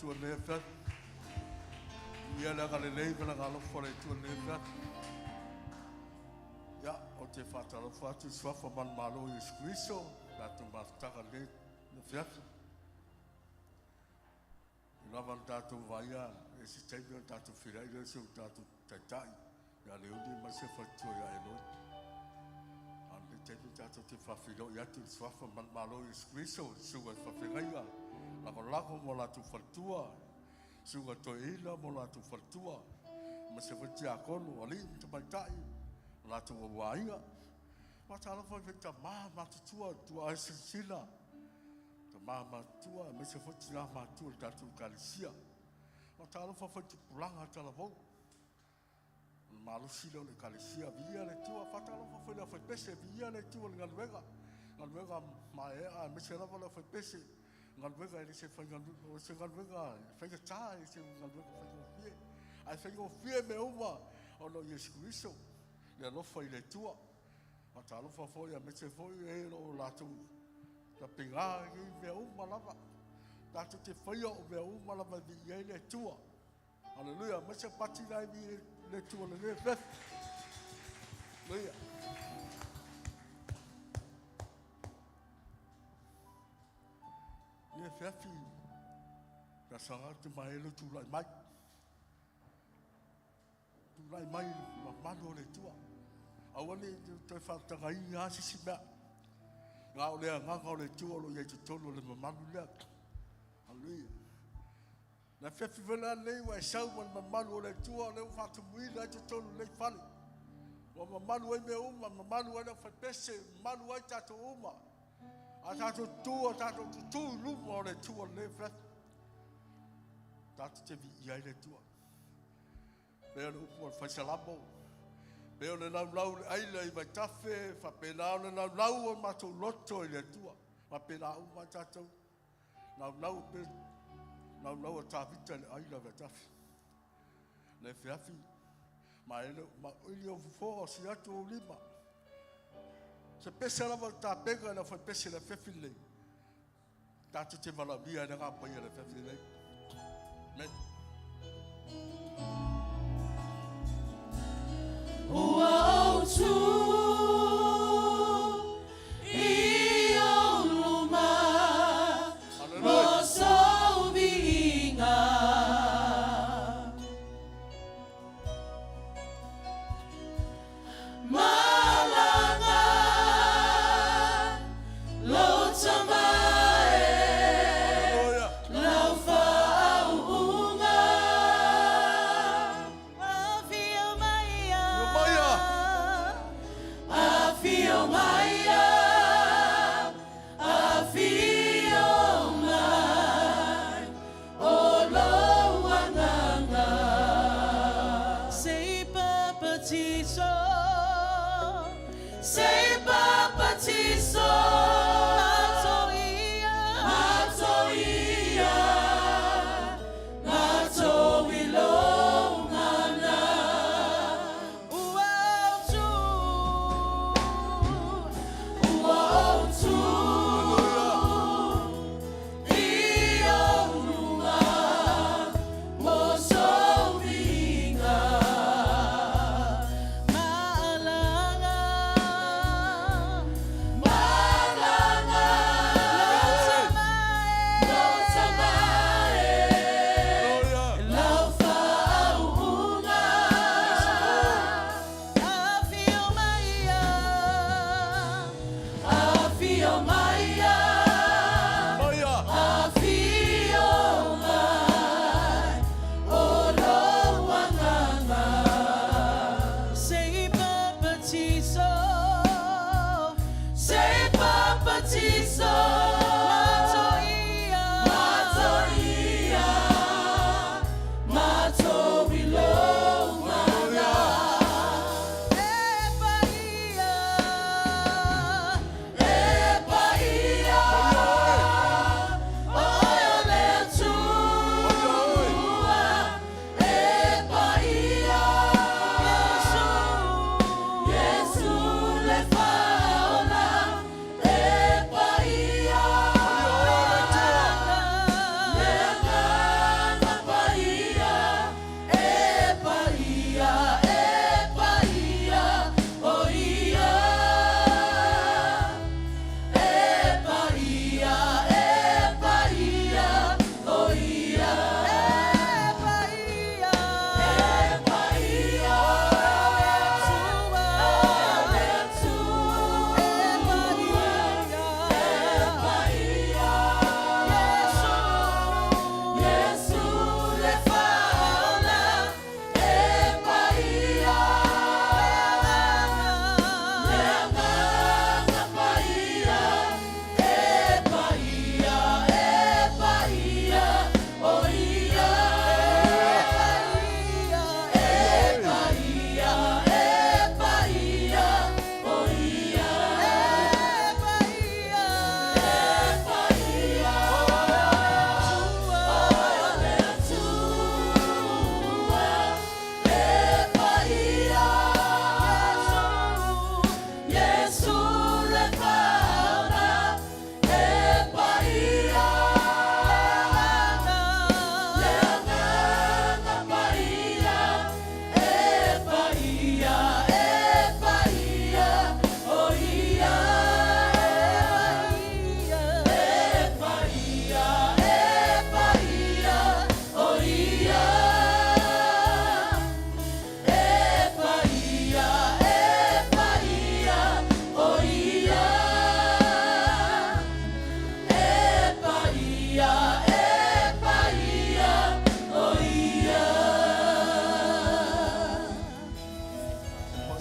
tu le fa. Ia la ka le nei ka la lo fo le tu le fa. Ya, o te whātara whātu swafa man malo i Kristo, la tu mātaka le whiatu. I lawan tātou waia, e si teimi o tātou whirai le se o tātou taitai, ia le uni ma se whaitua ia e loi. A le teimi tātou te whawhiro i atu swafa man malo i Kristo, suga whawhingaia, lako mo la tu whaitua, suga toeina mo la tu whaitua, ma se whaitia kono, ali te maitai, la tu waia ma tala fa veta ma tua tua sila ta ma tua me se foti la ma tua ta tu kalisia ma tala fa foti pulanga tala vo ma lo sila le kalisia via le tua fa tala fa fa fa pese via le tua ngalwega ma e me se la fa fa pese ngalwega ele se fa ngalwega fa ka ta se ngalwega fa fie ai fa fie me uma o no Yesu Kristo le lofa i le tua. Ma ta lofa foi a mese foi e lo latu. Ta pinga i me uma lava. Ta te foi o me uma lava di i le tua. Alleluia. Mese pati lai vi le tua le fef. Alleluia. Le fefi. Ta sanga tu mai lo tu lai mai. Tu lai mai ma mano le tua. Awale te whātanga i ngā sisi mea. Ngā o lea nganga o le tua lo iei te tono le mamanu lea. Halleluia. Na whewhi wena nei wa e sau man mamanu o le tua leo whātumuina i te tono le whale. Wa mamanu ai mea uma, mamanu ai na whaipese, mamanu ai tato uma. A tato tua, tato tu luma o le tua le whewhi. Tato te vi iai le tua. Pea le upu al whaisalamo. Peo le lau le aile i mai tafe, fa pena le lau o matou loto i le tua. Ma pena u mai tatou. Lau pe, lau a tawhita le aile le tafe. Le whiawhi, ma ele, ma ili o fufo si atu o lima. Se pese lava ta pega na foi pese le whiawhi le. Tatu te malamia na ngā paia le whiawhi le. Men. Aukuso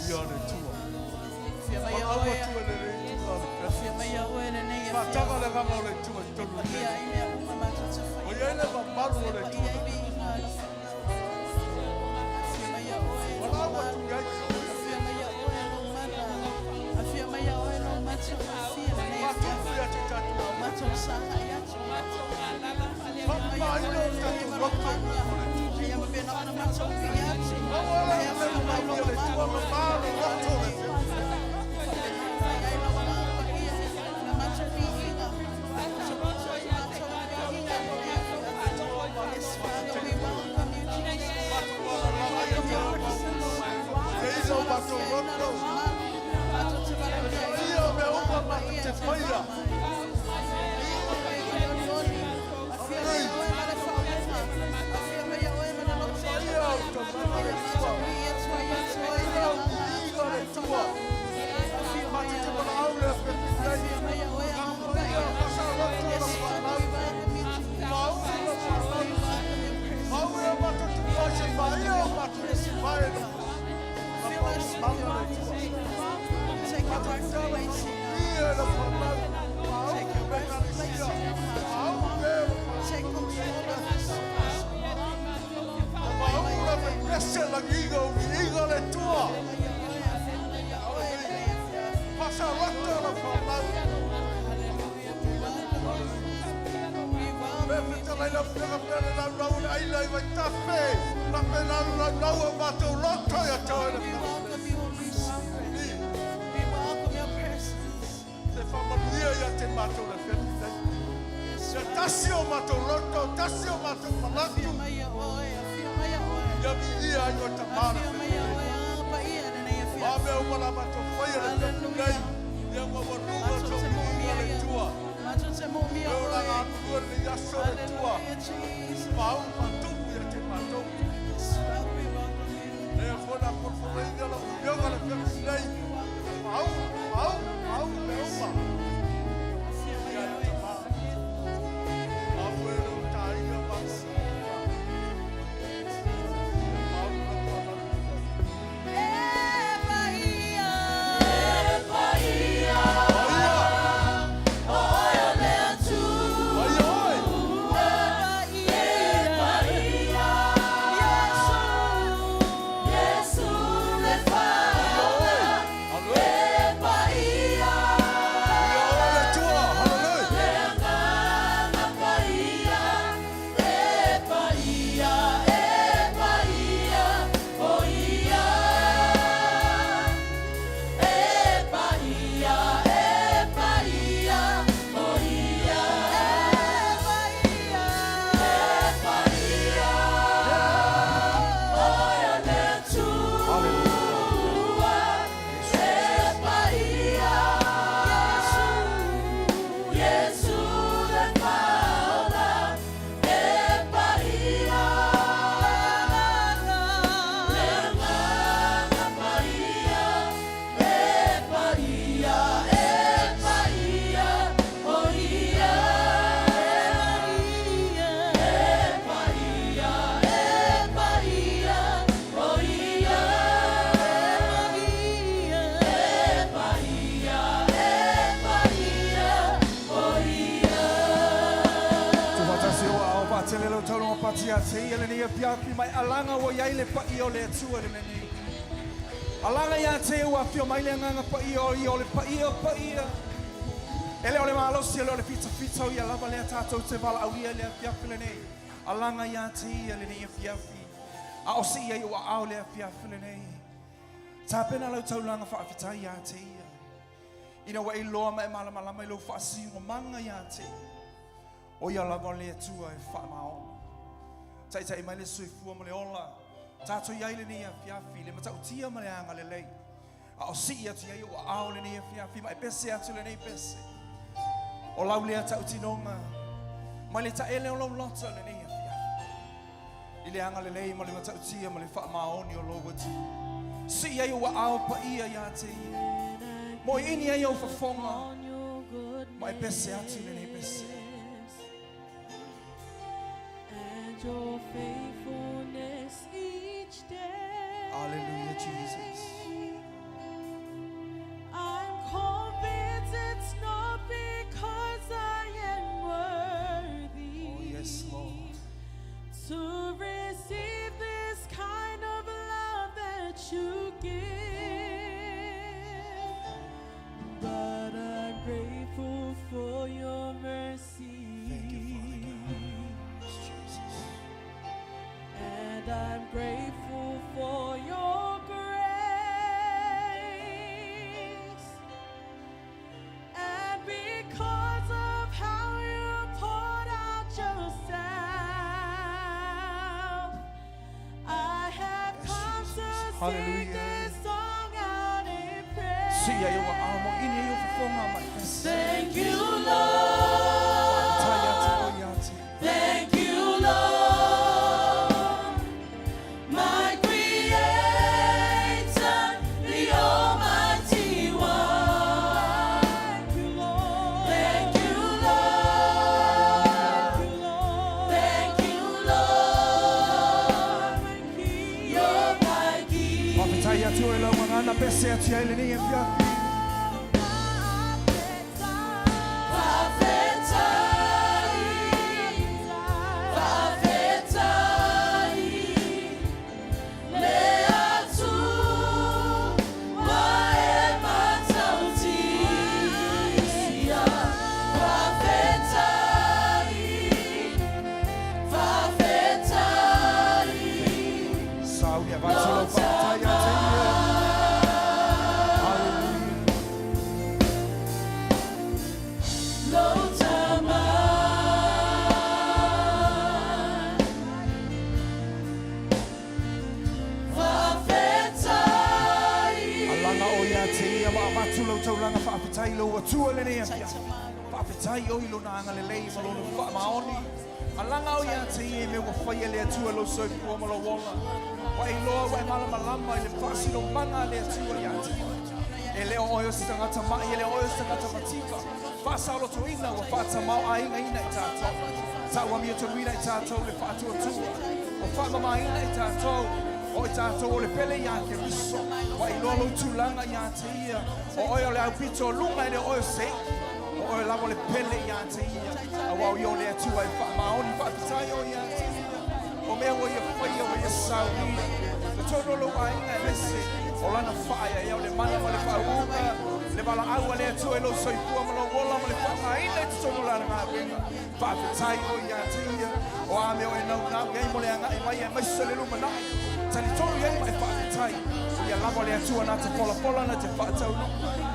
ia le tua. Malawa tua le tua. Matanga le kama le tua tonu le. O ia le mamaru le tua. Malawa tua ia. Matuku ya titatu. Papa ino tatu roto. Alanga wa yaile pa io le tua le meni. Alanga ya te wa fio mai le nganga pa io le pa io. Ele ole malo si ele ole pizza o ya lava le tato te vala au le fia le nei. Alanga ya te le nei fia fi. A o si ia wa au le fia le nei. Ta pena lo tau langa fa fita ya te. Ina wa ilo ma mala mala mai lo fa si ngo manga ya te. O ya lava le tua e fa mao. Tai mai le sui fu mo le ola. Tato ia le ni fia fi le mata utia ma le anga le lei. A o si ia tu ia wa au le ni fia fi mai pese atu le nei pese. O lau le ta utinonga. Ma le ta ele o lo lota le nei fia. Ile anga le lei ma le mata utia ma le fa maoni o lo wati. Si ia wa au pa ia ya te. Mo ini ia fa fonga. Mai pese atu le nei pese. Your faithfulness each day. Hallelujah, Jesus. Hallelujah. See ya wa amo ini yo fonga mai. Thank you, Lord. Thank you, Lord. My Creator, the Almighty One. Thank you, Lord. Thank you, Lord. You're my King. Wapitaya tu elo mangana pese atu ya ile ni mpya. Sauya batolo wapitaya tu. Taulanga whaapitai lo atua le nea pia. Whaapitai o ilo na anga le lei malolo wha maoni. Alanga o ia te ie me whawhaia le atua lo soi pua malo wala. Wa iloa wa mala malama i le whaasino manga le atua ia te. E leo oio si tangata mai, e leo oio si tangata matika. Whaasalo to ina wa whaata mau a inga ina i tātou. Taua mia to ina i tātou le whaatua tua. O whaamama ina i tātou. O i tātou o le pele ia ke riso. Wa iloa lo tūlanga ia te ia. O oio le au pito lunga e le oio se. O oio lavo le pele ia te ia. A wau io le atua e wha maoni whaapitai o ia te ia. O mea o ia whaia o ia Sauniga. Le tono lo wa inga e mese. O lana whaia e au le mana ma le whaunga. Le wala aua le atua e lo soipua ma lo wola ma le whaunga ina e te tono lana ngā wenga. Whaapitai o ia te ia. O ame o e nau nau gai mo le anga e mai e maisa le luma nai. Tani tonu yai mai whaapitai. Ia lava le atua na te pola na te whaatau no.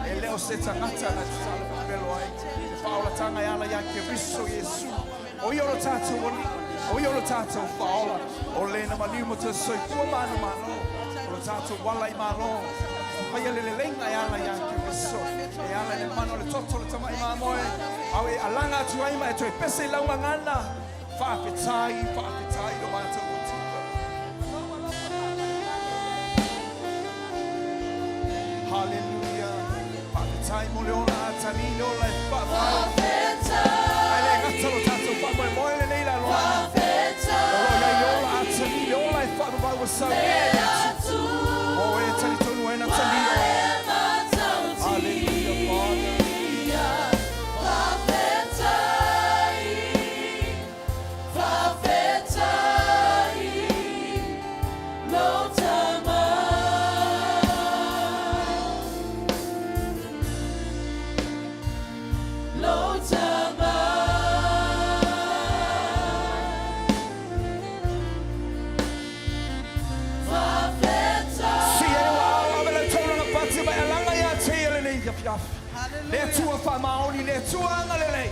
E leo se tangata na te tala pelo ai. E whaola tanga e ala ia ke riso Yesu. O ioro tātou wani. O ioro tātou whaola. O lena maniumo te soi kua mana mano. O tātou wala i malo. Pai ale le lenga e ala ia ke riso. E ala le mano le toto le tamai mamoe. Au e alanga atu ai mai to e pese i launga ngana. Whaapitai do mātou. Hallelujah. Whaapitai mo le ona atani le ola e whaapitai. Ai le ngatalo tātou whaamoe moe le nei la loa. Olo iai le ola atani le ola e whaapitai wa Sauniga. O e tani tonu e na tani o. Hallelujah, Father. Le tua wha maoni, le tua anga lelei.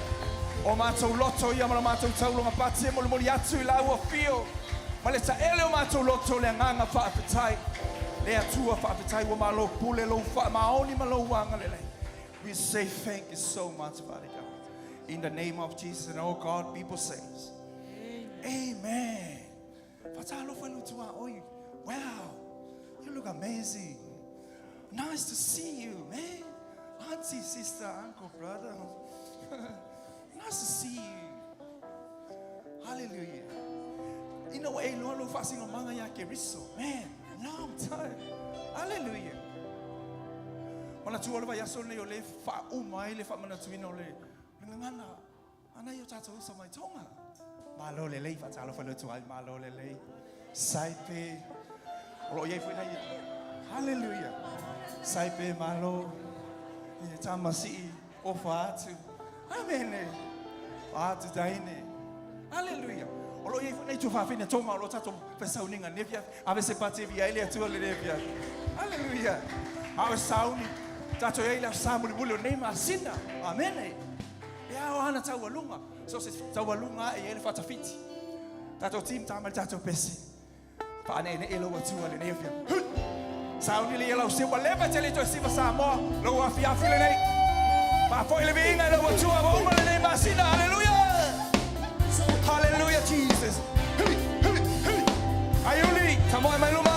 O mātou loto ia mana mātou taulonga pate mo le moli atu I lau o fio. Ma le taele o mātou loto le nganga whaapitai. Le atua whaapitai wa malo pule lo wha maoni ma lo anga lelei. We say thank you so much, Father God. In the name of Jesus and all God, people say. Amen. Fatalo whalu tua oi. Wow, you look amazing. Nice to see you, man. Auntie, sister, uncle, brother. Nice to see you. Hallelujah. You know what? Lolo fasting on manga yake riso. Man, long time. Hallelujah. Wana tu olva yaso ne ole fa umai le fa mana tu ino le. Ngana. Ana yo tata usa mai tonga. Malo le le fa talo fa le tu ai malo le le. Saipe. Olo ye foi na. Hallelujah. Saipe malo. Ye tamasi ofa atu. Amen. Atu daine. Hallelujah. Olo ye foi tu fa fina tonga olo tato fa Sauniga nevia. Ave se pate via ele atu le nevia. Hallelujah. Ave sauni. Tato ye la samuli bulo nema sina. Amen. Ya wana tawalunga. So se tawalunga e ele fata fiti. Tato team tamal tato pesi. Pa ne elo atu le nevia. Sauniga ia lau siwa lepa tele to siwa Samoa. Lo afi afi le nei. Ma foi le vinga lo tua bongo le nei masina. Hallelujah. Hallelujah Jesus. Ayuli, tamo mai luma.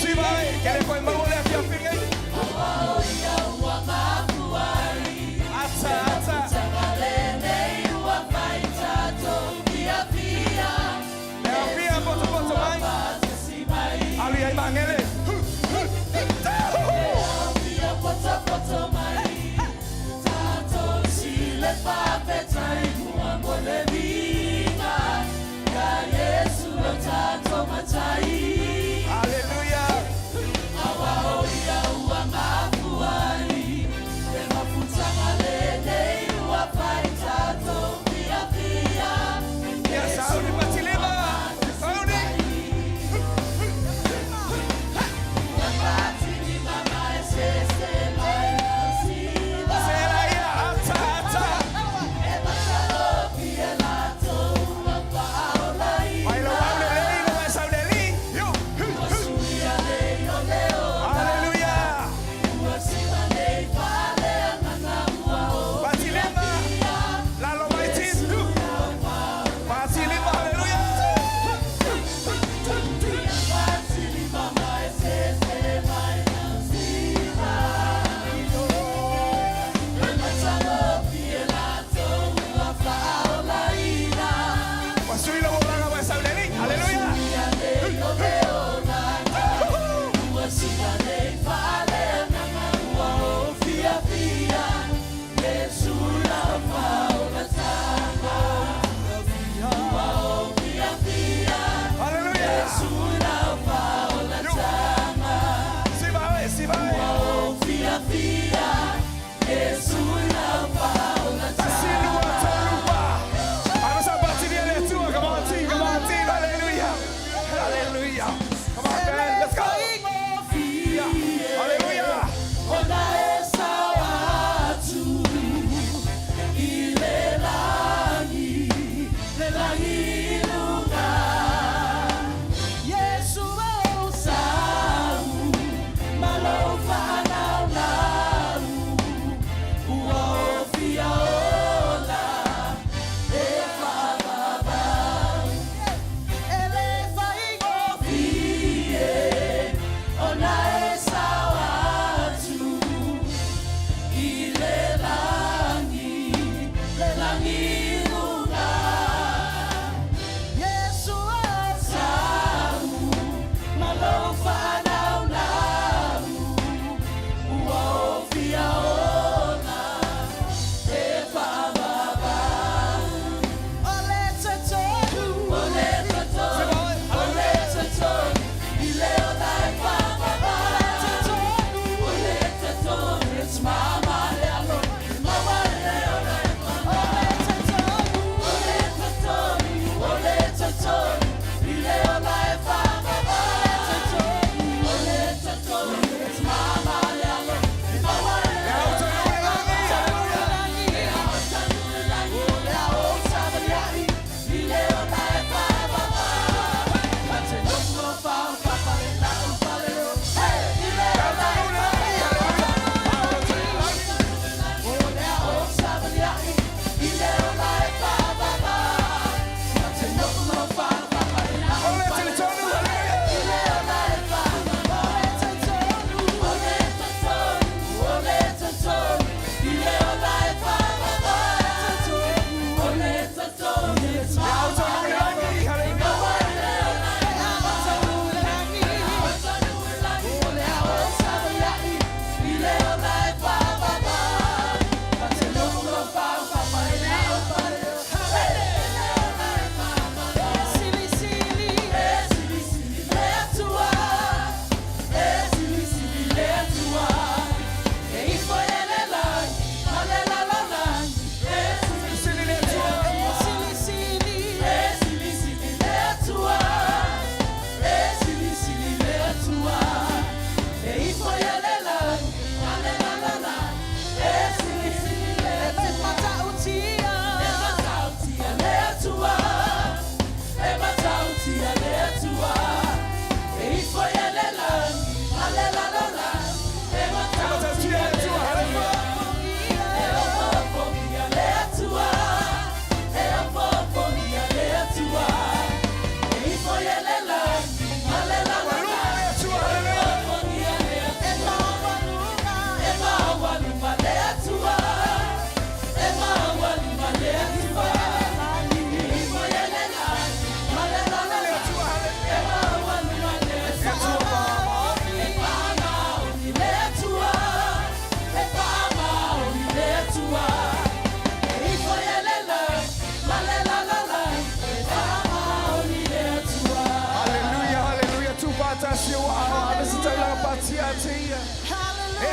Sibai, que le foi mau le afi afi nei. Ata ata. Le afi poto poto mai. Ali ai mangele. Hallelujah. Ya Saudi Patilima. Saudi. Seraya ata ata.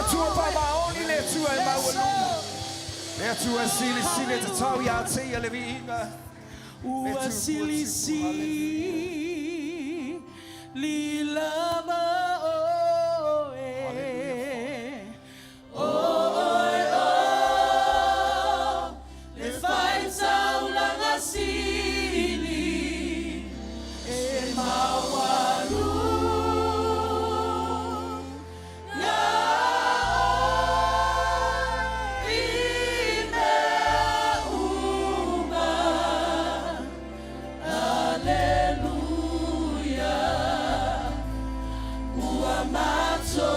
tua pamaoni le tua e maualunga. Le tua sili sili te tau ia te ia le viinga. Ua sili si li lava oe. Oe o le fai tau langa sili e mawalu na ine uma. Alleluia, ua mato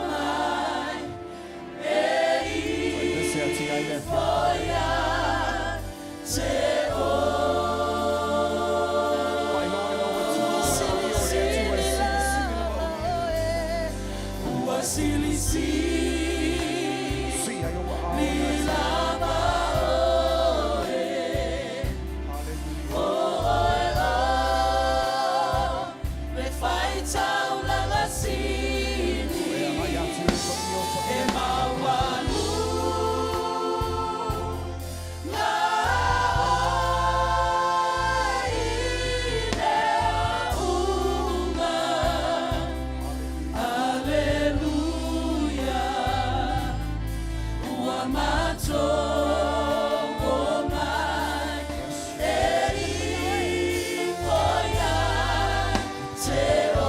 mai e foia te o. Ua sili si li lava oe. Le fai tau langa sili e mawalu na ine uma. Alleluia, ua mato mai e foia te o.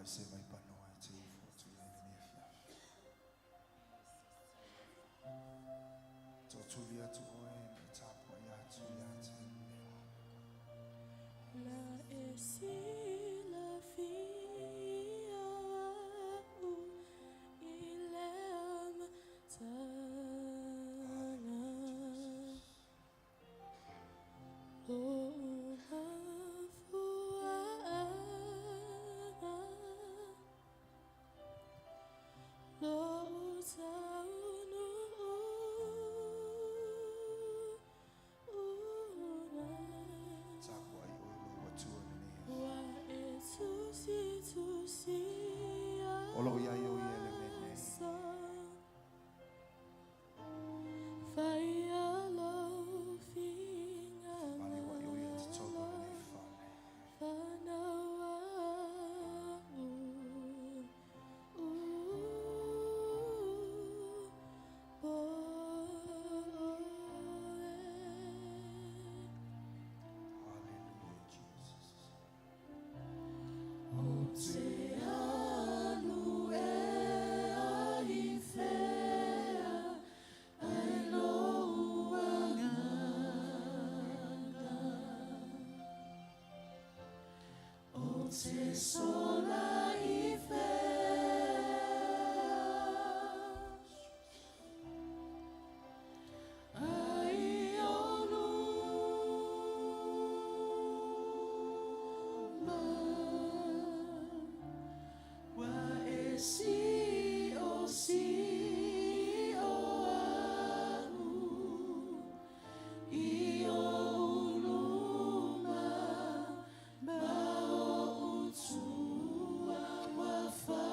I say my panoa te for to to tulia to oe me tapo ya tu ya te La esi la fia u ileam tana lo mafua lo taunu tapo ai oe lo watu ne wa etusi tusi olo ya yo ye le mene fire loving mali wa yo ye te togo ne fa hallelujah Jesus sola y fe ai oluma wa esi o si o anu i oluma ma o utua wa fa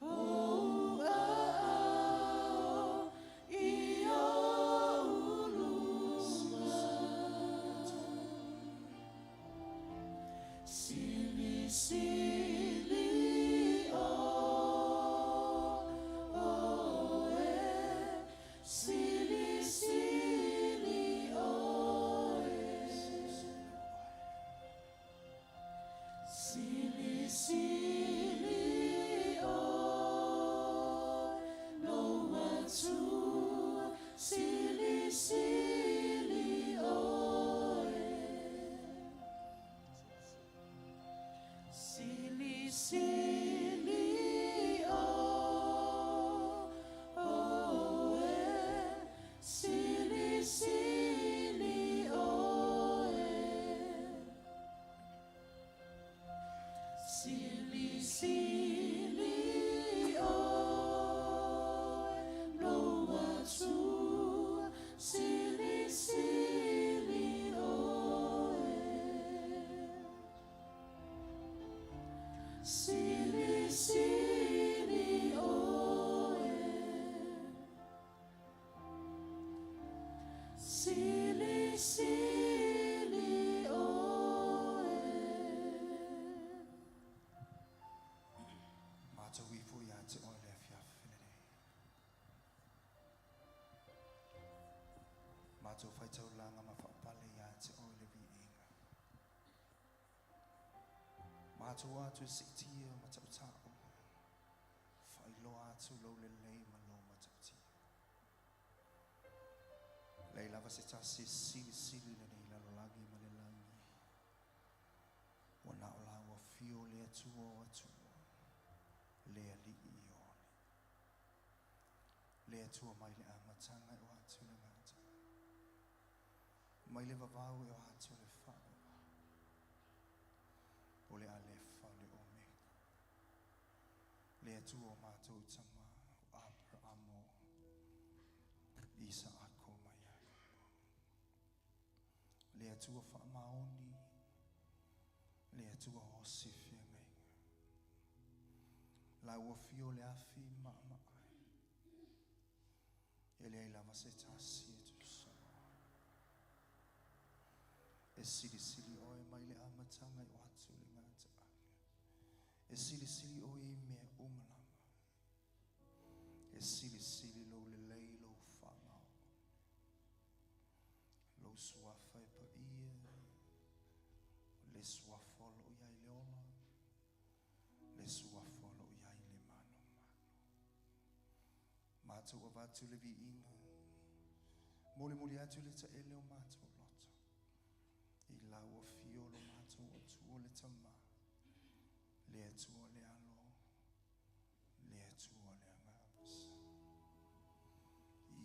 o a i oluma sili sili o e sili sili o e sili sili o no watu sili sili o sili sili o sili sili o sili sili o no watu sili sili o sili sili o sili sili o Mata wifu ya te oe le fia whenere. Mata whaitau langa ma whapale ya te oe le vi inga. Mata watu sitia ma tau tau. Whailo atu lau le lei ma lo ma tau tia. Lei lava se tasi sili sili le nei lalo lagi ma le langi. Wana o la wa fio le atua o atua. Le ali i one. Le atua mai le amatanga o atu le ngata. Mai le vavau e o atu le whao. O le alefa le omega. Le atua o mātou tama o Abrahamo. Isa ako mai ai. Le atua wha maoni. Le atua o sifia ngai. La ua fio le afi mama ai. E le ai lava se tasi e tu sa. E sili sili oe mai le amatanga i o atu le ngata ai. E sili sili oe i mea umalama. E sili sili lo le lei lo whangau. Lo suafa e pa ia. Le le suafolo iai le ona, le suafolo iai le mano mano. Mātou a vātu le vi inga, mole mole atu le ta ele o mātou loto. I lau o fio lo mātou o tuo le tama, le tuo le alo, le tuo le angavas.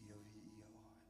Ia vi ia oi.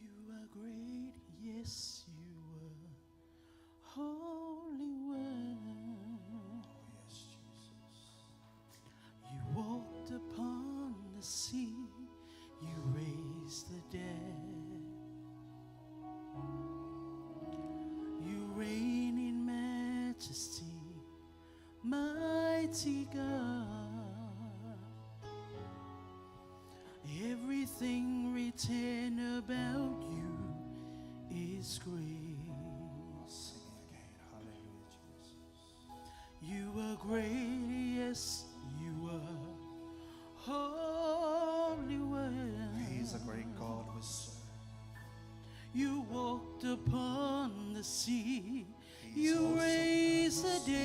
You are great, yes, you are Holy One. Yes, Jesus. You walked upon the sea, you raised the dead. You reign in majesty, mighty God. Everything written about you is great. I'll sing it again. Hallelujah, Jesus. You are great, yes, you are Holy One. He's a great God we serve. You walked upon the sea, He's you also raised the dead.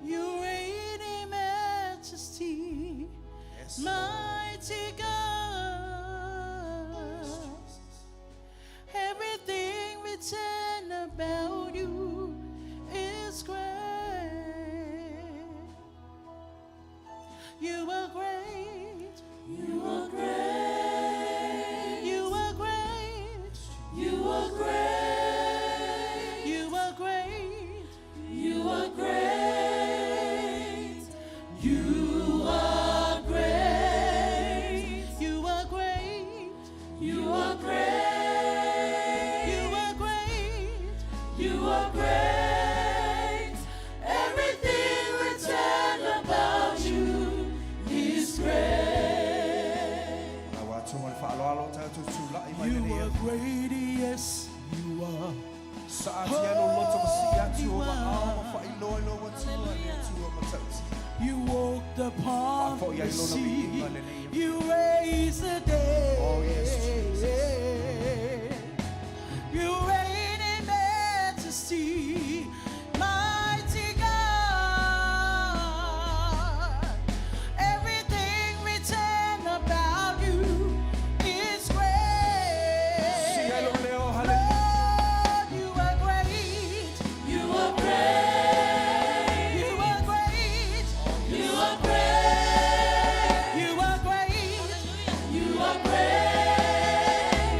You reign in majesty, Yes, mighty God. Jesus. Everything written about you is great. You are great. You are great. You are great. You are great. You are great. You are great. You are great. You are great. You are great. You are great. You are great. Everything written about you is great. Na watu walifaaloalo tatu tulai mai You nei. are great, yes, you are. Sa ati alo loto masi atu o maama fa iloilo watu ane atu o matauti. You walked upon Fo ia the ilona mi sea. inga le nei. You raised the dead. Oh, yes, You reign in majesty, mighty God. Everything written about you is Si great. alo leo hallelujah. Lord, you are great. You are great. You are great. You are great. You are great. You are great.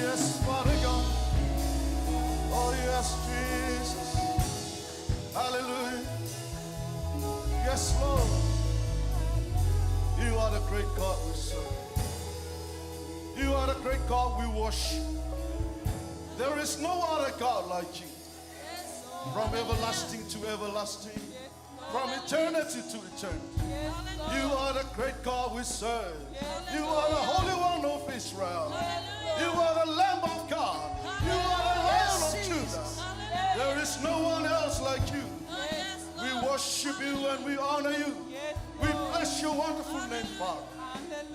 yes, Father God. Oh, yes, Jesus. Hallelujah. Yes, Lord. You are the great God we serve. You are the great God we worship. There is no other God like you. From everlasting to everlasting. From eternity to eternity. You are the great God we serve. You are the Holy One of Israel. You are the Lamb of God. You are the Lion of Judah. There is no one else like you. We worship you and we honor you. We bless your wonderful name, Father.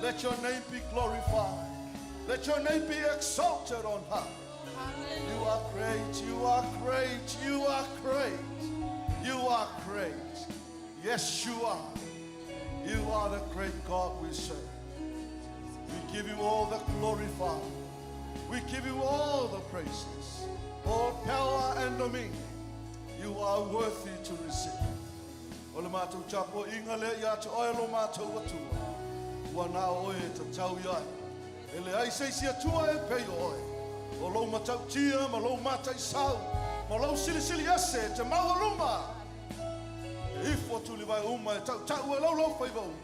Let your name be glorified. Let your name be exalted on high. You are great, you are great, you are great. You are great. Yes, you are. You are the great God we serve. We give you all the glory, Father. We give you all the praises, all power and dominion. You are worthy to receive. Ole mātou chapo inga le ia te oe lo mātou atua. Ua nā oe te tau iai. Ele ai seisia tua e pei oe. O lo matau tia, ma lo matai sau. Ma lo sili sili ase te maualuma. Ifo tuli vai uma e tau tau e lo whaiva uma.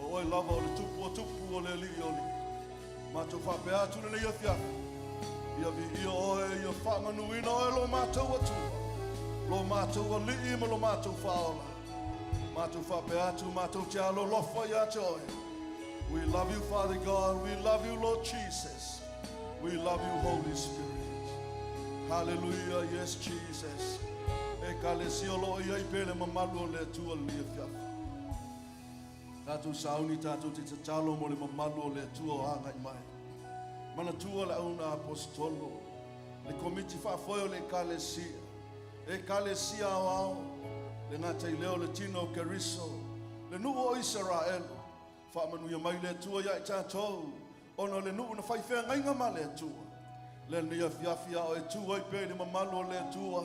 O oe lava o le tupu o le li o li. Mātou whapea atu le ia fiafa. Ia vi ia oe, ia whamanuina oe lo mātou atua. Lo mātou a li'i ma lo mātou whaola. Mātou whapea atu, mātou te alo lofa ia te oe. We love you, Father God. We love you, Lord Jesus. We love you, Holy Spirit. Hallelujah, yes, Jesus. E kale siolo ia I pele mamalu le tua lia fiafa. Tātou sauni tātou te tatalo mo le mamalu le tua anga I mai. Mana tua le auna apostolo. Le komiti whaafoio le kale sia. E kale sia ao. Le ngata I leo le tino keriso. Le nuo o Israelo. Whaamanu ia mai le tua ia I tātou. Ono le nuo na whaifea ngainga ma le tua. Le nia fiafia o e tua I pe le mamalu le tua.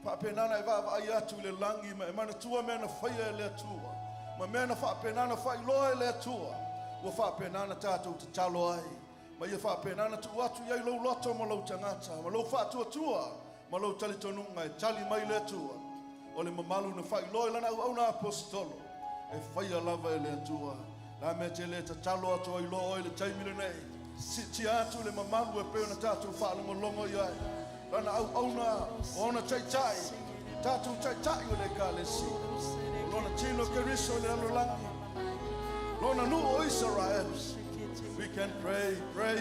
Whaapenana e vava ai atu le langi ma e mana tua mea na whaia le tua. Ma mea na whaapenana whailoa le tua. Ua whaapenana tātou te talo ai. Ma ia whaapenana tu atu iai lau loto ma lau tangata. Ma lau whaatua tua. Ma lau tali tonunga e tali mai le tua. O le mamalu na whailoa lana au na apostolo. E whaia lava e le tua. La mea te le ta talo atu ai loa le taimile nei. Ti atu le mamalu e peo na tātou whaalongo longo iai. Lana au na ona tai tai. Tātou tai tai o le kālesi. Lona tino keriso le alolangi. Lona nu o Israel. We can pray, pray.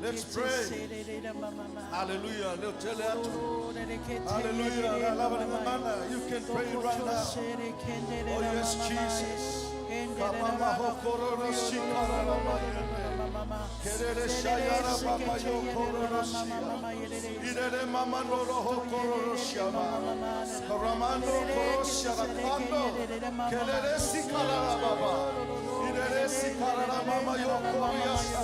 Let's pray. Hallelujah. Leo tele atu. Hallelujah. La lava de mamana. You can pray right now. Oh yes, Jesus. Kapama hokororo shikara la mayene. Kerere shayara papa yo kororo shia. Irere mama noro hokororo shiama. Karamando koro shiara kando. Kerere sikara la baba. Irere sikara la mama yo koriasa.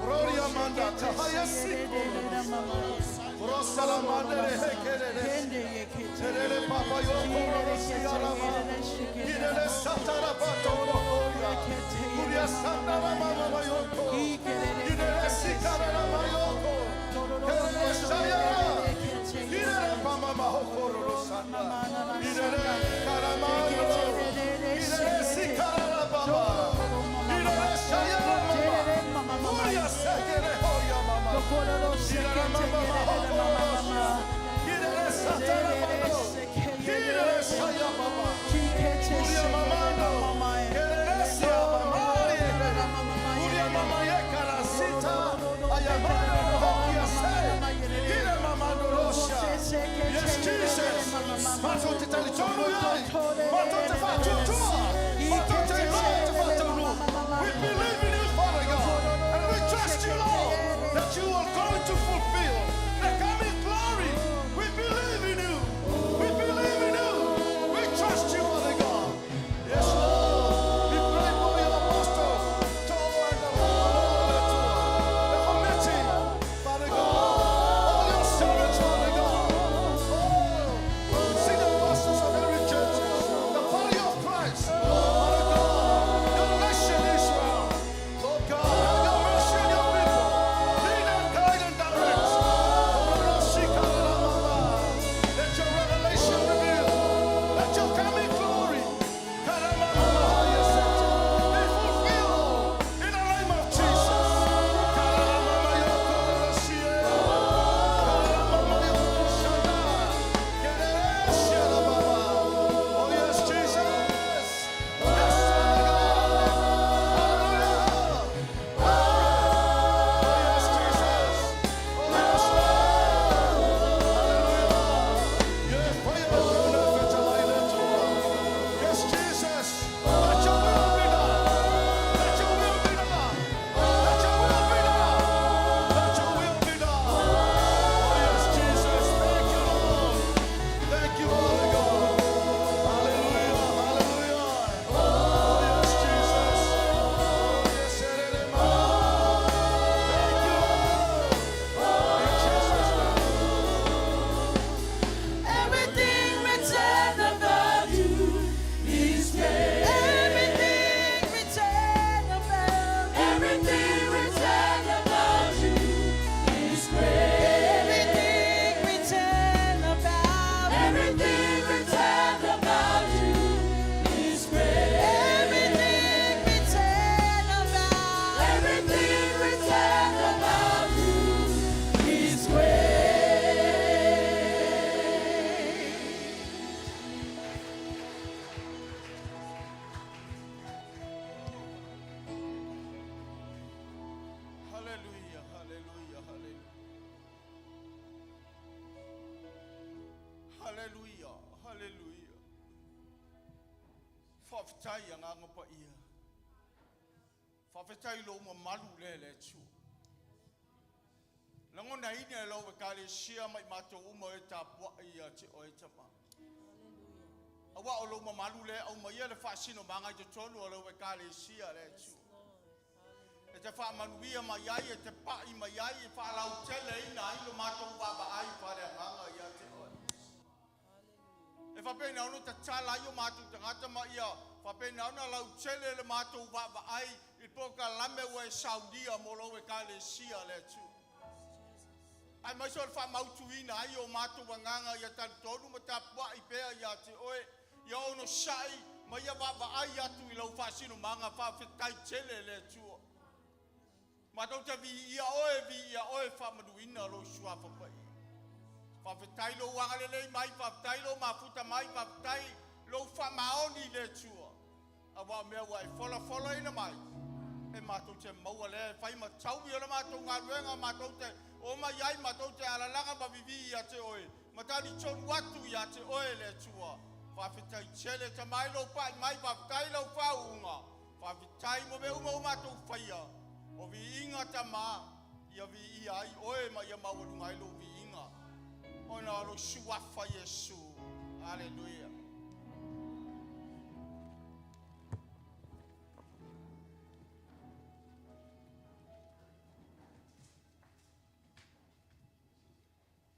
Gloria manda tahaya sikoro. Rosa la mandere hekerere. Kerere papa yo kororo shiara ma. Irere satara pato kohoria. Kuria sandara mama yoko. Irere sikara la mayoko. Kerere shayara. Irere pama mahokoro sanda. Irere karamando. Irere sikara la baba. Irere shayara mama. Kuria sekere horia mama. Irere mama mahokoro. Irere satara mama. Irere shayara mama. Kuria mama no. Kerere siya mama. Kuria mama ye karasi. Hallelujah. Hallelujah. Whawhitai a ngā ngapa ia. Whawhitai lo ma malu le tu. Langona ina lo e kare sia mai mato uma e tapua ia te o e tama. Awa o lo ma malu le au mai le whaasino manga i te tonu o lo e kare sia le tu. E te wha manuia mai ai e te pai mai ai e wha lau tele ina i lo mato waba ai whare nganga ia te o. E whapena ono ta tala i o mātou tangata ma ia. Whapena ono lau tele le mātou wapa ai. I poka lame o e Sauniga mo lo e kale sia le tu. Ai mai so wha mautu ina ai o mātou wanganga ia tanu tonu ma tapua i pēa ia te oe. Ia ono sai ma ia wapa ai atu i lau whasino manga whawhetai tele le tu. Mātou te vi ia oe whamanuina lo sua whapai. Whawhetai lo wangalele mai, whawhetai lo mafuta mai, whawhetai lo whamaoni le tua. Awa mea wa e whola ina mai. E mātou te maua le, whai ma tauwi o le mātou ngā ruenga, mātou te o mai ai, mātou te alalanga ma vivi ia te oe. Matani tonu watu ia te oe le tua. Whawhetai tele te mai lo pai mai, whawhetai lo whaunga. Whawhetai mo me uma o mātou whaia. O vi inga ta mā, ia vi ia ai oe ma ia mawarunga ilo vi inga. Ona lo suafa Yesu. Hallelujah.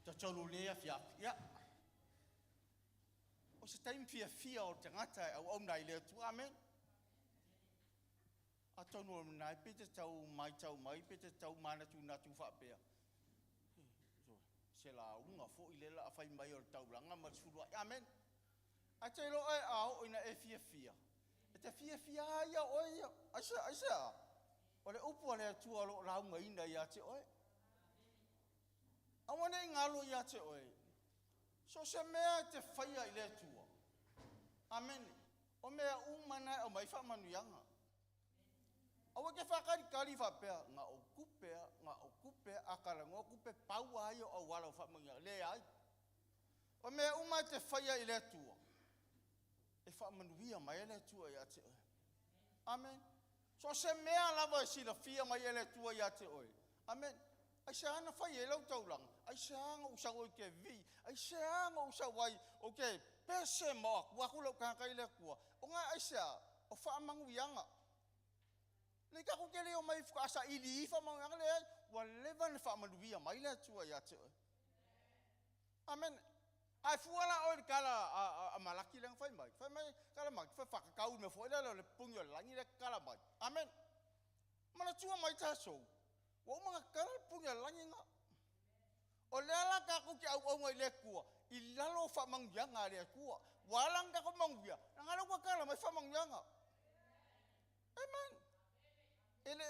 Tacholo lea fia. O se taim fia o tangata au au nai lea tu. Amen. A tonu o nai pete tau mai pete tau mana tu natu whapea. Se la unga fo i lela a whai mai o tauranga ma tsulua. Amen. A te ro ai au ina e fia. E te fia ia oi. Aisa. O le upu ale atua lo raunga ina ia te oi. Awane ngalo ia te oi. So se mea te whaia i le tua. Amen. O mea umana o mai whamanuianga. Awa ke whakari whapea, ngā o kupe, akara ngō kupe paua ai o awala o whamangia, le ai. O mea umai te whaia i le tua. E whamanuia mai e le tua i a te oi. Amen. So se mea lava e sila fia mai e le tua i a te oi. Amen. Ai se ana whaia e lau tauranga. Ai se anga usa oi ke vi. Ai se anga usa wai o ke pese moa. Wakulau kakai le kua. O ngā ai se a, o whamanuianga. Le ka ko kele o mai asa ili fa ma ngale wa levan fa maluia mai la tua ya te. Amen. Ai fuala o kala a malaki lang fai mai. Fai mai kala mai fa ka kau me fo le pungyo langi le kala mai. Amen. Mana tua mai ta so. Wa ma kala pungyo langi nga. O le ala ka ko ki au ngai le kua. I lalo fa mangia nga le kua. Walang ka ko mangia. Ngalo ko kala mai fa mangia nga. Amen. Ele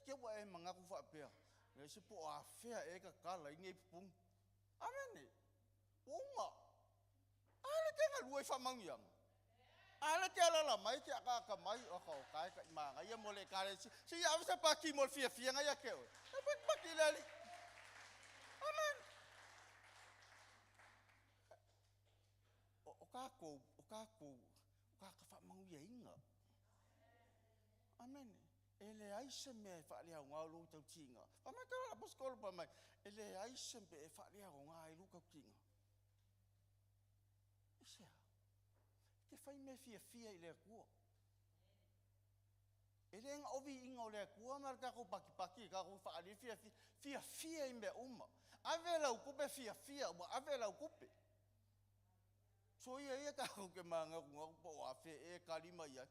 ke wa e manga ku fa pea. Le se po a fea e ka kala inge pung. Amen. Uma. Ale ke nga luai fa mangiang. Ale ke ala mai ke ka mai o ka ka manga ia mole ka le si ya se pa ki mol fia nga ya ke. E pa ki le. Amen. O ka fa mangia inga. Amen. Ele aise me fa lia nga lu tau tinga. Pa me ka la poskol pa mai. Ele aise be fa lia nga lu ka tinga. Isia. Ke fai me fia ile ku. Ele nga ovi inga ole ku ma ka ko paki ka ko fa ali fia i me uma. Avela u kupe fia wa avela u kupe. So ia ka ko ke manga ku po afe e kalima ia.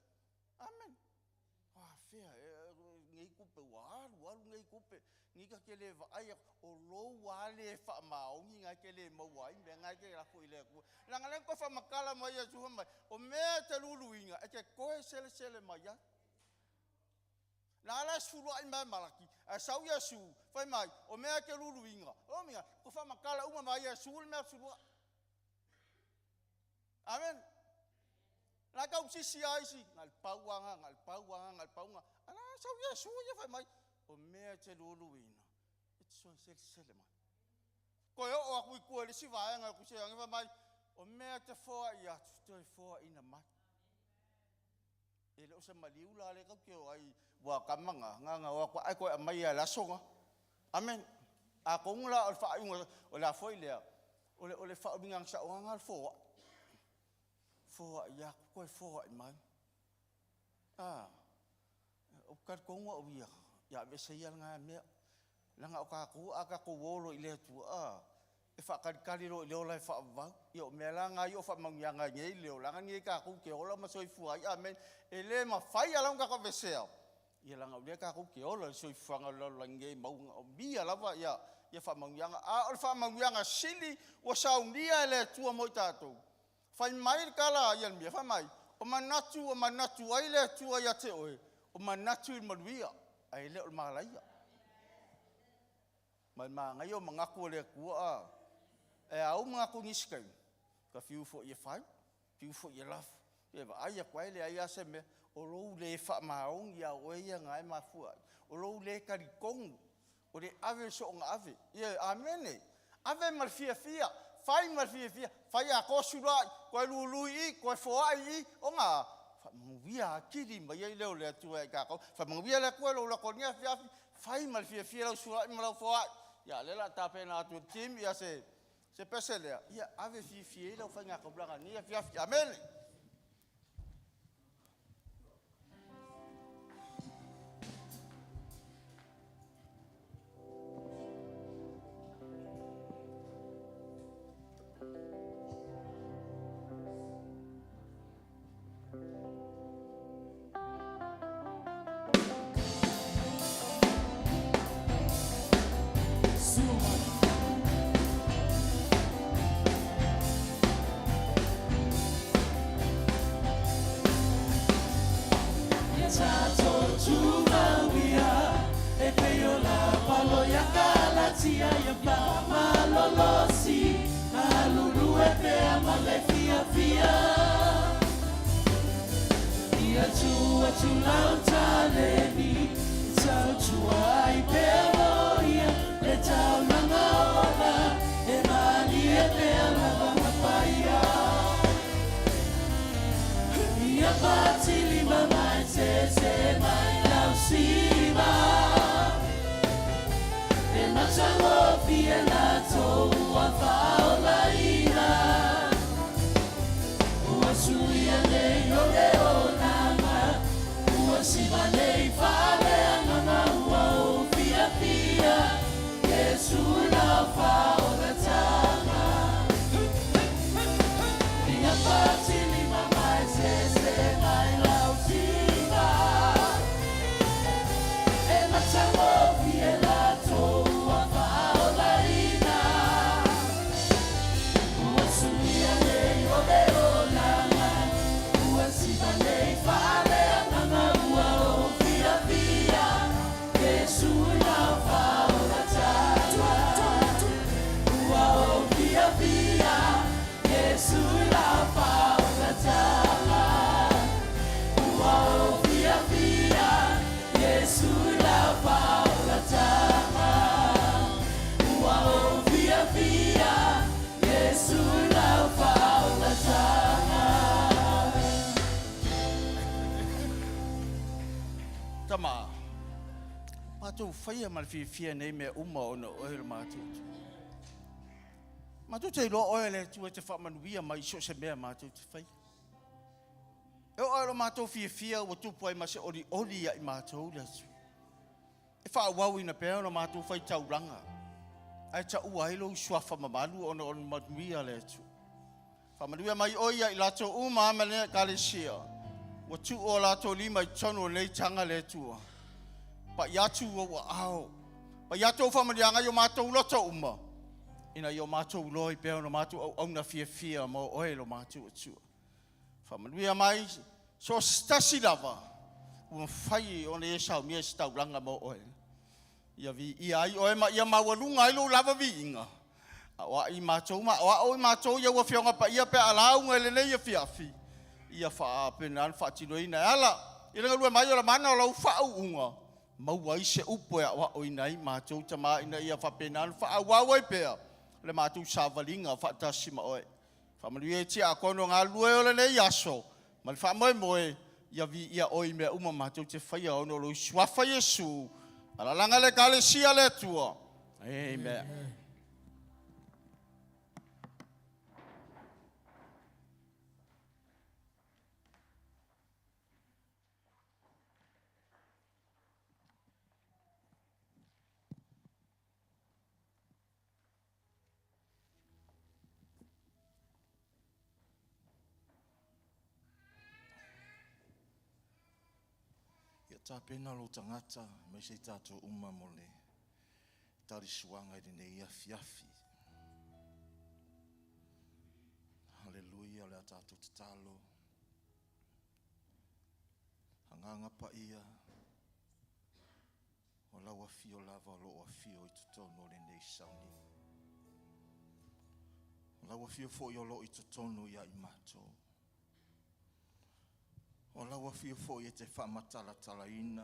Amen. Fea, ngai kupe waru ngai kupe. Ngai ka kele ai o lo wale fa maongi ngai kele mawai me ngai ke la ko ile ku. Langa le ko fa makala mai ya su mai. O me te luluinga e ke koe sele mai ya. La sulu ai mai malaki. A sau ya su, fai mai o me ke luluinga. O minga ko fa makala uma mai ya su me sulu. Amen. La kau sisi ai si ngal pauanga. Ana sau ya su ya fai mai o me te luluina. It's so sele mai. Ko o aku ku le si vai nga ku se nga mai O mea te whoa I atu, toi whoa ina mai. E leo se maliula le kau keo ai wa kamanga, nganga wa kwa ai koe a mai a lasonga. Amen. A kongula o le whaaiunga o la foi lea. O le whaabingang sa oanga al whoa. Whoa I aku, koe whoa I mai. O kat konga o ia. Ia vesea ngā mea. Langa o ka ko wolo I lea tua. E whakari ro I leo lai whaavau. Ia o mea langa I o whamaungianga ngei leo. Langa ngei ka ke ola ma soi fuai. Amen. E le ma whai alam ka vesea. Ia langa ulia ka ke ola soi fuanga lola ngei maunga o bia lava ia. Ia whamaungianga. O le whamaungianga sili o Sauniga e le tua moi tātou. Whai mai kala ia mea. Whai mai. O manatu ai le tua ia te oe. O manatu I manuia. Ai le o malaia. Mai ngai o mangaku le kua. E au mangaku niskai. Ka fiu fo ia whai. Fiu fo ia lafu. E wa aia koe le aia se me. O rou le whamaong ia oe ia ngai mafua. O rou le karikongu. O le ave so ngā ave. Ia amene. Ave marfia fia. Whai marfia fia. Whai a kosurai. Koe lului I. Koe foai I. O ngā. Whamawia kiri mai ai leo le atua e kākau. Whamawia le koe lo lakonia fiafi. Whai marfia fia lau surai malau foai. Ia lela tāpena atu tim. Ia se pese lea. Ia ave fia I lau whai ngā kaublanga. Nia fiafi. Amene. Tama. Mātou whaia malwhiwhia nei mea uma o na oe mātou. Mātou te roa oe le tua te whamanuia mai so se mea mātou te whai. E oe lo mātou whiwhia o tupu ai mase ori ia I mātou le atu. E whaawau ina pēo na mātou whai tauranga. Ai ta ua hilo suafa mamalu o na manuia le atu. Whamanuia mai oia I lato uma amane kalesia. Wa tu o lato lima I tono nei tanga le tua. Pa yatu o ao. Pa yatu o whamarianga I o mātou loto uma. Ina I o mātou loi pēo na mātou au na fia mo oe lo mātou atua. Whamanuia mai so stasi lava. Ua whai o ne e sau mea stauranga mo oe. Ia vi ia ai oe ma ia mawalunga ilo lava vi inga. Wa I mātou ma. Wa o mātou ia ua whionga pa ia pe alaunga ele nei ia fiafi. Ia wha penan wha tino ina ala. Ila ngalua mai o la mana o lau wha unga. Maua I se upo ya wa o inai mātou tama ina ia wha penan wha awawai pea. Le mātou sāwalinga wha tasima oe. Whamanui e tia a kono ngā lue o le nei aso. Ma le whamoe moe, ia vi ia oi mea uma mātou te whaia ono lo suafa Yesu. Ala langa le kale sia le tua. Amen. Tā pena lo tangata, me se tātou uma mole. Tari suanga i nei afi. Haleluia, le tātou te talo. Hanganga pa ia. O lawa fio lava o loa fio i tutono le nei sauni. O lawa fio fo i o lo i tutono ia i mātou. O lawa fio fo i te whaamatala talaina,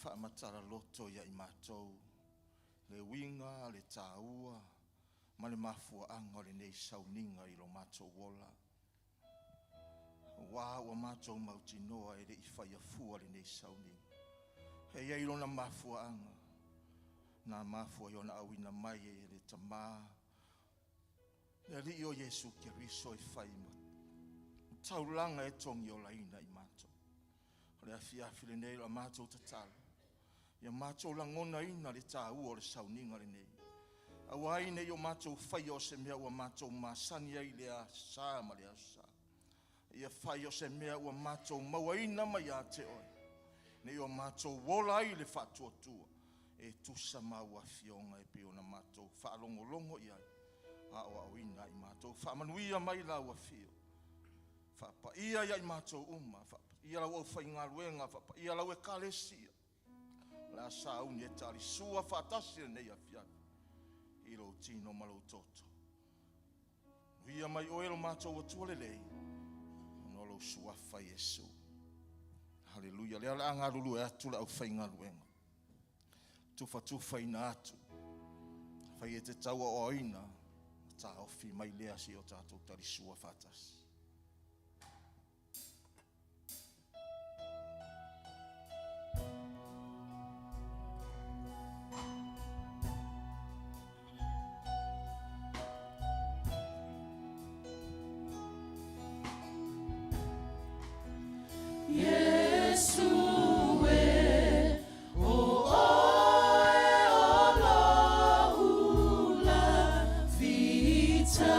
whaamatala loto ia i mātou, le winga, le tāua, ma le mafua anga le nei sauninga i lo mātou wola. Wā ua mātou mauti noa e le i whaia fua le nei sauninga. Hei ei lona mafua anga, nā mafua i ona awina mai e le tamā, le li o Yesu Keriso i whaima. Taulanga e tongi o laina i mātou. Le afiafi le nei la mātou te talo. Ia mātou la ngona ina le tā ua o le sauninga le nei. Awa ai nei o mātou whai o se mea ua mātou māsani ai le a sā ma le a sā. Ia whai o se mea ua mātou maua ina mai a te oi. Nei o mātou wola ai le whatua tua. E tusa maua fionga e pio na mātou whaalongolongo i ai. A o au ina i mātou whaamanuia mai la ua fio. Whapa ia ia i mātou uma, ia lau au whai ngā ruenga, ia lau e kālesia. La sā uni e tāri sua whātasi nei a whiana. I lo tino malau toto. Ia mai oelo mātou atua le lei. No lo sua whai Yesu. Haleluia. Lea la ngā rulu e atu la au whai ngā ruenga. Tufa ina atu. Whai e te taua o ina. Tā ofi mai lea si o tātou tāri sua whātasi. Vita,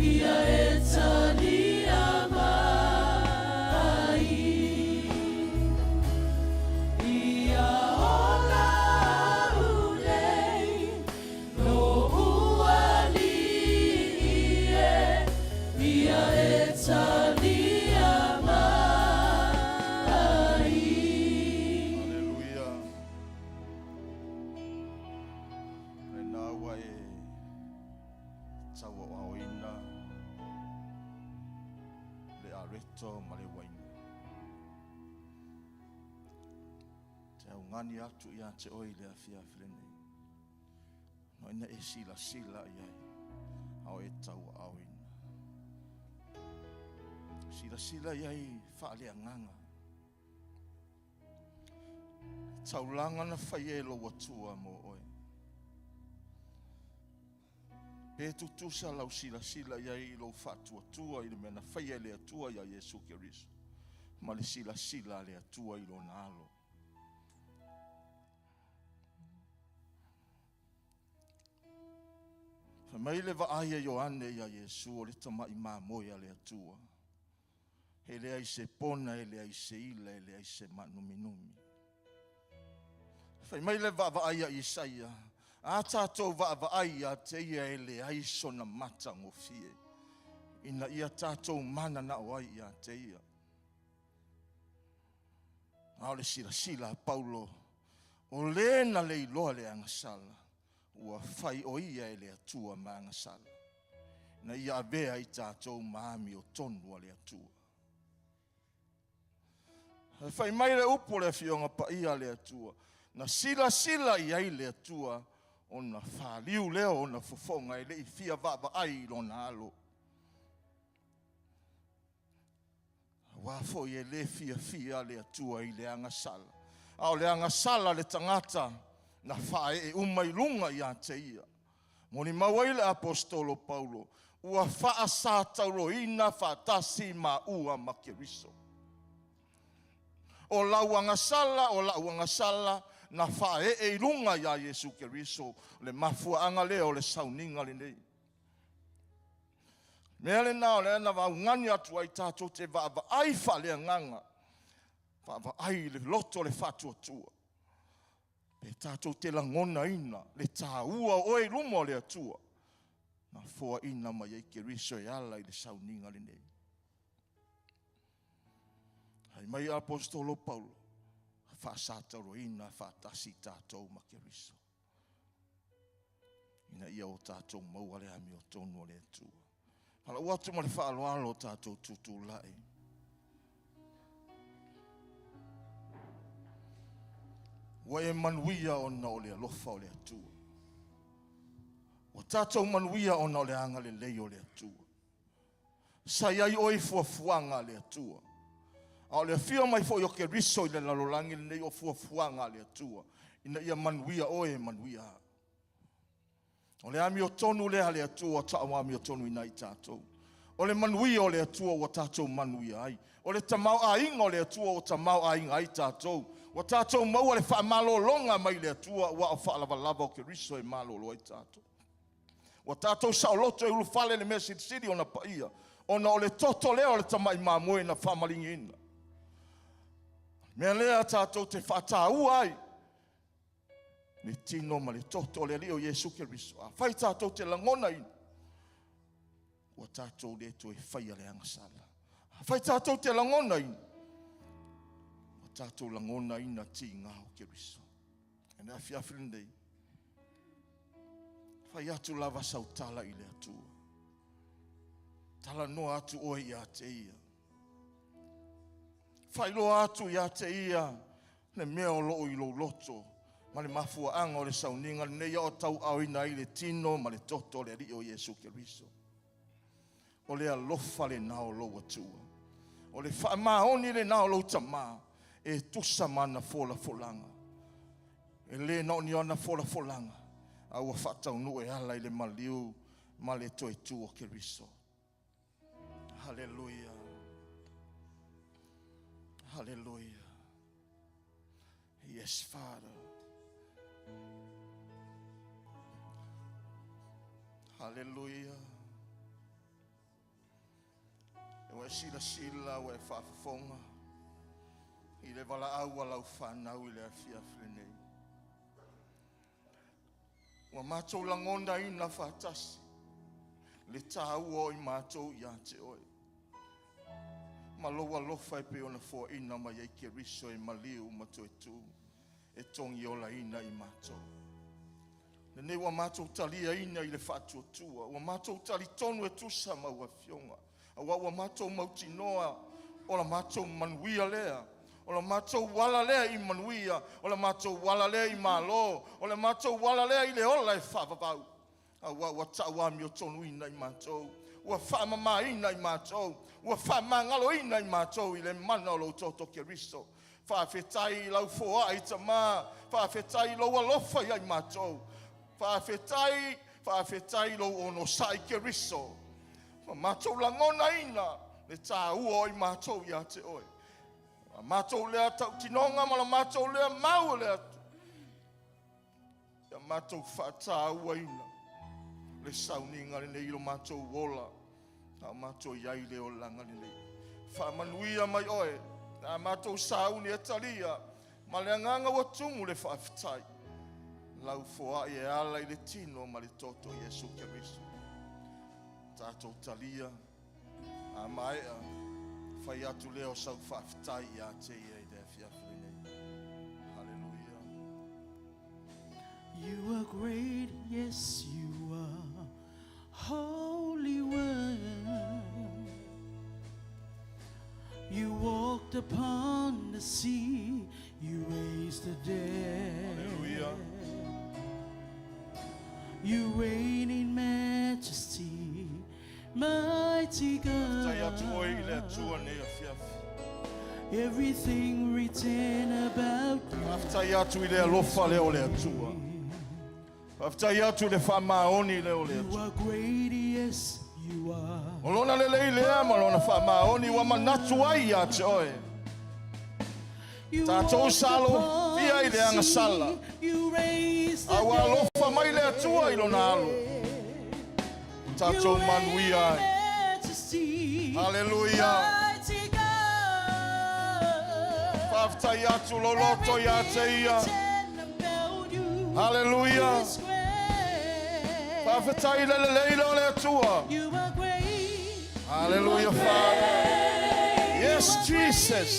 ia e talia mai, ia ola unei, no uali ia e talia mai. Hallelujah. E nā ua e tau o aoina le areto ma le waina. Te au ngani atu ia te oi le afia whilenei. No ina e sila sila iai au e tau o aoina. Sila sila iai whaalea nganga. Taulanga na whai e lo watua mo oi. Pe tutusa lau sila sila iai lo whatua tua i le mena whai e le atua ia Yesu Keriso. Ma le sila sila le atua i lo nalo. Mai le vaaya Ioane ia Yesu o le tamai mamoia le atua. He lea i se pona, he lea i se ila, he lea i se manuminumi. Mai le vaaya Isaia. A tātou vaaya te ia e lea i sona mata ngofie. Ina ia tātou mana na oai ia te ia. Ao le sila sila Paulo. O le na le iloa le angasala. Ua whai o ia e le atua ma angasala. Na ia avea i tātou maami o tonu le atua. Whai mai le upo le fionga pa ia le atua. Na sila sila i ai le atua. O na whaliu leo o na fofonga e le i fia vava ai lo na alo. Wafo i e le fia le atua i le angasala. Ao le angasala le tangata. Na whae e umailunga i a te ia. Moni mawai le apostolo Paulo. Ua wha sa tauro ina wha tasi ma ua ma Keriso. O lau angasala, na whae e ilunga i a Yesu Keriso. Le mafua anga leo le Sauniga le nei. Mea le nao le ana wau ngani atu ai tātou te vava ai whalea nganga. Vava ai le loto le whatua tua. Pe tātou te langona ina, le tā ua oe lumo le atua. Na fua ina mai ei Keriso e ala i le Sauniga le nei. Hai mai apostolo Paulo, whaasataro ina whaatasi tātou ma Keriso. Ina ia o tātou maua le ami o tonu le atua. Hala uatu ma le whaaloalo tātou tutu lai. Wa e manuia ona o le alofa o le atua. Wa tātou manuia ona o le anga le lei o le atua. Sa iai oi fuafuanga le atua. A le fia mai fo yo Keriso i le lalolangi le nei o fuafuanga le atua. Ina ia manuia oe manuia. O le ami o tonu le atua ta o ami o tonu ina i tātou. O le manuia o le atua o tātou manuia ai. O le tamau a inga o le atua o tamau a inga ai tātou. Wa tātou maua le wha malolonga mai le atua wa o wha lava o Keriso e malolo ai tātou. Wa tātou sa o loto e ulufale le mea siri o na paia. O na o le toto leo le tamai mamoe na whamalingi ina. Mea lea tātou te whata uai. Le tino ma le toto le leo Yesu Keriso. A whai tātou te langona ina. Wa tātou le to e whaia le angasala. A whai tātou te langona ina. Tātou langona ina ti ngā o Keriso. E nea whiawhirindei. Whai atu lava sautala i le atua. Tala noa atu oe i a te ia. Whai loa atu i a te ia. Ne mea o loo i lo loto. Ma le mafua anga o le Sauniga. Ne ia o tau au ina i le tino. Ma le toto le ri o Yesu Keriso. O le alofa le nao lo atua. O le whaamaoni le nao lo tamaa. E tusa mana fola folanga. E le no ni ona fola folanga. A ua whatau nu e ala i le maliu. Ma le toe tu o Keriso. Hallelujah. Hallelujah. Yes, Father. Hallelujah. sila wa whaafafonga. I le wala au lau whanau I le afiafre nei. Wa mātou langonda ina whaatasi. Le tāu o I mātou ia te oe. Maloa lofa e pe ona fo ina mai ai ke riso e maliu mato e tu. E tongi ola ina I mātou. Nei wa mātou talia ina I le whaatua tua. Wa mātou tali tonu e tusa maua fionga. Wa mātou mautinoa. Ola mātou manuia lea. Ola mātou wala lea I manuia. Ola mātou wala lea I malo. Ola mātou wala lea I le ola e whaavavau. Wa tawami o tonu ina I mātou. Wa whaamama ina I mātou. Wa whaamangalo ina I mātou I le mana o lo toto ke riso. Whaafetai lau foa I tama. Whaafetai lau alofa I mātou. Whaafetai lau ono sai ke riso. Mātou langona ina. Le tā ua I mātou ia te oe. Mātou lea tau tinonga ma la mātou lea mau lea. Ia mātou whaata ua ina. Le Sauniga le nei lo mātou wola. Ta mātou iai leo langa le nei. Whaamanuia mai oe. Ta mātou sauni e talia. Ma le anganga wa tungu le whaafitai. Lau foa e ala I le tino ma le toto Yesu Keriso. Tātou talia. A maea. Whai atu leo sau whaafitai I a te ia I te fiafre nei. Hallelujah. You are great, yes you are, Holy One. You walked upon the sea, you raised the dead. Hallelujah. You reign in majesty, mighty Tai atu God. oe I le atua nei a fiafi. Everything written about you. Whaafitai atu I le alofa leo le atua. Whaafitai atu le whaamaoni leo le You atua. are great, yes you are. Olona le lei lea ma lona whaamaoni wa manatu ai a te oe. You Tātou walked salo, upon fia I le the anga sea, sala. you raised the Awa alofa mai le atua I lona alo. Tātou manuia ai. majesty, Hallelujah. mighty God. Whaafitai atu lo loto ia te ia. Everything about you Hallelujah. is great. Whaafitai le lei lo le atua. You are great. Hallelujah, Father. Yes, Jesus.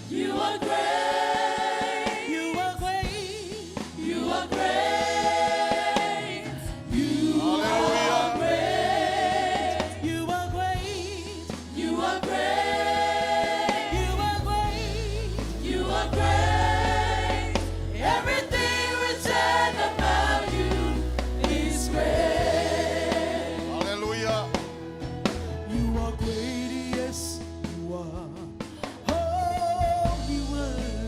You are great. You are great. You are great. You Hallelujah. are great. You are great. You are great. You are great. You are great. Everything written about you is great. Hallelujah. You are great, yes, you are. Holy One.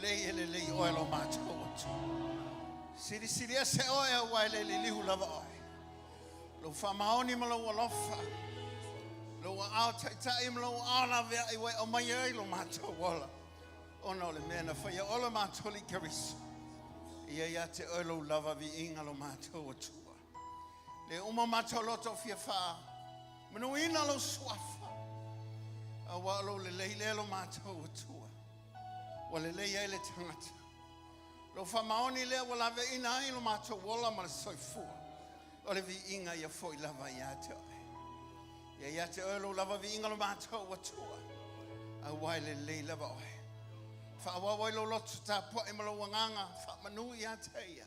lei o lo mato. Siri se o e wa le lihu lava o. Lo fa maoni mo lo lofa. Lo au tai mo lo ana ve I wa o mai e lo mato wala. Ono le mena fa ya o lo mato li karis. Ia te o lo lava vi inga lo mato o tua. Le uma mato loto fia fa. Manu ina lo swafa. A wa lo le lo mato o tua. Wa le le tangata. Lo fa maoni le wala ve ina lo mato wala ma soifua. O le vi inga ia foi lava ia te oe. Ia te oe lo lava vi inga lo mato o tua. A wai le lava oe. Fa wa lo lotu ta po e malo wanganga. Fa manu ia te ia.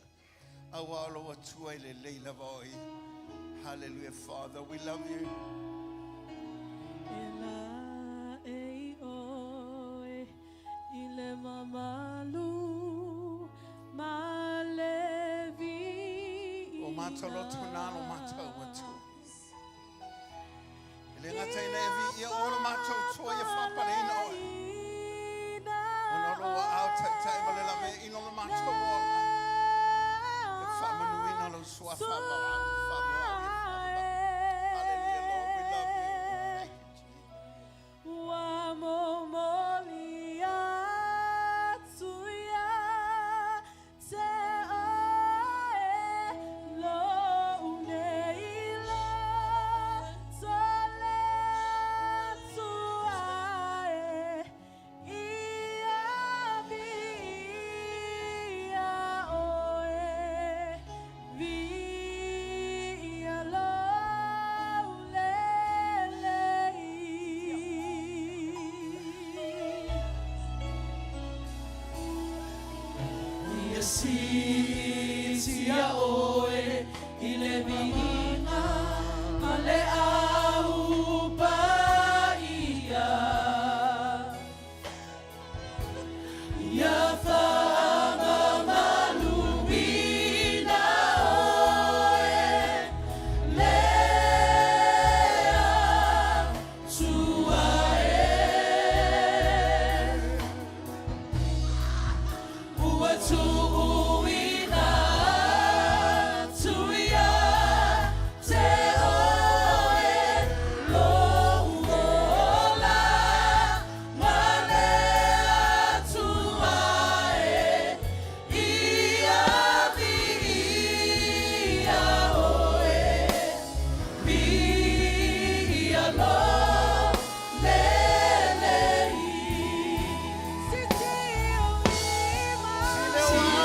A wa lo tua le lava oe. Hallelujah, Father, we love you. Ela e oe ile mamalu malevi. O mato lotu na lo mato o tua. Ele ngata ina e vi ia o lo mato tua ia whaparena oe. Ono lo wa au tai ma le lame ino lo mato o. E whamanu ina lo sua whamau. Sia oe ile viina ale au paia ya fama maluina oe lea suae uatu Sile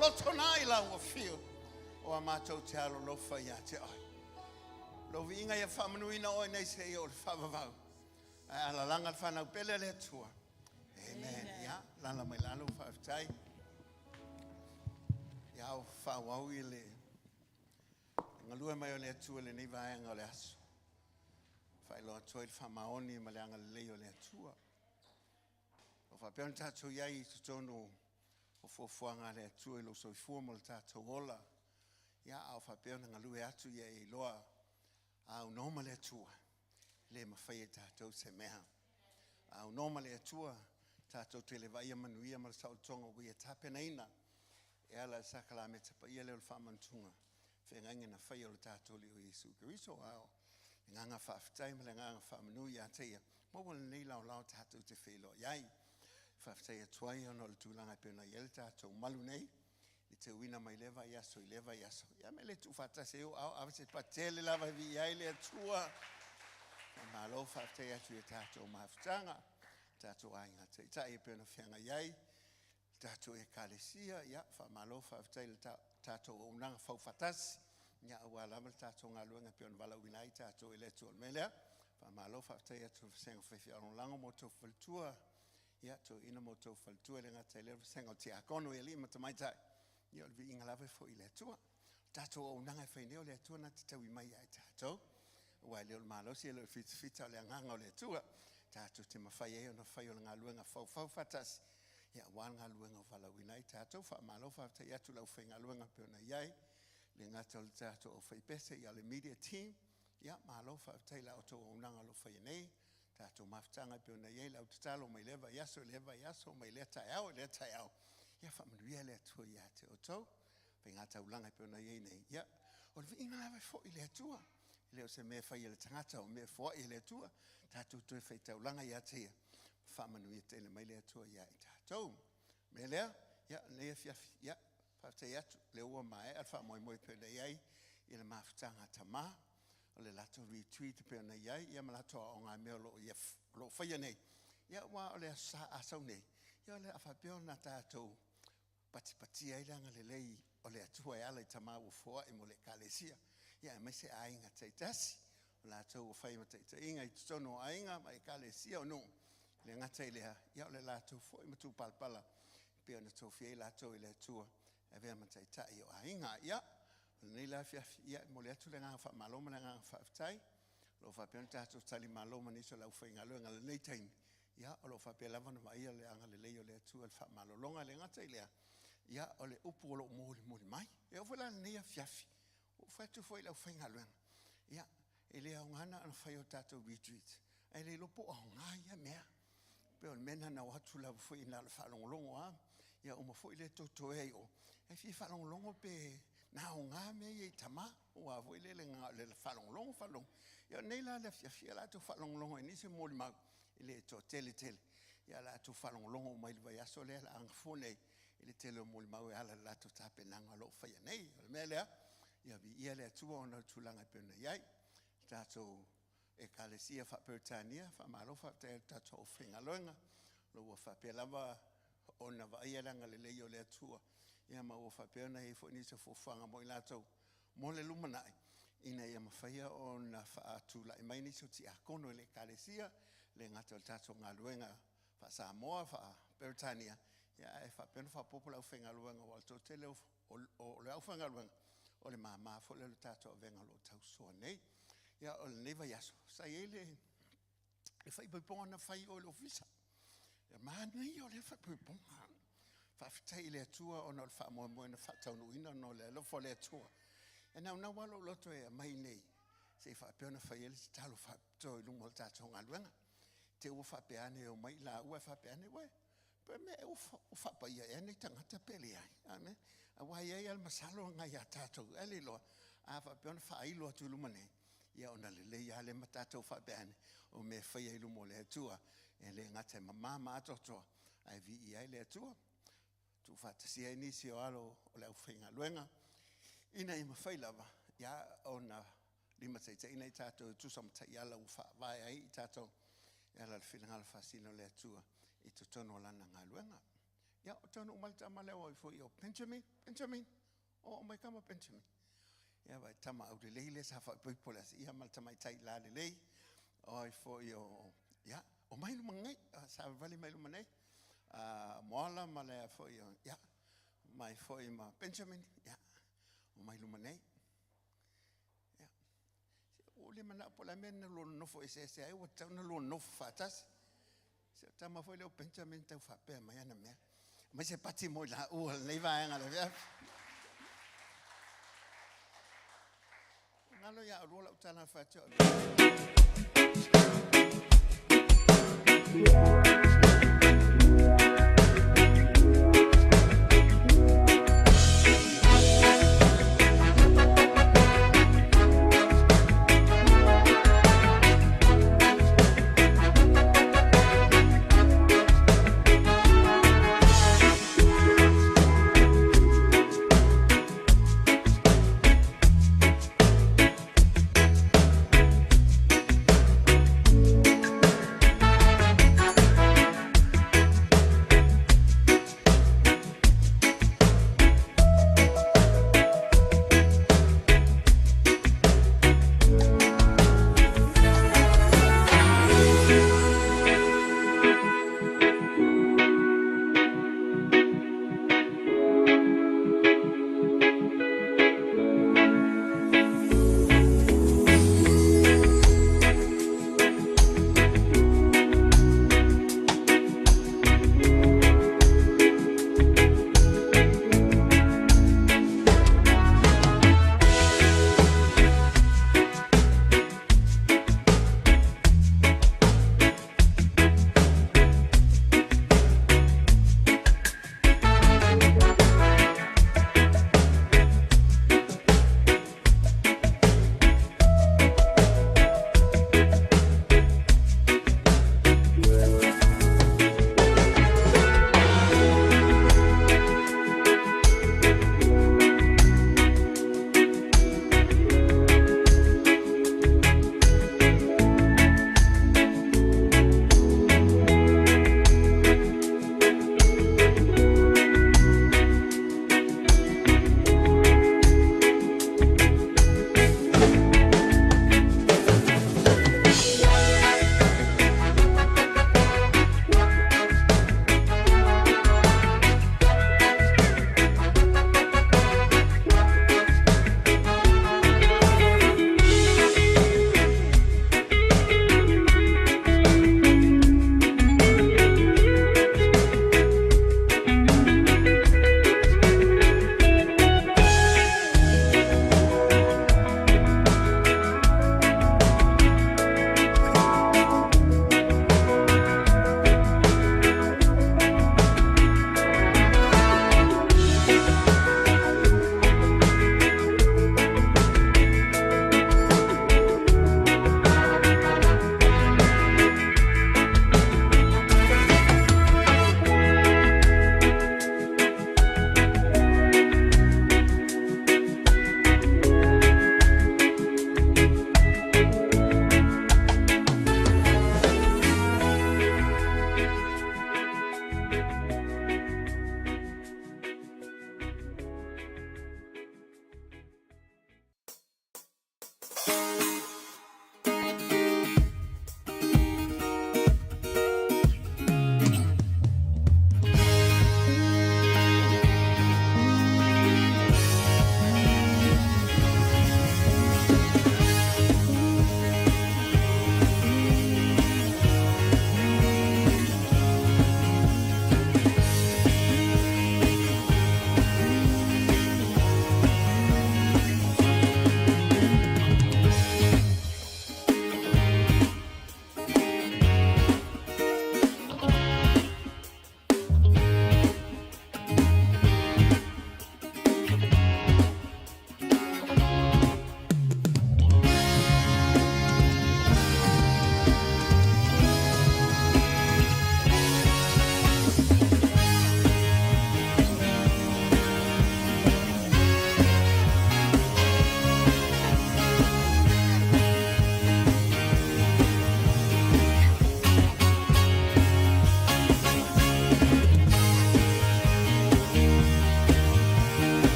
Lotu na ila wa fio o mato te alo lo fa ya te ai lo vinga ya fa manuina o nei se o fa va ala langa fa na pele le tua amen ya langa mai lalo fa tai ya o fa wa ile ngalu mai o le tua le nei va nga le aso fa lo toi fa maoni ma le nga le o le tua o fa pe ta tu ya I tono o fuanga le atu lo so formal tato wola ya au fa pe nga lu atu ye I loa au normal atu le mafai tato se meha au normal atu tato tele vai manuia mal sa tonga we tape naina e ala sakala me tapa ye le fa mantunga fe nganga na fai o tato le Yesu Kristo au nganga fa ftai me nganga fa manuia te mo wol nei la tato te felo yai Faftai tuai ono le tulanga pena yelta to malu nei I te wina mai leva yaso I leva yaso ya mele tu fata se o a se patele lava vi ya ile tua ma lo faftai atu e tato maftanga tato ainga te tai pena fianga yai tato e kalesia ya fa malo faftai tato o nanga fau fatas nya wala mal tato ngaluanga pena vala winai tato ile tu mele fa malo faftai atu sengo fefi on lango moto fultua ya to ina moto faltua le ngata le sengo ti akono eli mata mai tai yo vi inga lava fo ile tua tato o nanga fe ne le tua na tawi mai ai tato wa le malo si le fit le nganga le tua tato te mafai e no fai o ngaluenga fau fatas ya wan ngaluenga fala winai tato fa malo fa te ya tu la fe ngaluenga pe na yai le ngata le tato o fai pese ya le media team ya malo fa te la auto o nanga lo fai nei tato maftanga pe na yela utalo mai leva yaso mai leta yao ya fa mluia le tu ya te oto pe ngata ulanga pe na yene ya o le inga lava fo ile tua ile o se me fa ile tangata o me fo ile tua tato tu fe te ulanga ya te fa manu te le mai le tua ya tato me le ya le fia ya fa te ya le o mai alfa moi pe na yai ile maftanga tama o le lato retweet pe na yai ya malato o nga me lo fa nei ya wa o le sa Sauniga ya le afa pe na tato pati ai langa le lei o le atua ala I tama o fo e mo le kalesia ya me se ainga taitasi o la to fai mate inga I tono ainga mai kalesia o no le ngata ile ya o le la to fo I tu palpala pe na to fie la to ile tua e ve mate tai o ainga ya nei la fia ya mo le atu le nga fa maloma le nga fa tai lo fa pe tato tali maloma ni so la fa nga lo nga le nei tain ya o lo fa pe lava no mai le anga le leo le atu el fa malolonga le ngata ile ya o le upu lo mo mai e o la nei fiafi o fa tu foi la fa nga lo ya ele o ngana an fa yo tato retreat ele lo po o nga ya me pe on mena na watu la foi na le fa longo ya o mo foi le toto e o e fi fa longo pe na o nga me e tama o a voi le nga le falong ya nei la le fia la to falong e ni se mo ma ile to tele ia la tu falongolongo mai le vai aso le la angfone ile tele mo le mau ala la tu tape nanga lo fa ia nei le mele ia vi ia le tu ona tulanga pena iai tato e kalesia fa pertania fa malo fa te tato finga longa lo fa pelava ona va ia langa le yo le tua ia ma o fa pena e fo ni se fo fanga mo ilato mo le lumanai ina ia mafaya ona fa atu la mai ni so ti akono le kalesia le ngata tato ngaluenga fa Samoa fa Britania ia e fa pena fa popula finga luenga wal to tele o le finga luenga o le mama fo le tato venga lo tau so nei ia o le neva yaso sai ele e fai pona fai o le ofisa ia mani o le fai pona fa fitai le tua o no fa mo mo na fa tau no ina no le lo fo le tua e na walo loto e mai nei se fa pena fai ele talo fa to lu mo tato ngaluenga te o fa peane o mai la o fa peane we per me o fa pa ia e nei tangata pele ai ame a wai ai al masalo nga ya tato ele lo a fa pena fa ai lo tu lu mane ia ona le ia le matato fa bene o me fai ai lu mo le tua e le ngata mama toto ai vi ia le tua tu fa sia inicio alo o le finga luenga ina i mafai lava ia ona lima tsaitsa ina i tato tu som tai ala u fa vai ai tato ia la finga fa sino le tua i to tono lana ngaluenga ia o tono malta maleo i fo io Benjamin o mai kama Benjamin ia vai tama au le leile sa fa polas ia malta mai tai la le lei oi fo io ia o mai mangai sa vale mai manai moala male fo io ia mai fo ma Benjamin ia o mai manai ia o le mana pola men lo no fo ese ai o tana lo no fatas se tama fo le Benjamin tau fa pe mai ana me mai se pati mo la o nei vai ngala via Nalo ya rola utana facho.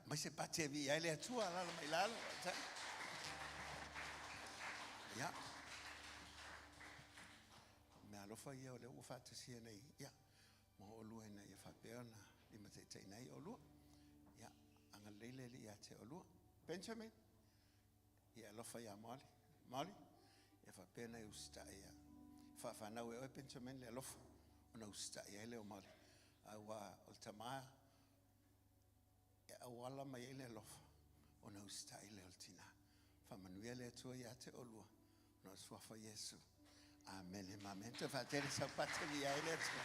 mai se pate vi ai le atua la mai la ya me alofa ia o le ua faatasia nei ia ma o lua ina ia faapea na lima taʻitaʻi o lua ia agaleile alii iā te o lua Benjamin ia alofa iā Molly ia faapea nai usitaʻi ia faafanau e oe Benjamin le alofa ona usitaʻi ai le o Molly aua o le tamā e auala mai ai le alofa ona usitaʻi le o le tinā faamanuia le atua iā te o lua ona suafa Iesu amen amen te faatele saupateli ai le atua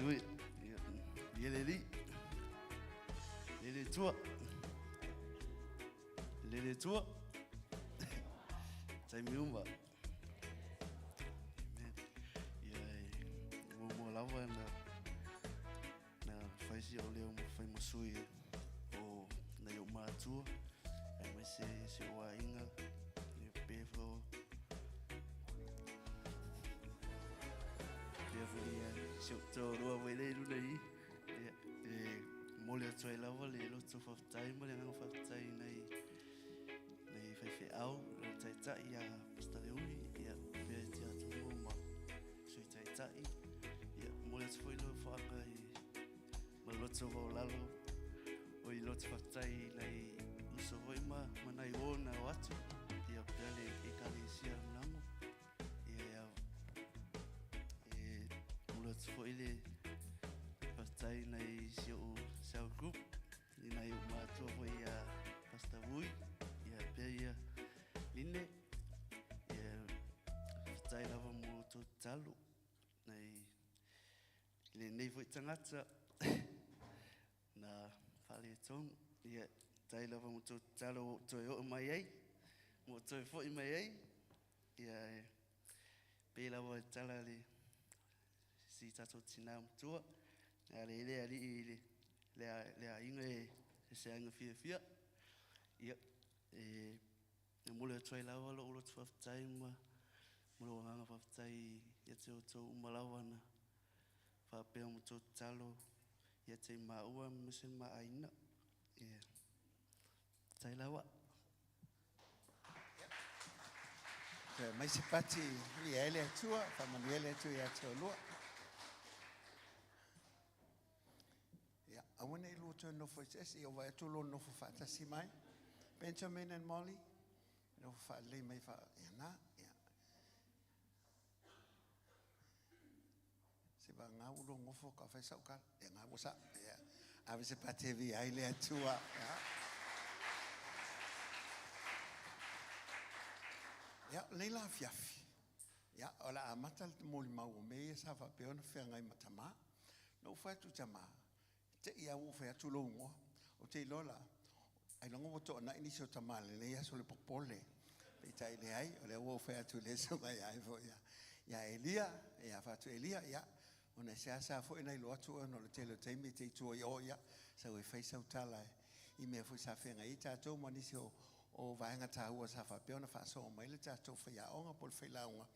Lui, Lele tua, tai miuma. Mo lava na faz o leo faz masui o na yo matua, mas se o ainda pevo se o roa wele nei mole tua lava le Lotu faftai mo le nga faftai nei fe au tai tai ya staleuni ya pe tia tu mo sui tai tai ya mole foi lo fa kai ma Lotu vo lalo o I Lotu faftai nei uso voi ma nai ona watu ya pele e kalisia namo ya mole foi le faftai nei seu group e nei ma tu voi ya pasta vui ya pe ya line ya tai lava mo to talo nei foi tangata na fale tong ya tai lava mo to talo to o mai ai mo to foi mai ai ya pe lava tala le si tato tinam tua le ali le inga se anga fia ia mole trai lava lo faftai ma mo nga faftai ia te o malawa na fa pe mo to talo ia te maua mese ma aina ia tai lava mai se pati li ai le atua faamanuia le atua iā te o lua I want to turn off for this. I want to learn off for that. See my Benjamin and Molly. No for lay my for na. Se ba nga ulo ngofo ka fa sa ka. Nga bosa. Ave se patevi ai le atua. Ya leila fiafi. Ya ola amata mo mau me sa fa pe ona fe ngai matama. No fa tu tama. Te ia o fe atu longo o te lola ai longo to na ini so tamale le ia so le popole pe tai le ai o le o fe atu le so mai ai fo ya Elia ya fa tu Elia ya ona sa fo ina lo atu no le tele te mi te tu o ya sa we fa sa tala I me fo sa fe ngai ta to mo ni so o va nga ta o sa fa pe ona fa so mai le ta to fa ya onga pol fe la onga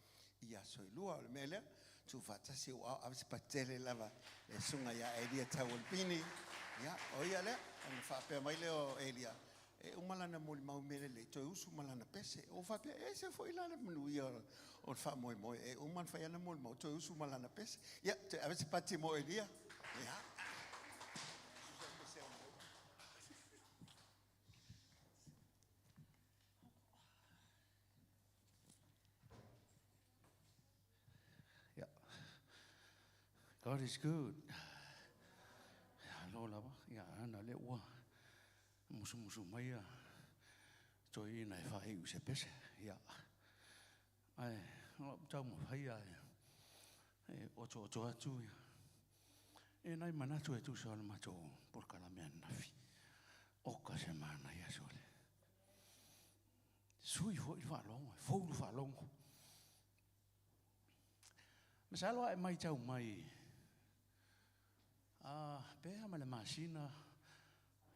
ia so lua le mele tu fatasi o avs patele lava le sunga ya Elia tawalpini ya oia le an fa pe mai le o Elia e umalana mo mau mele le to usu malana pese o fa pe e se foi la manu ia o fa moi e uman fa yana mo mau to usu malana pese ya avs pati mo Elia ya God is good. Lo lava ya na le wa musu mai ya toi nai fa hi se pese ya ai lo chau mo hai ya e o cho atu ya e nai mana tu so ma cho por kala me na fi o ka semana ya sole sui foi fa long me Masalo ai mai tau mai. Pea ma le masina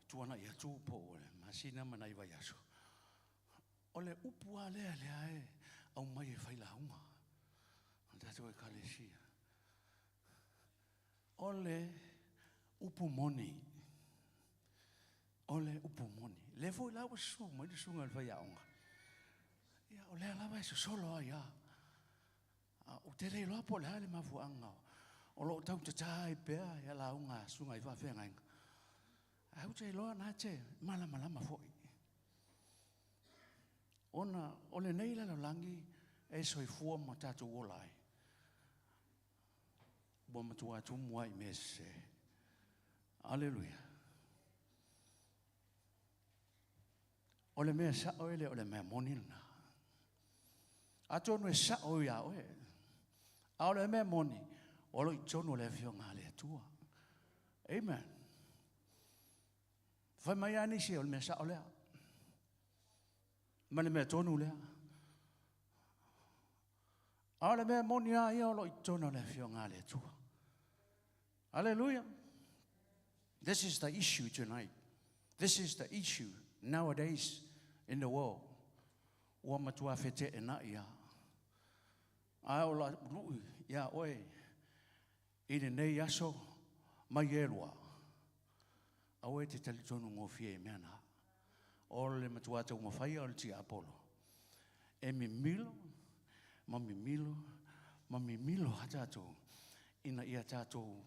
tuana ia tupo o le masina mana i vai aso. O le upu a lea e au mai e whailaunga. Tato e kalesia. O le upu moni. O le upu moni. Le foi lawa su, mai le sunga le whaiaunga. Ia o lea lawa e so solo ai a. O te rei loa po le hale mafuanga. O lo tau te tai pea ia launga sunga i whawhenga inga. Au te loa na te malama foi. Ona, o le nei lalo langi e soi fua ma tatu olai. Bo matua atu mua i mese. Aleluia. O le mea sa oele o le mea monina. Atonu e sa oia oe. A o le mea moni. O lo i tonu le fio ngā le atua. Amen. Whai mai ani se o le mea sa o lea. Ma le mea tonu lea. A le mea moni a ia o lo i tonu le fio ngā le atua. Hallelujah. This is the issue tonight. This is the issue nowadays in the world. Ua matua fete e na ia. A o la rui ia oe. Ine nei aso mai erua. A oe te talitonu ngō fie mea na. O le matua tau mawhai o le tia Apollo. E mi milo ha tātou. Ina ia tātou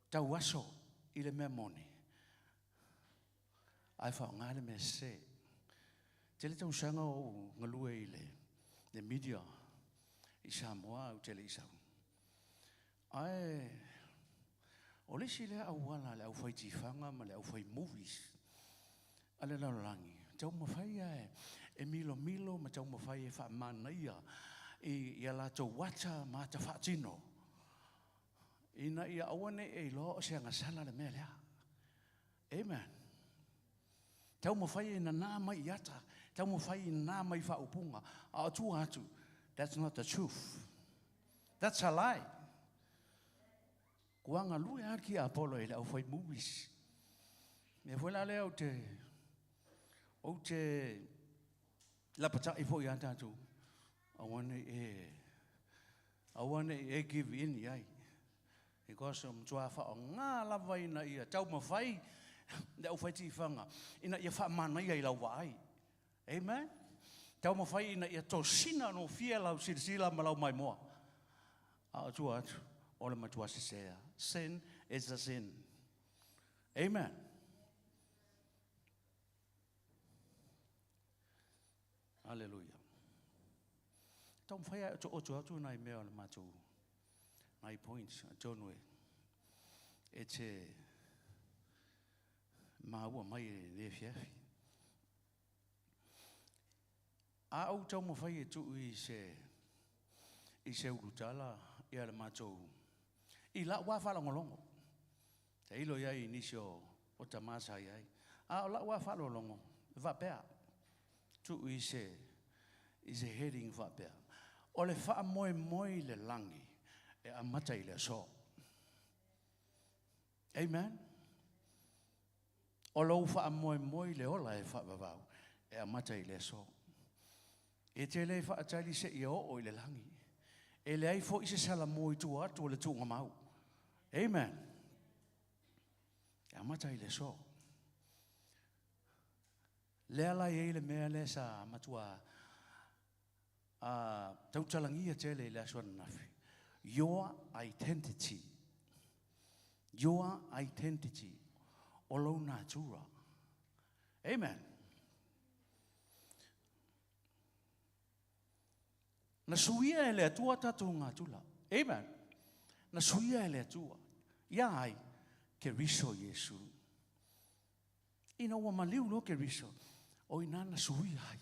tau aso i le mea moni. Ai whao ngā le mea se. Te le tau sanga o ngalue i le media i Samoa au tele i sau. Ai, o le si le au wala le au whai tifanga ma le au whai movies. Ale laurangi. Tau mawhai e milo ma tau mawhai e wha manaia i ala tau wata ma ta whaatino. Ina ia awane e lo o se anga sala le mea lea. Amen. Tau mawhai e na nā mai iata. Tau mawhai e nā mai whaupunga. A atu atu. That's not the truth. That's a lie. Kuanga lui aki Apollo e le au whai movies. Me whela lea o te lapata i fo i antatu. Awane e give in iai. Because tua wha o ngā lawa ina ia tau mawhai le au whai tifanga. Ina ia wha mana ia i lau wai. Amen? Tau mawhai ina ia tō sina no fia lau sirisila ma lau mai moa. A atua atu, o le matua sisea. Sin is a sin. Amen? Hallelujah. Tau mawhai a otu atu nai mea o le matu. My points, John Way. E te maua mai e le fiafi. A au tau mawhai e tu i se urutala i ala mātou. I la ua whalongolongo. Te ilo iai nisi o tamasa iai. A o la ua whalongolongo. Vapea. Tu i se heading vapea. O le wha moe le langi. E amata i le so. Amen. O lau wha moe le ola e wha wawau. E amata i le so. E te le wha atari se i o i le langi. E le ai fo i se sala mo i tua atu o le tunga mau. Amen. E amata i le so. Le ala i le mea le sa matua tautalangia tele i le asuana nafi. Your identity. Your identity. Olo natura. Amen. Na suia e le atua tatu ngā tula. Amen. Na suia e le atua. Ia ai ke riso Yesu. Ina ua maliu lo ke riso. O ina na suia ai.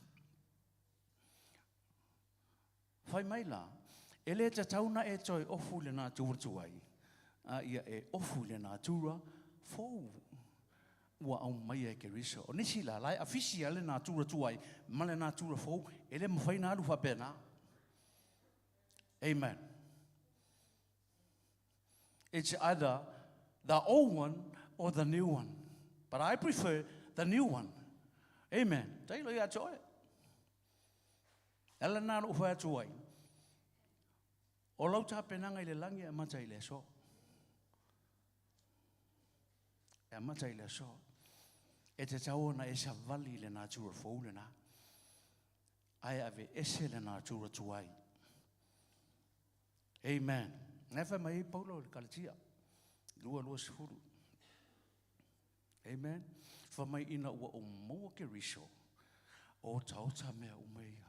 Whai mai la. E le te tauna e toi ofu le nā tua tuai. Ia e ofu le nā tura fōu. Ua au mai e ke riso. O nisi la lai afisi le nā tura tuai. Ma le nā tura fōu. E le mawhai nā rufa pēnā. Amen. It's either the old one or the new one. But I prefer the new one. Amen. Tailo ya joy. Ela na ro fa joy. O lau ta penanga ile langi e mata ile so. E mata ile so. E te tau na e sa vali le na tura fou le na. Ai ave ese le na tura tuai. Amen. Never mai Paulo le kalatia. Lua sifuru. Amen. Fa mai ina ua o moa ke riso. O tauta mea umeia.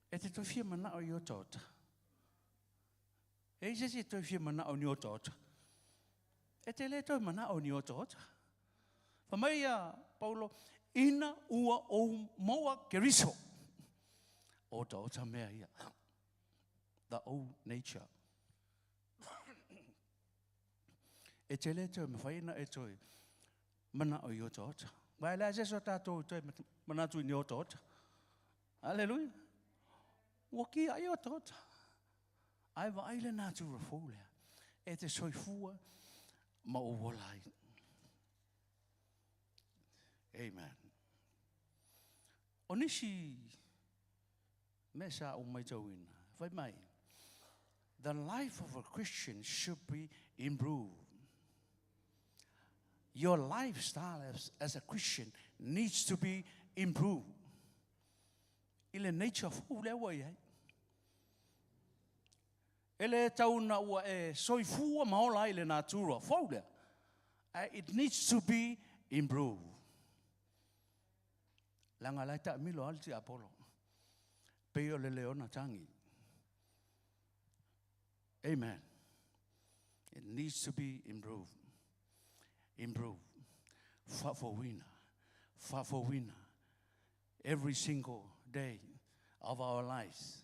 E te toifia mana o io tauta. E se toifia mana o nio tauta. E te le toi mana o nio tauta. Fa mai a Paulo ina ua o moa ke riso. O tauta mea ia. The old nature. E te le toi mawhaina e toi mana o io tauta. Vai la jeso tatou toi mana tu nio tauta. Hallelujah. Waki a io tauta. Ai va aile na tu rafole. E te soifua ma o wolai. Amen. Onisi mesa o mai tauina. Vai mai. The life of a Christian should be improved. Your lifestyle as a Christian needs to be improved. Ile nature of who lewa ia. Ele tauna ua e soifua maola ile natura fole. It needs to be improved. Langa laita milo alti Apollo. Peo le leona tangi. Amen. It needs to be improved. Improve. Fight for winner. Fight for winner. Every single day of our lives.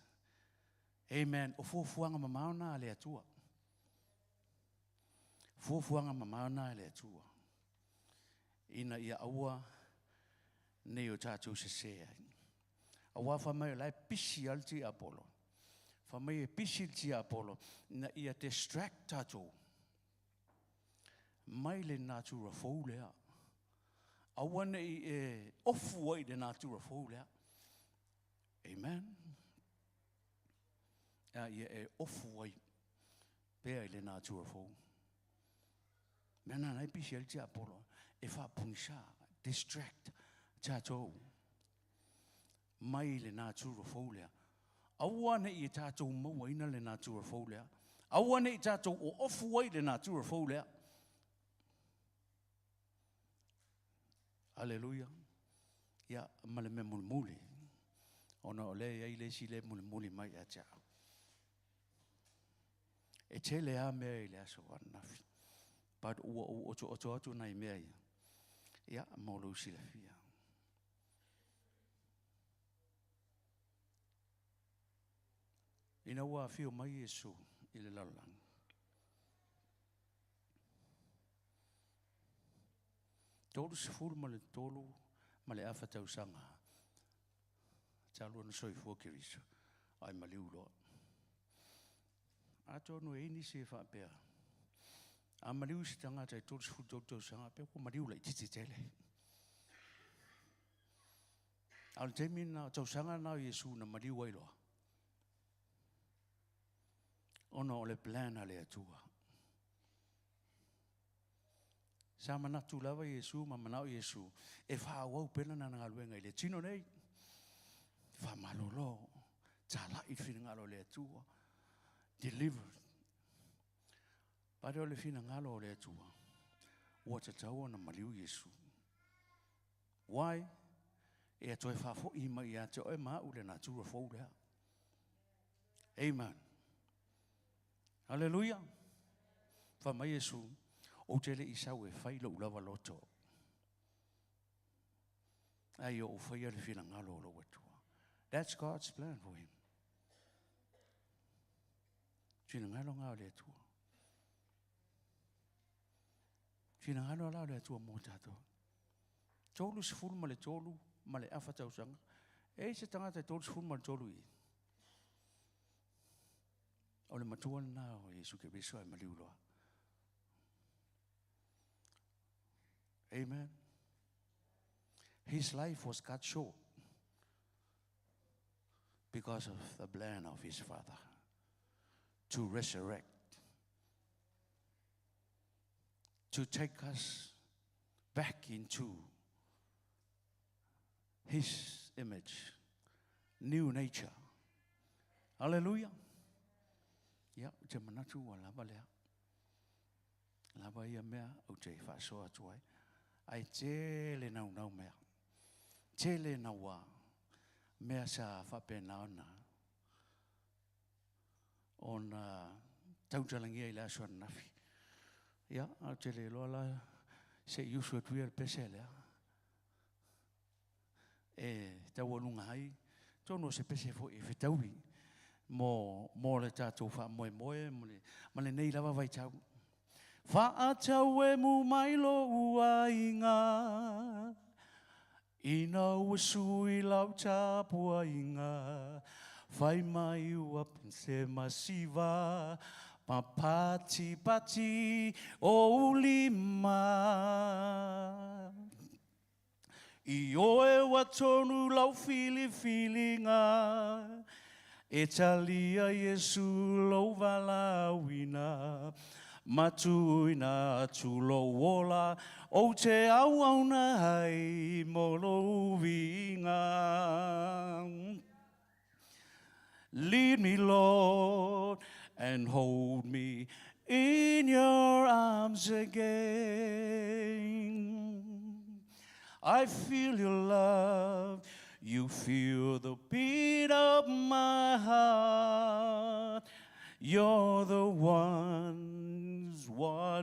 Amen. O fuanga mamauna le atua. Fuanga mamauna le atua. Ina ia aua ne o tatu se sea. Awa fa mai lai pisi alti Apollo. Fa mai pisi ti Apollo na ia distract tatu. Mai le natura fou lea. Awane i ofu ai le natura fou lea. Amen. Ia e ofu ai pea i le natura fou. Mena nai pisi alti Apollo. E fa punisha, distract tatou. Mai le natura fou lea. Awane i tatou mawaina le natura fou lea. Awane i tatou o ofu ai le natura fou lea. Hallelujah. Ya male me mulmuli. Ona ole ya ile si le mulmuli mai acha. E tele a me ile aso nafi. But o na me ya molo si la fia. Ina wa fio mai Yesu ile lalang. Tolu se fulu male tolu male afa tau sanga. Talo no soi foki riso. Ai mali ulo. Ato no e ni se fa pea. A mali usi tanga tai tolu se fulu tau sanga pea ko mali ula titi tele. Al temi na tau sanga na Yesu na mali wailo. Ono ole plan ale atua. Sa manatu lava Yesu, ma manao Yesu. E wha wau pena na ngaluenga ile tino nei. Wha malolo. Tala i whina ngalo le atua. Delivered. Pare o le whina ngalo le atua. Ua tatau na maliu Yesu. Why? E ato e wha fo ima i ato e maa ule na tura fo lea. Amen. Hallelujah. Wha mai Yesu. O tele isau e whailo ulawa loto. Ai o whaia le whina ngalo lo wetua. That's God's plan for him. Whina ngalo ngao le atua. Whina ngalo lao le atua mō tātou. Tolu se fulu ma le tolu, ma le awha tausanga. E se tangata tolu se fulu ma le tolu i. O le matua na o Yesu ke beso ai maliuloa. Amen. His life was cut short because of the plan of his Father to resurrect, to take us back into his image, new nature. Hallelujah. Ya, jamana tu wala balea. Laba ia mea au te whasoa tuai. Ai tele nau mea. Tele nau wā. Mea sa whapena ona. Ona tautalangia ila asua nafi. Ya, au tele loala se yusu tuia pese lea. Tawonunga hai. Tono se pese fo e whetauhi. Mo le tātou wha moe male nei lava vai tau. Whaatau e mu mailo ua inga, ina ua sui lau tāpua inga, whai mai ua pense masiva, pa pati o lima. I oe wa tonu lau filinga, e talia Yesu lau valawina, matuina tulo wola, o te au na hai molo vinga. Lead me, Lord, and hold me in your arms again. I feel your love, you feel the beat of my heart. You're the one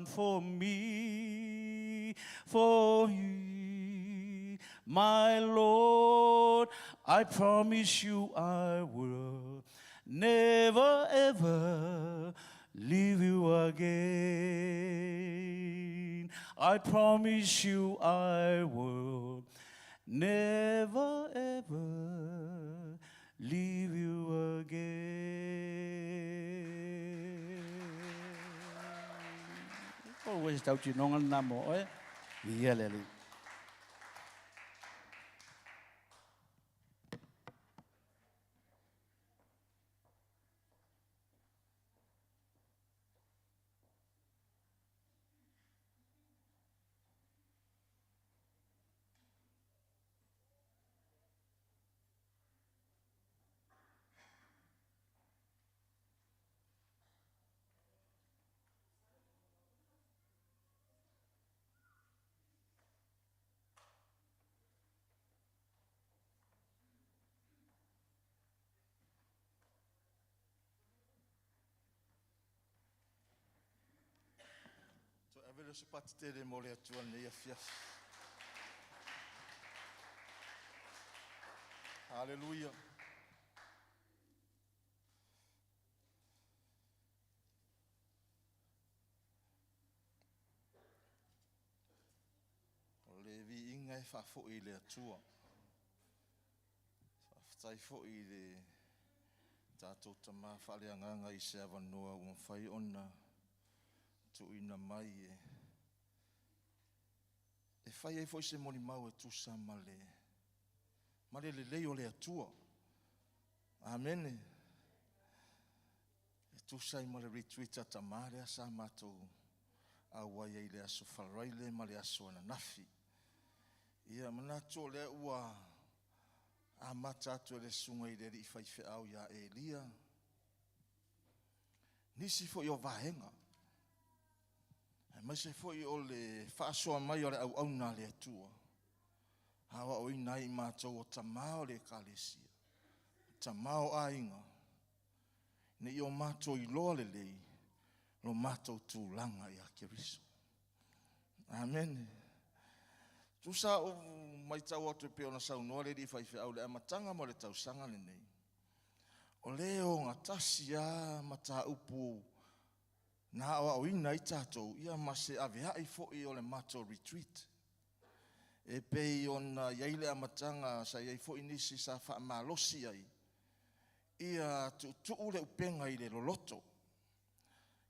for me, for you, my Lord. I promise you I will never ever leave you again. I promise you I will never ever leave you again. Always doubt you nongan namo eh. Yeleli. Avere se pati tere mo le atua nei afiafi. Hallelujah. O le vi inga e whafo i le atua. Whaftai fo i le tātou tama whale anganga i se avanua ua whai ona tu ina mai e whai e fwoi se moni mau e tusa male le leo le atua. Amen. E tusa i male retweet a tamare a sa matou a wai e le aso wharaile male aso ana nafi. Ia manato le ua a matatu le sunga i le i whai au ya Elia. Nisi fo i o vahenga. Mai se foi o le whaasoa mai o le au na le atua. Hawa o inai mātou o tamao le kalesia. Tamao a inga. Ne i o mātou i loa le lei. Lo mātou tūlanga i a Keriso. Amen. Tu sa o mai tau atu pe ona saunoa le di whaiwhi au le amatanga mo le tau sanga le nei. O leo ngā tasia mata upu na awa o ina i tātou, ia mase avea i fo i o le mato retreat. E pei ona iaile amatanga sa iai fo i nisi sa wha malosi ai. Ia tu le upenga i le loloto.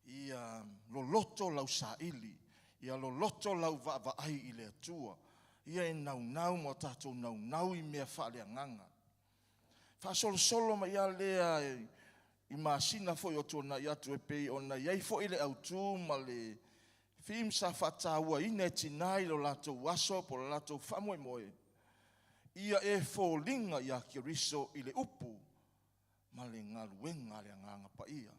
Ia loloto lau sa ili. Ia lo loto lau va ai I le atua. Ia e nau mo tātou nau I mea whaaleanganga. Whaasolo ma ia lea I maasina foi o tōna I atu e pei o na iai foi le autu ma le film sa whataua ina e tinai lo latou aso po lo latou whamoe moe. Ia e fōlinga ia kiriso I le upu ma le ngaluenga le nganga pa ia.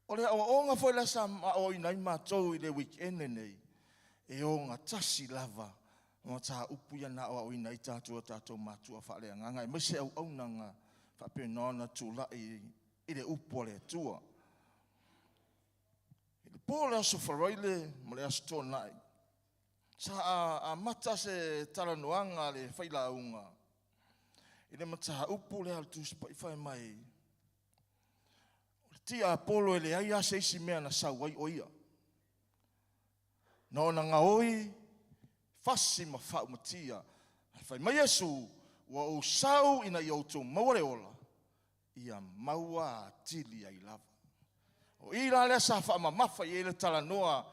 O le awa foi la sa o inai mātou I le weekend nei. E o ngā tasi lava. Mo tā upu ia na o inai tātou mātua whale nganga. E mese au nanga whapenona tūla I le upu le tua. I le pōle aso wharoile mo le aso tōnai. Sa a mata se taranoanga le whailaunga. I le mata upu le altus pa I whai mai. Tia Apollo ele ai ase isi mea na sau ai oia. No na ngaoi, fasi ma whau matia. Whai mai Yesu, wa o sau ina I auto maure ola. Ia maua tili ai lava. O ira lea sa wha ma mawha I ele tala noa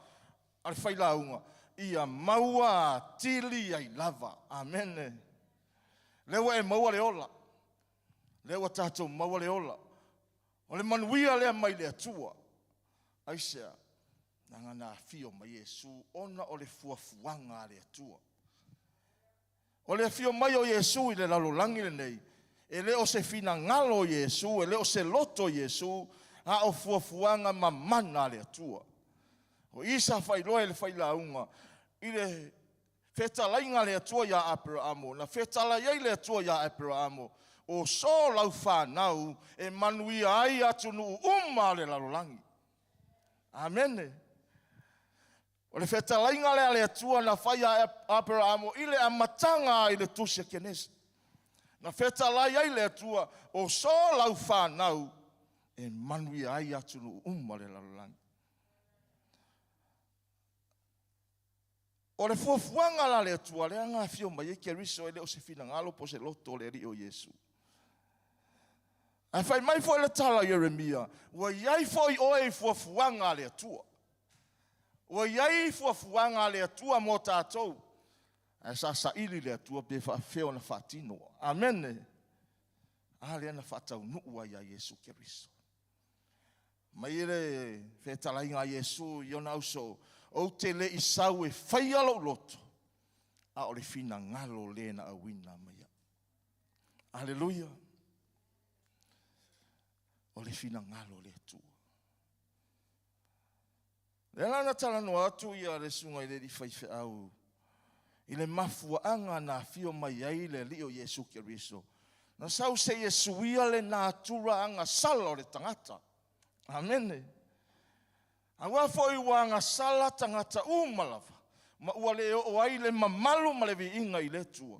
al whailaunga. Ia maua tili ai lava. Amen. Lewa e maua le ola. Lewa tātou maua le ola. O le manuia lea mai le atua. Aisea, nanga nā fio mai Yesu, ona o le fuafuanga le atua. O le fio mai o Yesu I le lalolangi le nei. E le o se fina ngalo Yesu, e le o se loto Yesu, a o fuafuanga mamana le atua. O isa whailoa le whailaunga, I le whetalainga le atua ia Abrahamo, na whetalaiai le atua ia Abrahamo, o so lau whanau e manui ai atu nu le lalolangi. Amen. O le whetalainga le atua na whai a Abrahamo I le amatanga I le tusia kenesi. Na whetalai ai le atua o so lau whanau e manui ai atu nu le lalolangi. O le fuafuanga la le atua le anga fio mai e keriso e le o se fina ngalo po se loto le ri o Yesu. Ai fai mai foi le tala Jeremia, wa iai foi oe fuafuanga le atua. Wa iai fuafuanga le atua mo tātou. Ai sa ili le atua pe whafeo na whatino. Amen. Ale ana whatau nuu ia Yesu Keriso. Mai ere whetalainga Yesu iona auso, o te le isau e whaialo loto. A o le fina ngalo le na awina maia. Hallelujah. O le fina ngalo le atua. Le lana tala no atu ia le sunga I le di whaife au. I le mafuanga na fio mai ai le li o Yesu Keriso. Na sau se Yesu ia le natura anga sala o le tangata. Amen. Awa foi wanga sala tangata umalawa. Ma ua le o ai le mamalu ma le vi inga I le tua.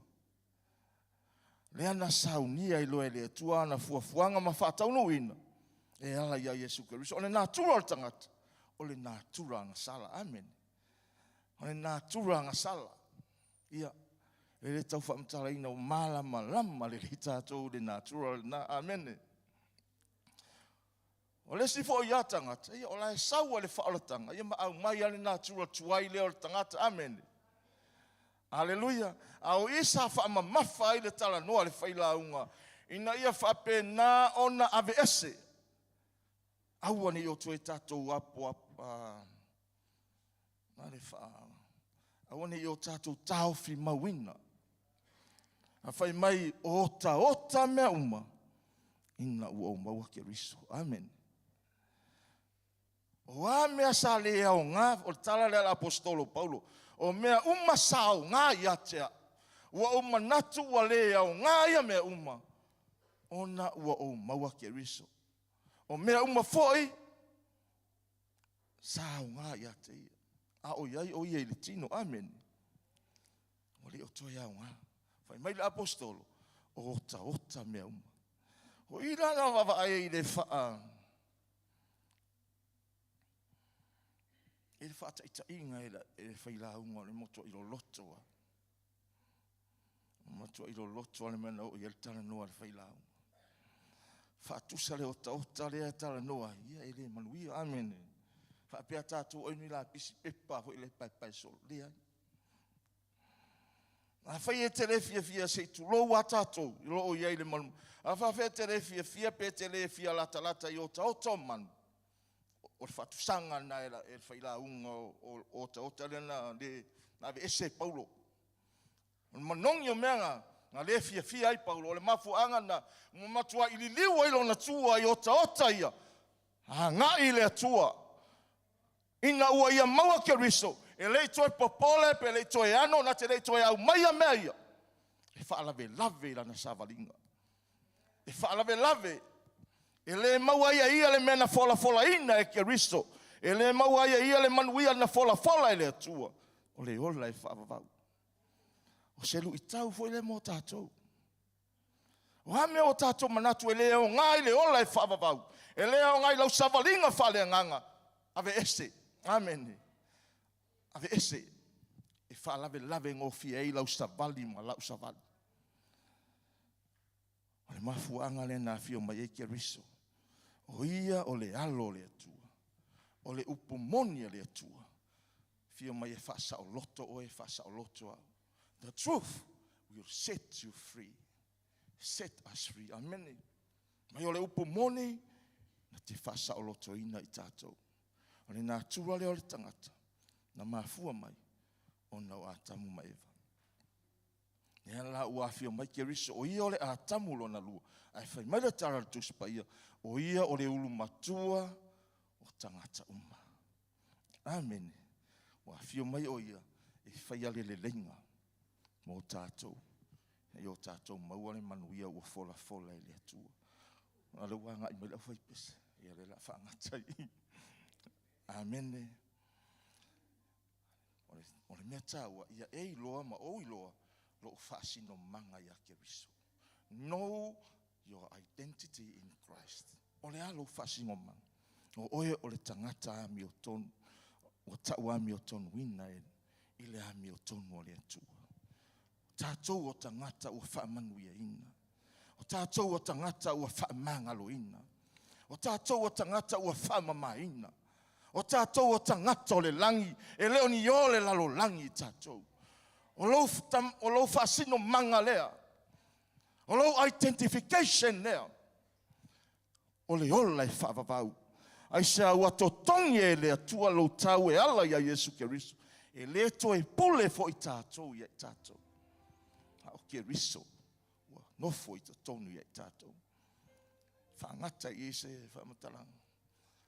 Le ana Sauniga I loe le tua na fuafuanga ma whatau nuina. E ala ia Yesu Keriso. O le natura o le tangata. O le natura anga sala. Amen. O le natura anga sala. Ia. E le tau whamtala ina o malama lama le tātou le natura. Amen. O le sifo ia tangata. Ia o la e saua le whaalatanga. Ia ma au mai ale natura tuai leo le tangata. Amen. Hallelujah. Au isa whaama mawha I le tala noa le whailaunga. Ina ia whape nā ona ave ese. Aua ni o tue tātou apo nare wha. Aua ni o tātou tauwhi mawina. A whai mai ota mea uma. Ina ua o maua Keriso. Amen. O a mea sa le au ngā, o tala le apostolo Paulo, o mea uma sao ngā iatea, ua o manatu ua le au ngā ia mea uma, ona ua o maua Keriso. O mea uma foi, sao ngā iatea, a o iai o iai le tino, amen. O le o toi au ngā, fai mai le apostolo, o ota mea uma. O ira na wawa ai le faa, e le whaataita inga e le whailaunga le motua I lo lotoa. Motua I lo lotoa le mena o I le tala noa le whailaunga. Whaatusa le ota lea tala noa. Ia e le manuia, amen. Whapea tātou oinu la pisi pepa ho ile pai solo. Lea. A whai e tere fia se tu lo wa tātou. I lo o iei le manu. A whawhia tere fia pe tere fia lata i o ta manu. O whatu sanga na e whai la unga o ta lena na ve ese Paulo. Manongi o meanga. Nga le fia ai Paulo. Le mafu anga na matua ili liwa ilo na tua i ota ia. Nga i le atua. Ina ua ia maua ke riso. E lei toi popole, pe lei toi ano, na te lei toi au maia mea ia. E whaalawe lave la na savalinga. E whaalawe lave. E le maua ia le mena fola ina e ke riso. E le maua ia le manuia na fola e le atua. O le ola e whaavavau. O selu i tau foi le mo tātou. O hame o tātou manatu e lea o ngai le ola e whaavavau. E lea o ngai lau savalinga whale nganga. Ave ese. Amen. Ave ese. E whaalawe lave ngofia e lau savali ma lau savali. O le mafuanga le na fio mai e ke riso. O ia o le alo le atua. O le upumoni le atua. Fio mai e whasa o loto o e whasa o loto au. The truth will set you free. Set us free. Amen. Mai o le upumoni na te whasa o loto ina i tātou. O le nā tura le o le tangata. Na mafua mai. O nau atamu mai eva. Nea la ua fio mai ke riso. O ia o le atamu lo na lua. Ai whai mai le tara le tuspa ia. O ia o le ulu matua. O tangata uma. Amen. Ua fio mai o ia. E whai ale le lenga. Mo tātou. E o tātou maua le manuia ua fola e le atua. Na le wanga i mai la whai pese. Ia le la whangatai. Amen. O le mea tāua, ia e iloa ma o iloa, lo whaasino manga ia ke riso. Know your identity in Christ. O le alo whaasino manga. O oe o le tangata ami o tonu, o tau ami o tonu wina e, i le ami o tonu o le atua. Tātou o tangata ua whaamanuia ina. O tātou o tangata ua whaamangalo ina. O tātou o tangata ua whaamama ina. O tātou o tangata o le langi, e leo ni o le lalo langi tātou. O lou whaasino manga lea. O lou identification lea. O le ola e whaavavau. Ai sea ua totongi e lea tua lou tau e ala ia Yesu Keriso. E le to e pule fo i tātou ia i tātou. O Keriso, ua nofo i tonu ia i tātou. Whaangata i se whaamatalanga.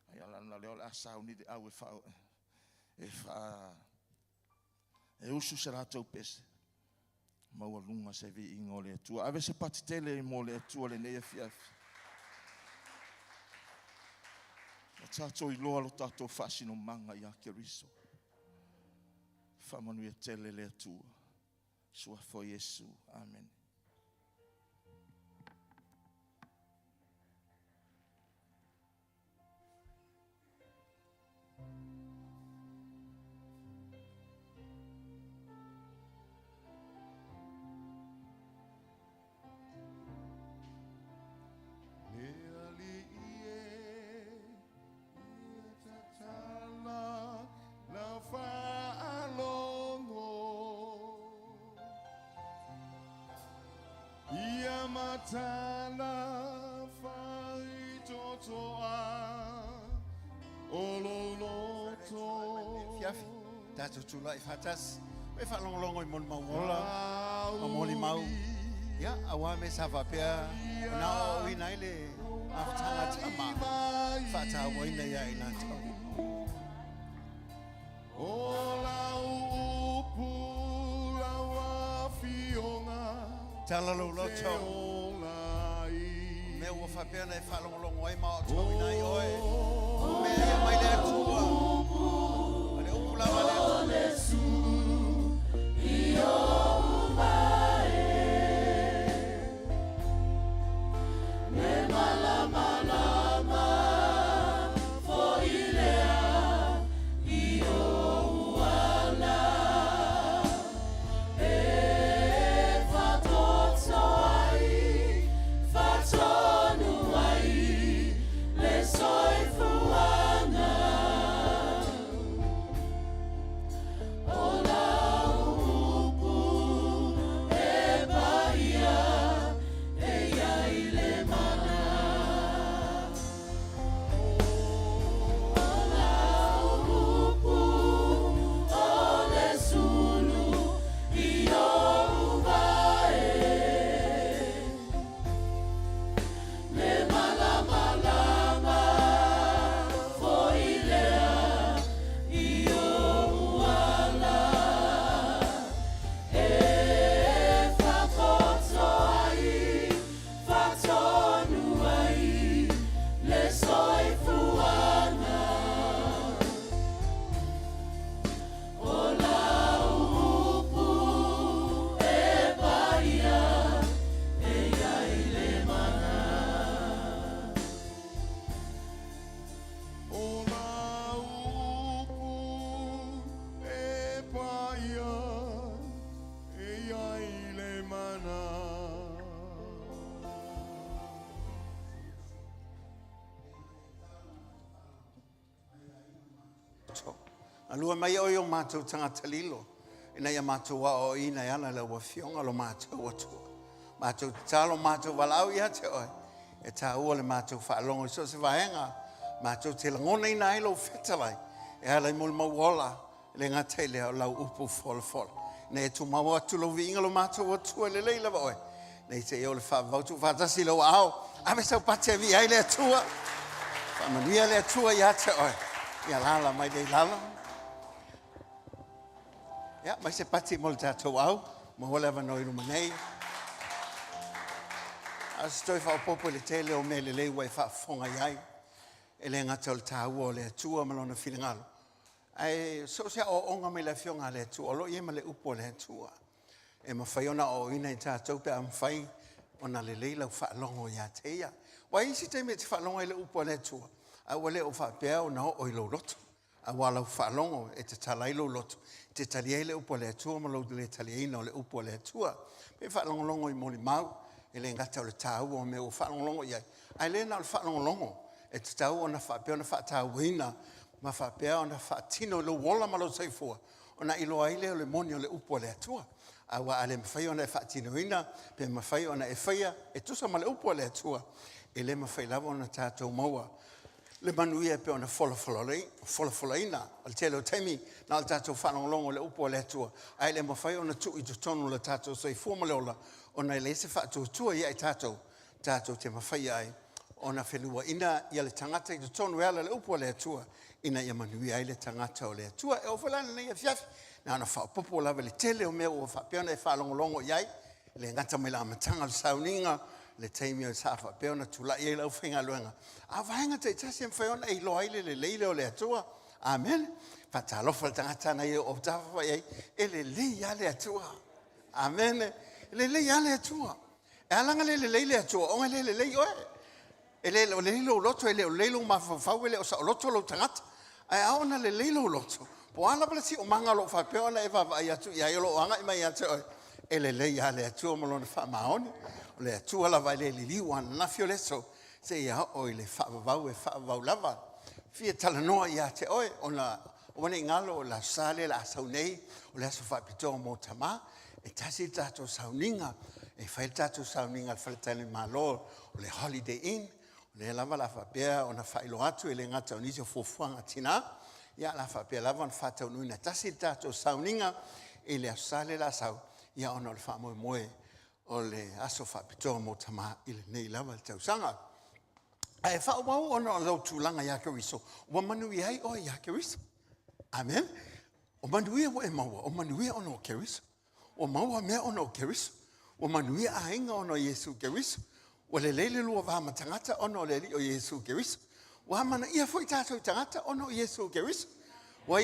Ai ala na leo le asau ni de au e whao. E usu se rātou pese. Maua lunga se vi ingo le atua. Ave se pati tele i mo le atua le neia fiafi. Na tātou i loa lo tātou whaasino manga i a Keriso. Whamanu i tele le atua. Sua fo Yesu. Amen. Tala fai totoa o Lotu. Fiafi, tātou tula i whatas. Me whalongolongo i mon mauola. Ma moli mau. Ia, awa me sawa pia. Na o ina ile. Aftanga tama. Whata awa ina ia ina tau. O lau upu lawa fionga. Tala lo loto. Me ua whapea nei whalongolongo ai mao tau ina i oe. Me ia mai le atua. Ale upula ma le atua. Soy fuana. Alua mai o yo mātou tangata lilo. Ina ia mātou wa o ina yana le wa fionga lo mātou atua. Mātou talo mātou walau ia te oi. E tā ua le mātou whaalongo so se vaenga. Mātou te langona ina ilo whetalai. E alai mul mauola le ngatai lea o lau upu fola. Nei tu mau atu lo vinga lo mātou atua le leila wa oi. Nei te eo le whaavautu whaatasi lo ao. Ame sau pate vi ai le atua. Whamanuia le atua ia te oi. Ia lala mai dei lala. Ia, mai se pati mo le tātou au. Ma hole awa noi ruma nei. As toi whaapopo le tele o me le lei wai whaafonga iai. E le ngata o le tāua o le atua malona whilingalo. Ai, so se o onga me le fionga le atua. Olo ie ma le upo le atua. E ma whaiona o ina i tātou pe am whai. Ona le leila u whaalongo ia teia. Wai isi te me te whaalongo i le upo le atua. A wale o whaapea o na o ilo roto. A wala u whaalongo e te talailo loto. Te talia le upo le atua ma lo le talia ina o le upo le atua. Pe whaalongo longo i moli mau. E le ngata o le tāua o me o whaalongo longo iai. Ai le na o le whaalongo longo. E te tāua o na whaapea o na whaatauina. Ma whaapea o na whaatino lo wola ma lo saifua. O na ilo aile o le moni o le upo le atua. Awa ale mawhai o na e whaatinoina. Pe mawhai o na e whaia. E tusa ma le upo le atua. E le mawhai lava o na tātou maua. Le manuia pe ona folafolaina al tele o taimi na al tatou whanongolongo le upo le atua. Ai le mawhai ona tu i tutonu le tatou sei fuamaleola ona le se whaatuatua ia i tatou te mawhai ai. Ona whenua ina ia le tangata i tutonu ala le upo le atua ina ia manuia ai le tangata o le atua. E o whalana nei a fiafi na ona whaapopo lava le tele o mea o whapeona e whalongolongo iai le ngata mai la amatanga le Sauniga le taimi o safa peona tula i lau whinga luenga. A vahenga te tasi am whaiona e loa ile le leile o le atua. Amen. Whatalofa le tangata na i o tafa iai. E le lei a le atua. Amen. Le lei a le atua. E alanga le leile atua. Onga le lei oe. E le leilo o loto e le leilo mawhawhau e le o sa o loto lo tangata. Ai aona le leilo o loto. Po ala pala si o manga lo whapeona e whawai atu i aiolo anga i mai atu oe. E le lei a le atua malona whamaoni. Le atua lava le liliu ana nafio leso se ia o le whaavau lava. Fia talanoa ia te oe ona wane ngalo o la sale la saunei o le aso whaapitoa mo tama e tasi tato Sauniga e whae tato Sauniga le whaletale malo o le Holiday Inn o le lava la whapea ona whaelo atu e le ngata o nisi o fuafuanga tina ia la whapea lava on whatau nui na tasi tato Sauniga e le aso sale la sau ia ona le whaamoe moe o le aso whaapitoa mo tama i le nei lava le tausanga. E whaumau ona o lau tūlanga ia keriso. Wa manui ai o ia keriso. Amen. O manuia o e maua. O manuia ona o keriso. O maua mea ona o keriso. O manuia a inga ona o Yesu keriso. O le leile lua vahama tangata ona o le li o Yesu keriso. Wa mana ia fo i tātou tangata ona o Yesu keriso. Wa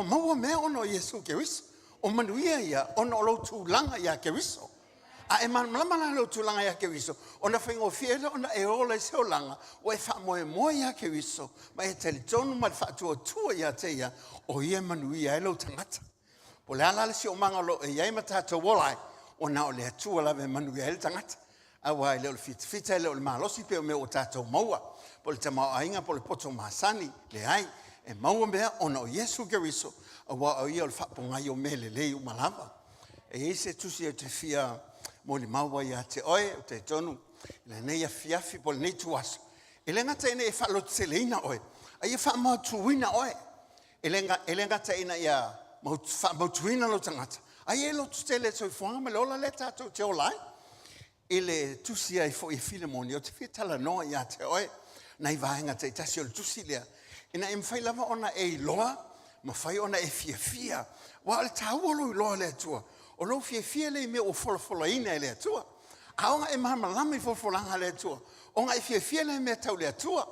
maua mea ona o Yesu keriso. O manuia ia ona o lau tūlanga ia keriso. A e malama lo tulanga ya keriso. Ona whaingo fiela ona e ola i seolanga. O e wha moe ya keriso. Ma e tali tonu ma whaatua tua ya teia. O ia manui ai lo tangata. Po le alala si o manga lo e iai matata wolai. O na o le atua lawe manui ai le tangata. Awa e leo le fita e leo le mahalosi pe o me o tātou maua. Po le tamao ainga po le poto mahasani le ai. E maua mea ona o Yesu keriso. Awa o ia o le whapongai o me le lei o malava. E ese tusi e te fia mo li maua ia te oe o te tonu. Le nei a fiafi po le nei tuaso. E le ngata ina e whaloteleina oe. A ia whamautuina oe. E le ngata ina ia whamautuina lo tangata. A ia lo tutele soi fuanga me le ola le tātou te olai. E le tusi ai fo i Filemoni o te whitala noa ia te oe. Nei vahenga te tasi o le tusi lea. Ina e mwhai lava ona e loa. Ma whai ona e fia. Wa le tāuolo i loa le atua. O lo fie le me o folafolaina e le atua. Aonga e mahamalama i folafolanga le atua. Onga e fie le me tau le atua.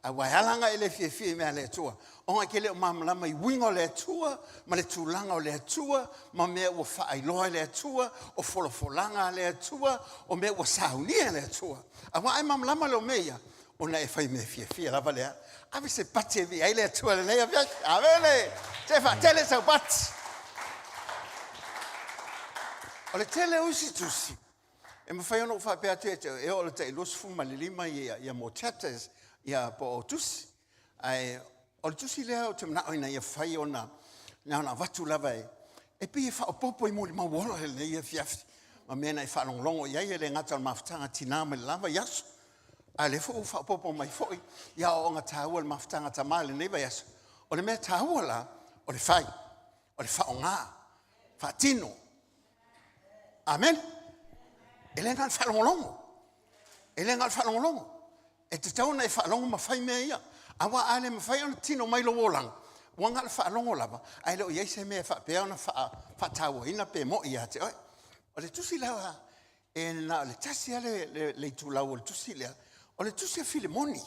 A waihalanga e le fie me le atua. Onga ke le o mahamalama i wingo le atua, ma le tūlanga o le atua, ma mea o whaailoa le atua, o folafolanga le atua, o mea o saunia le atua. A wa e mahamalama le o mea, ona e whai me fie lava lea. Ave se pati e vi ai le atua le leia vias. Avele! Te wha tele sau pati. O le tele usi tusi. E mawhai ono whapea te e o le te ilosu fuma le lima ia mo chapters ia po o tusi. Ai O le tusi lea o te mana oina ia whai o na watu lava e pi e whaopopo I mo le mawolo he le ia fiafi. Ma mea nei whalonglongo iai e le ngata o mawhitanga tina me le lava yasu. A le fo whaopopo mai foi ia o nga tāua le mawhitanga tamā le neiva yasu. O le mea tāua la o le whai. O le whaonga. Whaatino. Amen. E le ngal whalonglongo. E le ngal whalonglongo. E te tauna e whalongo ma whai mea ia. Awa ale ma whai ana tino mai lo wolang. Wanga le whalongo lava. Ai leo iei se mea whapea ona whaataua ina pe mo ia te oi. O le tusi lawa e na le tasi ale le tulau o le tusi lea. O le tusi a Filemoni.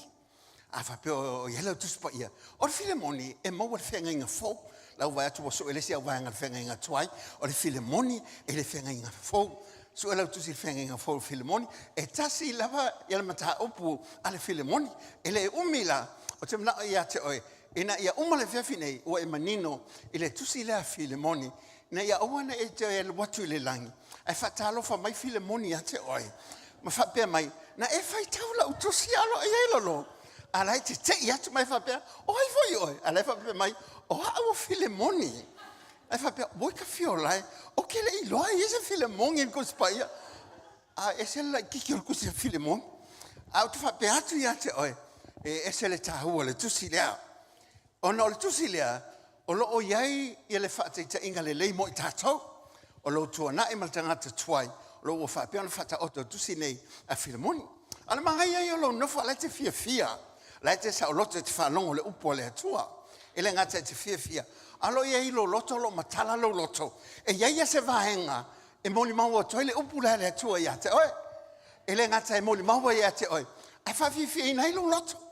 A whapea o iela o tusi pa ia. O le Filemoni e maua le whenga inga fōu. Lau vai atu waso ele si au vai le whenga inga tuai. O le Filemoni e le whenga inga fōu. So ela tusi whenga inga fōu Filemoni. E tasi lawa iala mata opu ale Filemoni. Ele e umila. O te mnao ia te oe. Ina ia umale whiawhi nei o e manino I le tusi lea Filemoni. Na ia oana e te e watu I le langi. Ai whatalofa mai Filemoni a te oe. Ma whapea mai. Na e whai taula u tusi alo e eilolo. Alai te te I atu mai whapea. O hai voi oe. Alai whapea mai. O hao Filemoni. Ai whapea. Woi ka whiolai. O ke le iloa I ese Filemoni en kuspaia. A ese la kiki o kusi Filemoni. A tu whapea atu I ate oe. E ese le tahua le tusi lea. Ona o le tusi lea, o lo o iai I le whaata inga le lei mo I tātou. O lo tua na mal tangata tuai. O lo o whapea ona whata oto tusi nei a Filemoni. Ana mangai ai o lo nofo lai te fia. Lai te sa o loto te whanongo le upo le atua. E le ngata te fia. Alo iai lo loto lo matala lo loto. E iai se vahenga. E moli maua toi le upo le atua ia te oe. E le ngata e moli maua ia te oe. Ai whawhiwhia I nei lo loto.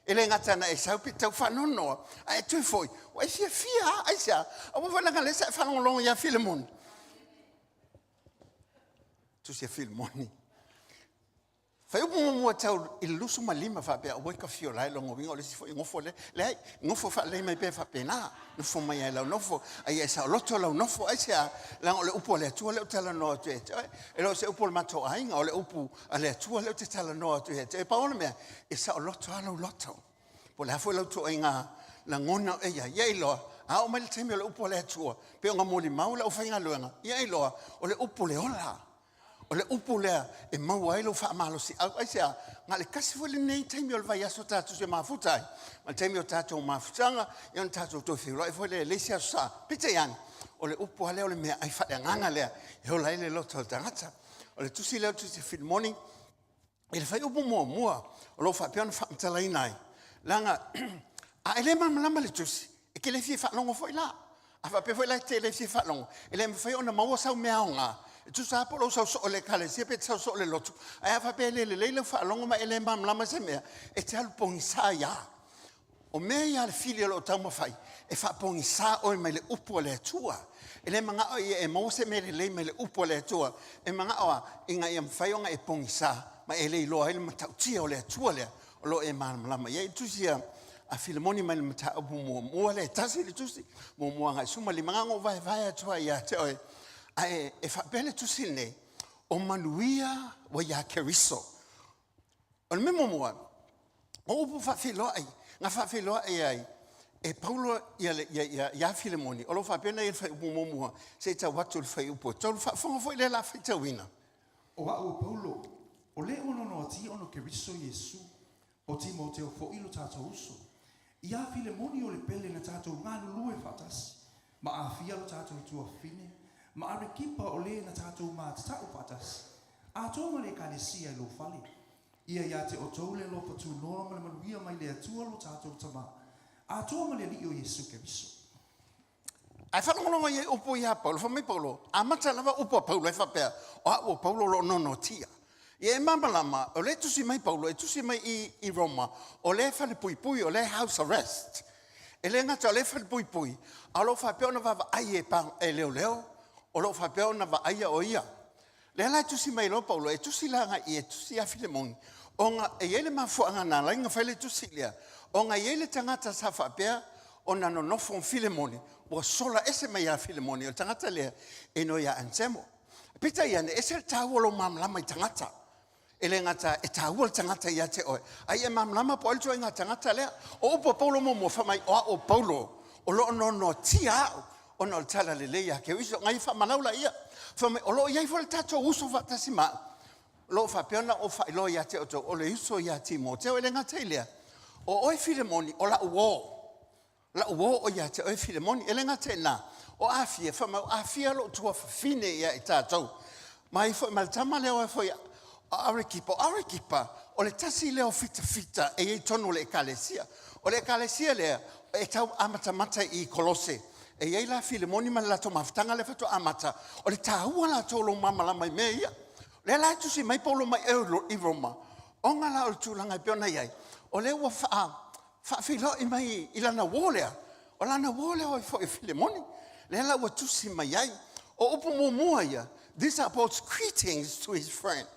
Ele ngata na e sau pitau whanonoa. Ai tui foi. O e fia ai sia. A wawananga le sa whanongolongo ia Filemoni. Tu sia Filemoni. Whai upu mua tau I lusu malima whapea. O weka fio lai longo winga. O le si foi ngofo le. Le ai ngofo wha lei mai pe whapea na. Nofo mai ai lau nofo. Ai e sa loto lau nofo. Ai sia. Lang o le upu le atua leo tala noa tu e te. E lo se upu le mato ainga. O le upu le atua leo te tala noa tu e te. E paona mea. E sa o loto alau loto. Po le hafo lau tu ainga. La ngona e ia. Ia iloa. A o mai le temi o le upu le atua. Pe o nga moli mau la o whainga luenga. Ia iloa. O le upu le ola. O le upu lea e mau ai lo wha amalo si. Ai sea, ngā le kasi wale nei taimi o le vai aso tātou se mafutai. Ma taimi o tātou mafutanga, i on tātou tō whiura. E wale le si aso sa, pite yang. O le upu halea o le mea ai whale nganga lea. E o lai le loto o tangata. O le tusi leo tusi Filemoni. E le whai upu mua. O lo wha peona wha mtala inai. Langa, a ele malama le tusi. E ke le fie whalongo fo ila. A wha pe fo ila te le fie whalongo. E le mwhai ona maua sau mea o ngā. Tu sa polo so le kale si pe so le lotu ai fa pe le fa longo ma ele mam lama se me e te al pong sa ya o me ya le fili lo tamo fai e fa pong sa o me le upo le tua ele manga o e mo se me le me le upo le tua e manga o inga ia fai onga e pong sa ma ele lo ele mata tia o le tua le lo e mam lama ye tu sia a Filemoni ma le mata o mo le tasi le tusi mo nga suma le manga o vai tua ya te oi ai e fa bene tu sine o manuia wa ya keriso o memo mo o bu fa filo ai nga fa filo ai e Paulo ya Filemoni o lo fa bene e fa mo se ta watu fa upo to fa fo le la fa tawina O o Paulo, o le ono no ati ono keriso Yesu, o Timoteo fo ilo tātou uso. Ia Filemoni o le pele na tātou ngānu lue fatasi, ma a fia lo tātou tua fine, ma are kipa o le na tātou mā tatau patas. A tōma le kālesia lo fale. Ia ia te o tōle lo patu noa ma le manuia mai le atua lo tātou tama. A tōma le li o Yesu Keriso. Ai whanongononga ia upo ia Paulo, whamai Paulo. A mata lava upo Paulo e whapea. O a o Paulo lo nono tia. Ia e mamalama, o le tusi mai Paulo, e tusi mai I Roma, o le whale pui pui, o le house arrest. E le ngata o le whale pui pui. A lo whapea ona wawa ai e pang e leo leo. O lo whapea ona wa aia o ia. Le lai tusi mai lo Paulo, e tusi langa I e tusi a Filemoni. O nga e ele mafuanga na lainga whaile tusi lea. O nga e ele tangata sa whapea, o na no nofo Filemoni. O sola ese mai a Filemoni, o tangata lea, e no ia Ansemo. Pita ia ne, ese le tāua lo mamlama I tangata. ele ngata e taua tangata ia te oe. Ai e mamlama po alto inga tangata lea. O upo Paulo mo whamai o Paulo. O lo no tia o no tala lele ia ke wiso. Ngai whamanaula ia. Whamai o lo iai fole tato uso vatasi maa. Lo whapeona o whailo ia te oto. O le uso ia ti mo. Teo ele ngata ilea. O oe Filemoni o la uo. La uo o ia te oe Filemoni. Ele ngata na. O afia. Whamai o afia lo tua fine ia i tātou. Mai foi maltama leo foi Arekipa o le tasi leo fita e tonu le ekalesia o le ekalesia le e tau amata I Kolose e ei la Filemoni ma la toma ftanga le fato amata o le taua la tolo mama la mai meia le la tu si mai polo mai I Roma onga la o tulanga I peona iai o le wa fa filo I mai I lana wolea o lana wolea o foi Filemoni le la wa tu si mai ai o upo mo ia. These are Paul's greetings to his friend.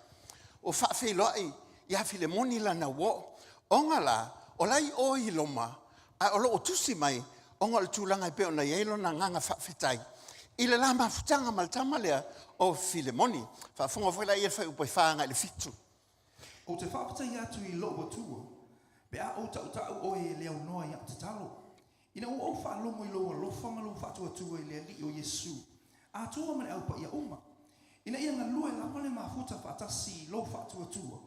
O whawheloi, ia Filemoni lana wo. Onga la, o lai o I loma, a o tusi mai, onga le tūlanga I peo na ielo na nganga whawhetai. I le la mafutanga maltama lea o Filemoni. Whafunga whaila ia whai upai whaanga le fitu. O te whaapatai atu I loo watua, pe a o tau o e leo noa I te talo. Ina o whaalomo I loa lofanga lo whaatua tua I lea li o Yesu. A tua mane au pa ia uma. Ina ia ngalua e lama le mafuta whaatasi lo whaatuatua.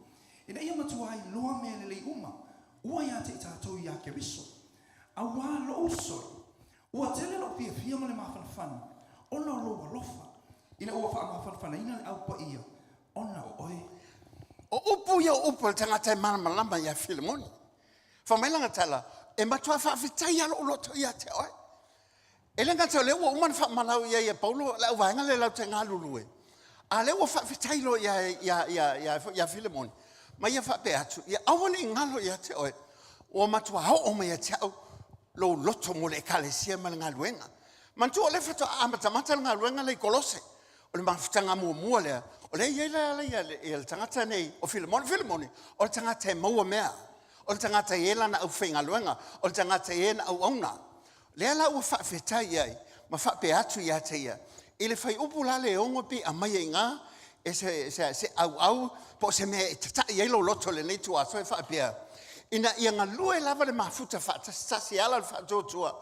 Ina ia matua I loa mea lelei uma. Ua ia te tātou ia ke riso. A wā lo usoi. Ua tele lo pia pia ma le mawhanawhana. Ona o loa lofa. Ina ua wha mawhanawhana ina le au pa ia. Ona o oe. O upu ia upu le tangata I malama ia Filemoni. Whamailanga tala, e matua whawhitai alo o loto ia te oe. E lenga te o lewa umana whamalau ia Paulo, lau vaenga le lau te ngā lulue. A lewa whawhitailo ia Filemoni. Ma ia whape atu. Ia awale ngalo ia te oe. O matua hao o mea te au. Lo loto mo le ekalesia ma le ngā luenga. Mantua le whato amatamata le ngā luenga le Kolose. O le mawhitanga mua lea. O le ia le tangata nei o Filemoni. O le tangata e maua mea. O le tangata e la na au whainga luenga. O le tangata e na au auna. Lea la ua whawhetai iai. Ma whape atu ia te ia. I le whai upu la le ongo pi a mai e ngā, e se au, po se mea e tatai eilo loto le nei tua, so e whaapea. Ina ia ngā lua e lava le mafuta whaatasi ala le whaatotua.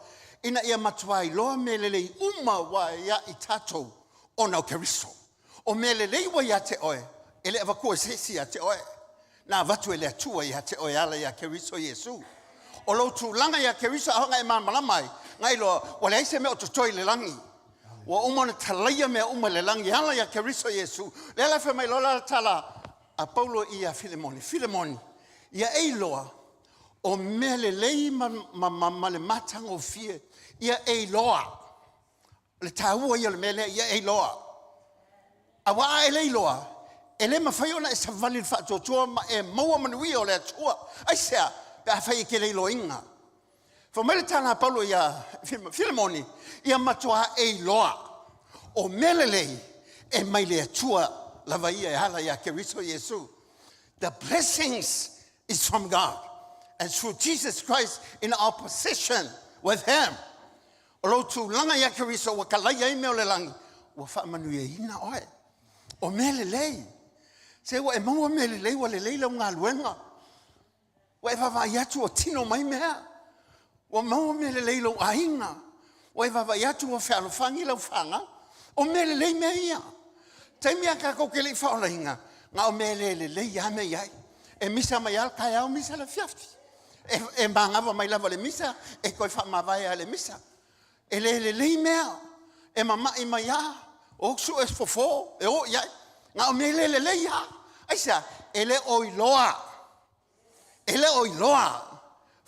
Ina ia matua I loa me le lei uma wa ia I tātou o nau keriso. O me le lei wa ia te oe, e le avakua sesi ia te oe. Nā vatu e le atua ia te oe ala ia keriso Yesu. O Lotu langa ia keriso ahonga e malamai, ngai loa, wale aise me o totoi le langi. Wa umana talaia mea le langi hala ia keriso Yesu. Lela whamai lola tala a Paulo ia Filemoni. Ia eiloa o mea le lei ma le matang o fie. Ia eiloa. Le tāua ia le mele ia eiloa. A waa e leiloa. E le mawhai ona e savali le whaatotua ma e maua manui o le atua. Ai sea, pe a whai ke leilo inga. Whamele tāna Paulo ia Filemoni. Ia matua e loa o melelei e mai le atua lava ia e hala ia keriso Yesu. The blessings is from God. And through Jesus Christ in our position with Him. O Lotu langa ia keriso wa kalaya I meo le langi. Wa whaamanu ia ina oe. O melelei. Se wa e maua melelei wa le leila o ngā luenga. Wa e wawai atu o tino mai mea. Wa maua melelei lo ainga. O e wawa iatu o whangi lau whanga, o mele lei mea ia. Taimi a kako ke lei whaola hinga, ngā o mele lei ia mea iai. E misa mai al kai au misa le fiafti. E mangawa mai lava le misa, e koi whamawai a le misa. E lei mea, e mamai mai ia, o su es fofo, e o iai. Ngā o mele lei ia. Aisa, e le oiloa. E le oiloa.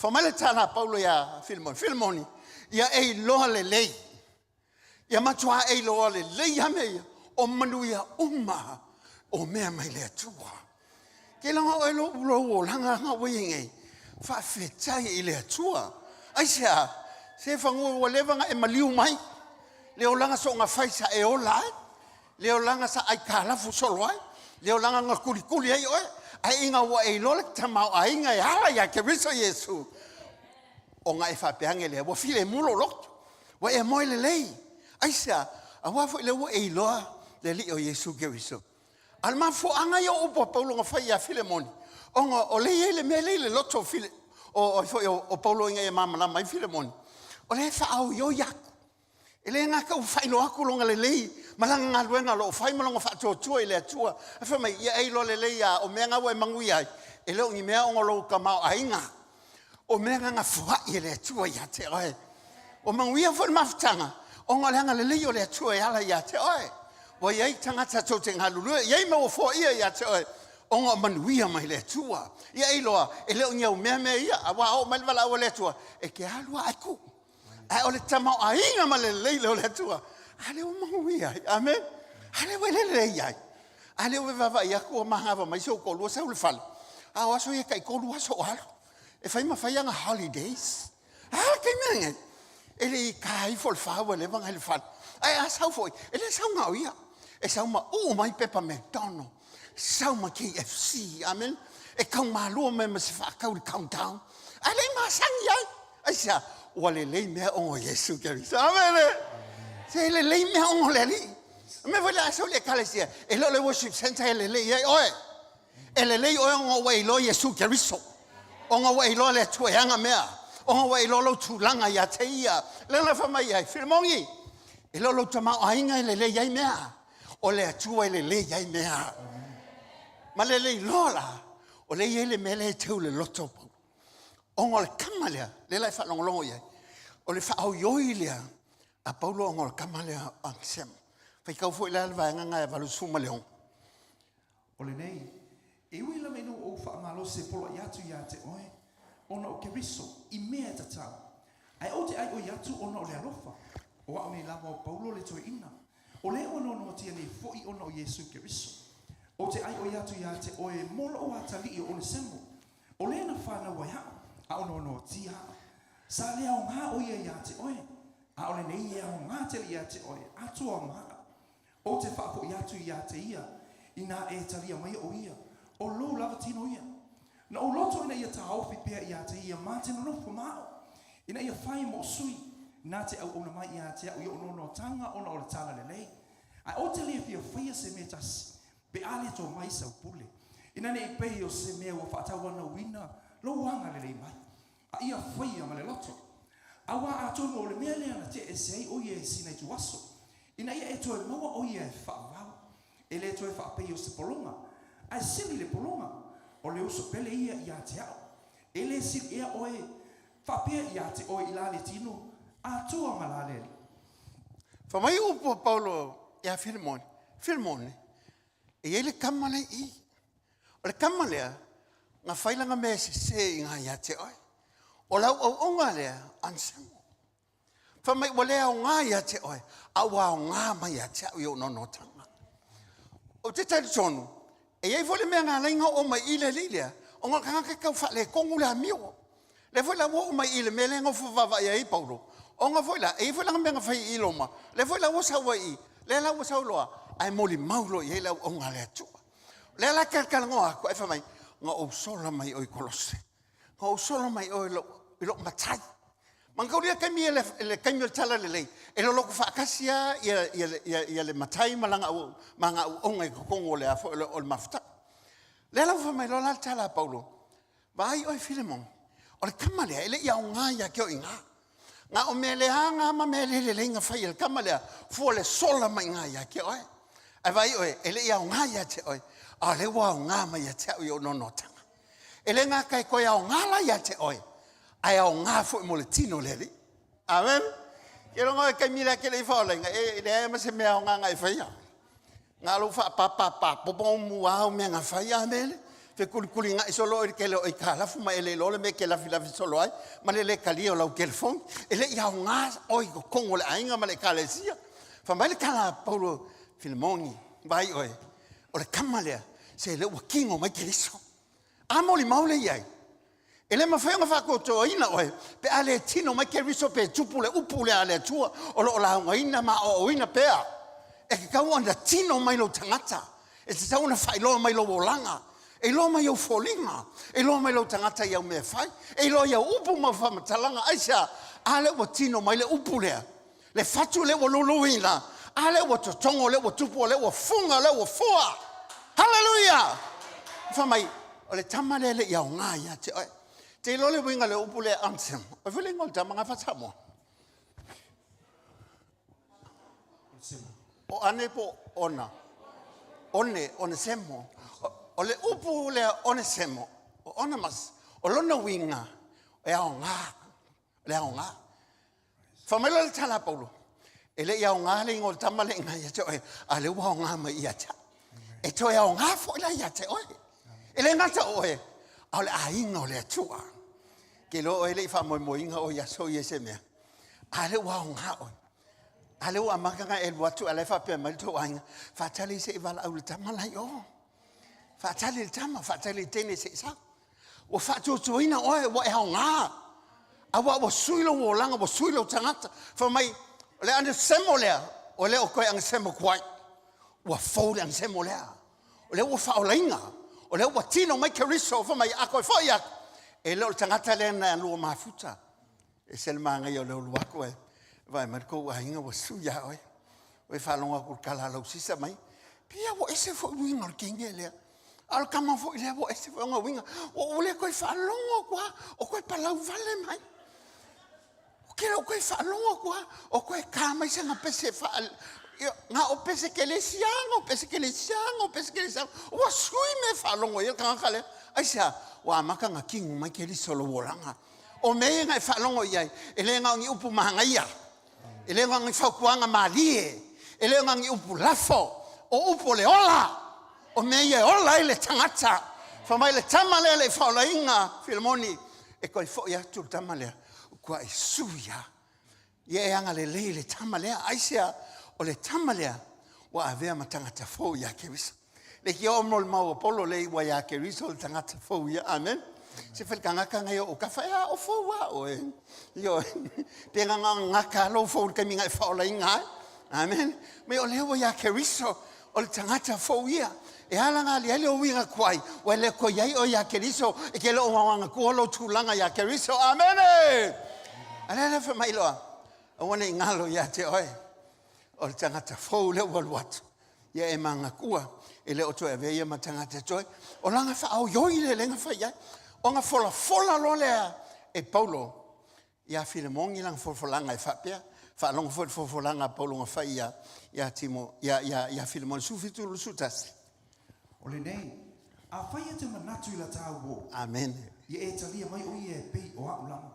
Whamale tāna Paulo ia Filemoni. Ia ei loa le lei. Ia matua ei loa le lei hame o manuia uma o mea mai le atua. Ke langa o elo ulo o langa nga weinge. Whawhetai I le atua. Aisea, se whangu o lewanga e maliu mai. Leo langa so ngā whaisa e o lai. Leo langa sa ai kālafu solo ai. Leo langa ngā kurikuli ai oe. Ai inga wa ei loa le tamau a inga e hala ia keriso Yesu. O ngā e whapeange lea, wa file mulo loto. Wa e moe le lei. Aisea, a wafo I le wa e loa le li o Yesu keriso. Al mafo anga yo upo Paulo nga fai a Filemoni. O le mele le loto file o Paulo nga mama na mai Filemoni. O le fa au yo yak. Ele nga ka fai lo aku longa le lei malanga nga luenga lo fai malanga fa to ile tua. Fa mai ia ai lo le lei a o menga we mangui ai. Ele o ngimea o lo ka mau ainga. O menga nga fa ile tua ya te oi. O mangui fo maftanga. O nga le lei o le tua ya la ya te oi. Wa yai tangata to te ngalulu yai mo fo ia ya te oi. O nga manuia mai le tua. Ia ai loa ele o ngau me ia wa o mal wala o le tua. E ke alua aku. Ai ole tama ainga ma le leile o le tua. Ale o mangui ai. Amen. Ale wele le ai. Ale o va ia ko mahava mai so ko lu sa ul fal. A o so ia kai ko lu so al. E fai ma fai nga holidays. Kai menga. Ele kai fol fa wa le vanga le fal. Ai a sa foi. Ele sa nga ia. E sa ma o mai pepa McDonald. Sa ma KFC. Amen. E kau malu me ma se fa ka ul countdown. Ale ma sang ia. Ai sa wale lei mea ongo Yesu Keriso. Amen. Se le lei mea ongo le li. Me vole aso le kalesia. E lo le worship center le lei oe. E le lei oe ongo wei lo Yesu Keriso. Ongo wei lo le tueanga mea. Ongo wei lo lo tulanga ya te ia. Le la fama ia. Filmongi. E lo lo tama ainga le lei ai mea. O le atua le lei ai mea. Ma le lei lola. O le ele mele teu le loto. Ongo le kamalea, le lai wha longolongo iai. O le wha au yoi lea, a Paulo ongo le kamalea angsem. Whai kau fwoi lea lewa nganga e walu suma leong. O le nei, e ui la menu o wha amalo se polo iatu ia te oe, ona o Keriso, I mea ta tau. Ai o te ai o iatu ona o le alofa, o au nei lama o Paulo le toi ina. O le ono no tia nei foi ona o Yesu Keriso. O te ai o iatu ia te oe molo o atali o le semo. O le na whana wai hao. A ono no tia. Sa le au ngā oia ia te oe. A ole nei ia au ngā te ia te oe. Atua ngā. O te whaapo ia tu ia te ia. I nā e talia mai o ia. O lou lava tino ia. Na o loto ina ia ta hauwhi pia ia te ia. Mā te nonofo mao. Ina ia whai mo sui. Nā te au ona mai ia te au i ono no tanga ona o le tala le lei. A o te lea pia whaia se me tasi. Pe ale to mai sau pule. Ina nei pei o se mea wa whaatawana wina. Lo wanga le lei mai. A ia whaia ma le loto. A wā atono o le mea lea na te e sei o ia e sina i tu aso. Ina ia e toe maua o ia e whaavau. E le toe whaapei o se polonga. A sili le polonga. O le uso pele ia i a te au. E le sili ea oe whaapea i a te oe i la le tino. A toa ma la le li. Whamai upo Paulo e a Filemoni. Filemoni. E ele kamale i. O le kamalea nga whailanga me se I ngā ia te oi. O lau au onga lea ansemu. Whamai walea o ngā ia te oi. Awa o ngā mai ia te au i o nono tanga. O te tari tonu. E iei vole mea ngā lainga o mai ile lilea. O ngā kangaka kau whale kongu lea mio. Le voila o mai ile me le ngofu vava ia I Paulo. O ngā voila e voila ngā mea whai iloma. Le voila o sawa I. Le lau o sauloa. Ai moli maulo I lau o ngā lea tua. Le la kalkala ngoa ko e whamai. Nga o sola mai o I kolose. Nga o sola mai o I lo matai. Mangauria kaimi le kaimi o tala le lei. E lo loko whaakasia ia le matai malanga o manga o onga I kokongo le afo o le mafta. Le lau whamai lo la tala Paulo. Vai o I Filemon. O le kamalea ele ia o ngā ia keo I ngā. Nga o me le hanga ma me le lei nga whai le kamalea. Fua le sola mai ngā ia keo ai. Ai vai oe ele ia o ngā ia te oe. A le wā o ngā mai ia te au I o nonotanga. Ele ngā kai koe au ngā la ia te oe. Ai au ngā fo I mo le tino le li. Amen. Ke rongo e kai mira ke le I whaolenga. E le ema se mea o ngā ngai whaia. Ngā lo wha pa popong mua au mea ngā whaia amele. Fe kuli ngā isolo I ke le o I ka lafu ma ele lole me ke lafi solo ai. Ma le kalia o lau kelefon. Ele ia o ngā oi ko kongo le ainga ma le kalesia. Whamai le kala Paulo Filemoni. Vai oe. O le kamalea. Se le ua kingo mai Keriso. Amoli maule iai. Ele mawhaionga whakotoa ina oe. Pe ale tino mai Keriso pe tupule upule ale tua. O lo la hunga ina ma o ina pea. E ke kau anda tino mai lo tangata. E te tauna whailoa mai lo wolanga. E lo mai au folinga. E lo mai lo tangata iau mea whai. E lo iau upu ma whamatalanga. Aisa, ale ua tino mai le upulea. Le fatu le ua luluina. Ale ua totongo le ua tupu le ua funga le ua fua. Hallelujah. Famai, o le tamale le iau ngā ia te oe. Te lole winga le upu le ansem. O whele ngol tamanga whatamo. O ane po ona. One semo. O le upu le one semo. O ona mas. O lona winga. O iau ngā. Le iau ngā. Famela le tala paulo. E le iau ngā le ngol tamale ngā ia te oe. A le wau ngā ma ia te. E to iau ngā fo ila ia te oe. E le ngata oe. A le ainga o le atua. Ke lo ele fa mo inga o ya so yese me ale wa nga o ale wa makanga el watu ale fa pe mal to anga fa tali se vala au tamala yo fa tali tama fa tali tene se sa o fa to ina o wa nga a wa suilo wo langa wo suilo tangata fa mai le ande semolea o le o ko ang semo kwai wa fo ang semolea o le wo fa o linga o le wa tino mai keriso fa mai a ko fo ya e lo tangata le na lo mafuta e sel manga yo lo wako e vai marco wa hinga wa suya oi we fa longa ku kala lo sisa mai pia wo ese fo winga kinge le al kama fo le wo ese fo nga winga o le ko fa longa kwa o ko pa la vale mai o ke lo ko fa longa kwa o ko ka mai se nga pese fa nga o pese ke le siang o pese ke le siang o pese ke le siang o sui me fa longa yo ka kale aisa wa maka nga king mai ke li solo wolanga o me nga fa longo ia ele nga ngi upu manga ia ele nga ngi fa kuanga malie ele nga ngi upu lafo o upu le ola o me ia ola ile tangata fa mai le tamale le fa la inga filmoni e ko fo ia tu tamale kwa isuya ye anga le tamale aisia o le tamale wa ave matangata fo ia ke wisa le ki o mo mau polo le wa ya ke risol tangata fo ya amen se fel kanga kanga yo o ka fa ya o fo wa o yo te nga ka lo fo ke mi nga fa la inga amen me o le wa ya ke risol o le tangata fo ya e ala nga le o winga kwai wa le ko ya o ya ke risol e ke lo wa nga ko lo tulanga ya ke risol amen ala le fa mai lo o wona ngalo ya te oi o le tangata fo le wa wat ya e manga kua ele o to ave ia matanga te toi o langa fa au yo ile lenga fa ia o nga fola lo le e Paulo ia Filemon ilang folanga e fa pia fa long folanga Paulo nga fa ia Timo ia Filemon sufitu sutas O le nei, a whaia te manatu i la tāu wo. amen Ia e talia mai o ia e pei o au lama.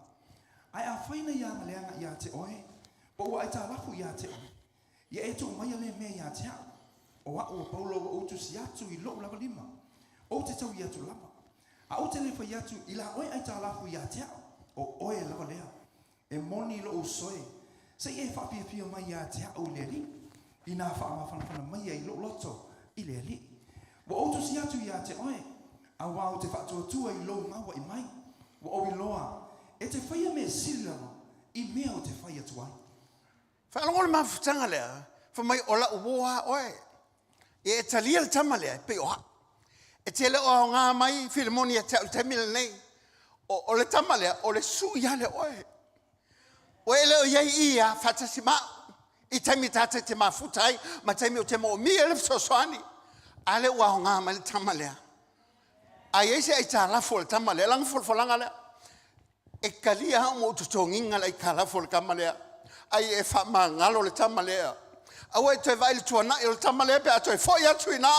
Ai a whaina ia maleanga ia te oe, po ua ai tā lafu ia te oe. Ia e tō mai le mea ia te au. O o Paulo o tu si atu i lo lava lima. O te tau i atu lama. A o te lefa i atu i la oe ai tā lafu ia te au. O oe lava lea. E moni lo o soe. Se e whapia pia mai ia te au le li. I nā whaamawhanawhana mai ai lo loto i le li. Wa o tu si atu i te oe. A wā o te whatuatua i lo ngawa i mai. Wa o i loa. E te whaia me silama. I mea o te whaia tuai. fa long le mafutanga le fa mai ola uwa oe e talia le tamale pe o e tele o nga mai Filemon ia te mil nei o le tamale o le su ia le oe o ele o ia ia fatasima i tami tata te mafutai ma tami o te mo mi ele soswani ale wa nga mai le tamale ai ese ai tala fol tamale lang fol langa le e kalia mo tu tonginga le kala fol tamale ai e fa mangalo le tamale awe te vai le tuana il tamale pe ato fo ya tuina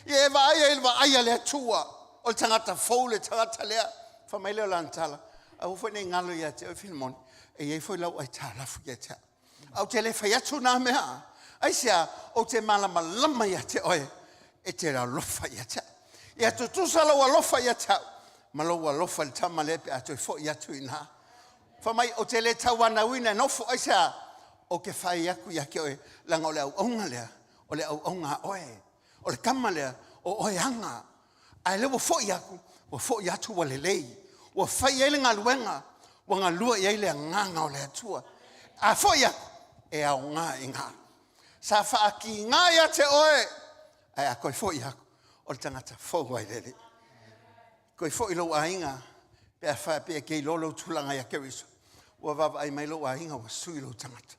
e vai e va ai le tua o tangata fo le tangata le fa mai le lantala au fo ne ngalo ya te Filemon e fo la ai tala fu ya ta au te le fa ya tuna me ai sia o te malama lama ya te oe e te la lofa ya ta ya tu sala wa lofa ya ta malo wa lofa le tamale pe ato fo ya tuina fa mai o te le tawana wina no fo aisa o ke fai aku ya ke oe langa o le au onga lea o le au onga oe o le kama lea o oe anga ai le wo fo ya tu wa le lei wa fai ele nga luenga wa nga lua ia ile nganga o le atua a fo ya e au nga inga sa fa aki nga ya te oe ai a koi fo ya o le tangata fo wa ile koi fo ilo a inga pe a fa pe ke lolo tulanga ya keriso wa va ai mai lo a inga wa suilo tangata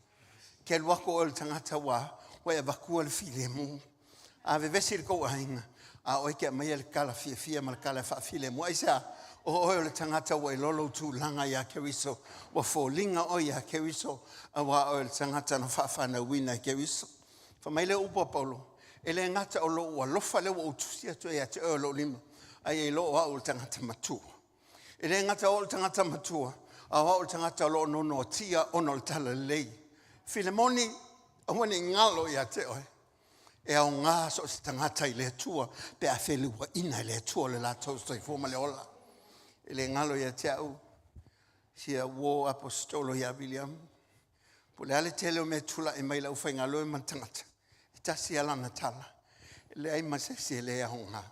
ke luako o le tangata wa e vakua le Filemon A vesil ko ainga. A o ke mai le kala fia mal kala fa file mo isa o le tangata wa lolo tu langa ya keriso wa folinga o ya keriso wa o le tangata na fa na wina keriso fa mai le upo Paulo ele ngata o lo wa lofa le wa utusia to ya te o lo lima ai lo wa o le tangata matua ele ngata o le tangata matua a wa o le tangata lo no tia ono le tala lei Filemoni o ni ngalo ya te o e au ngā so se tangata I le tua pe a whelua ina I le tua le la tau stoi fōma le ola. E le ngalo ia te au sia wō apostolo ia William. Po le ale tele o me tula e mai lau whai ngalo e man tangata. I tasi ala na tala. E le ai masesi e le au ngā.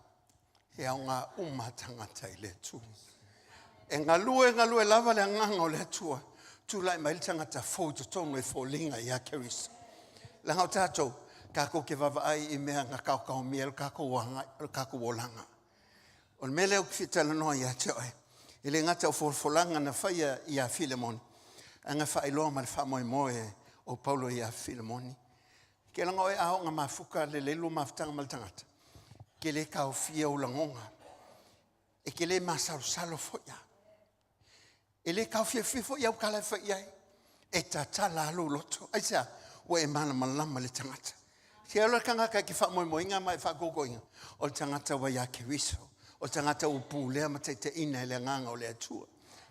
E au ngā uma tangata I le tua. E ngalue lava le nganga o le tua. Tula e mai le tangata fōu te tonu e fōlinga ia kerisa. La ngau tātou. Kako ke vava ai I mea ngā kaukau miel kako wolanga. O le mele o kifitala noa ia te oe. I le ngata o folfolanga na whaia ia Filemoni. Anga whailoa ma le whamoe moe o Paulo ia Filemoni. Ke langa oe aho ngā mafuka le lelu mafutanga ma le tangata. Ke le kau fia o langonga. E ke le masalo foia. E le kau fia fifo iau kala whaia. E ta tala alu loto. Aisa, o e mana malama le tangata. Ke ala kangaka ki whamoimoinga mai whakokoinga. O tangata wa ia keriso. O tangata upulea ma te ina le nganga o le atua.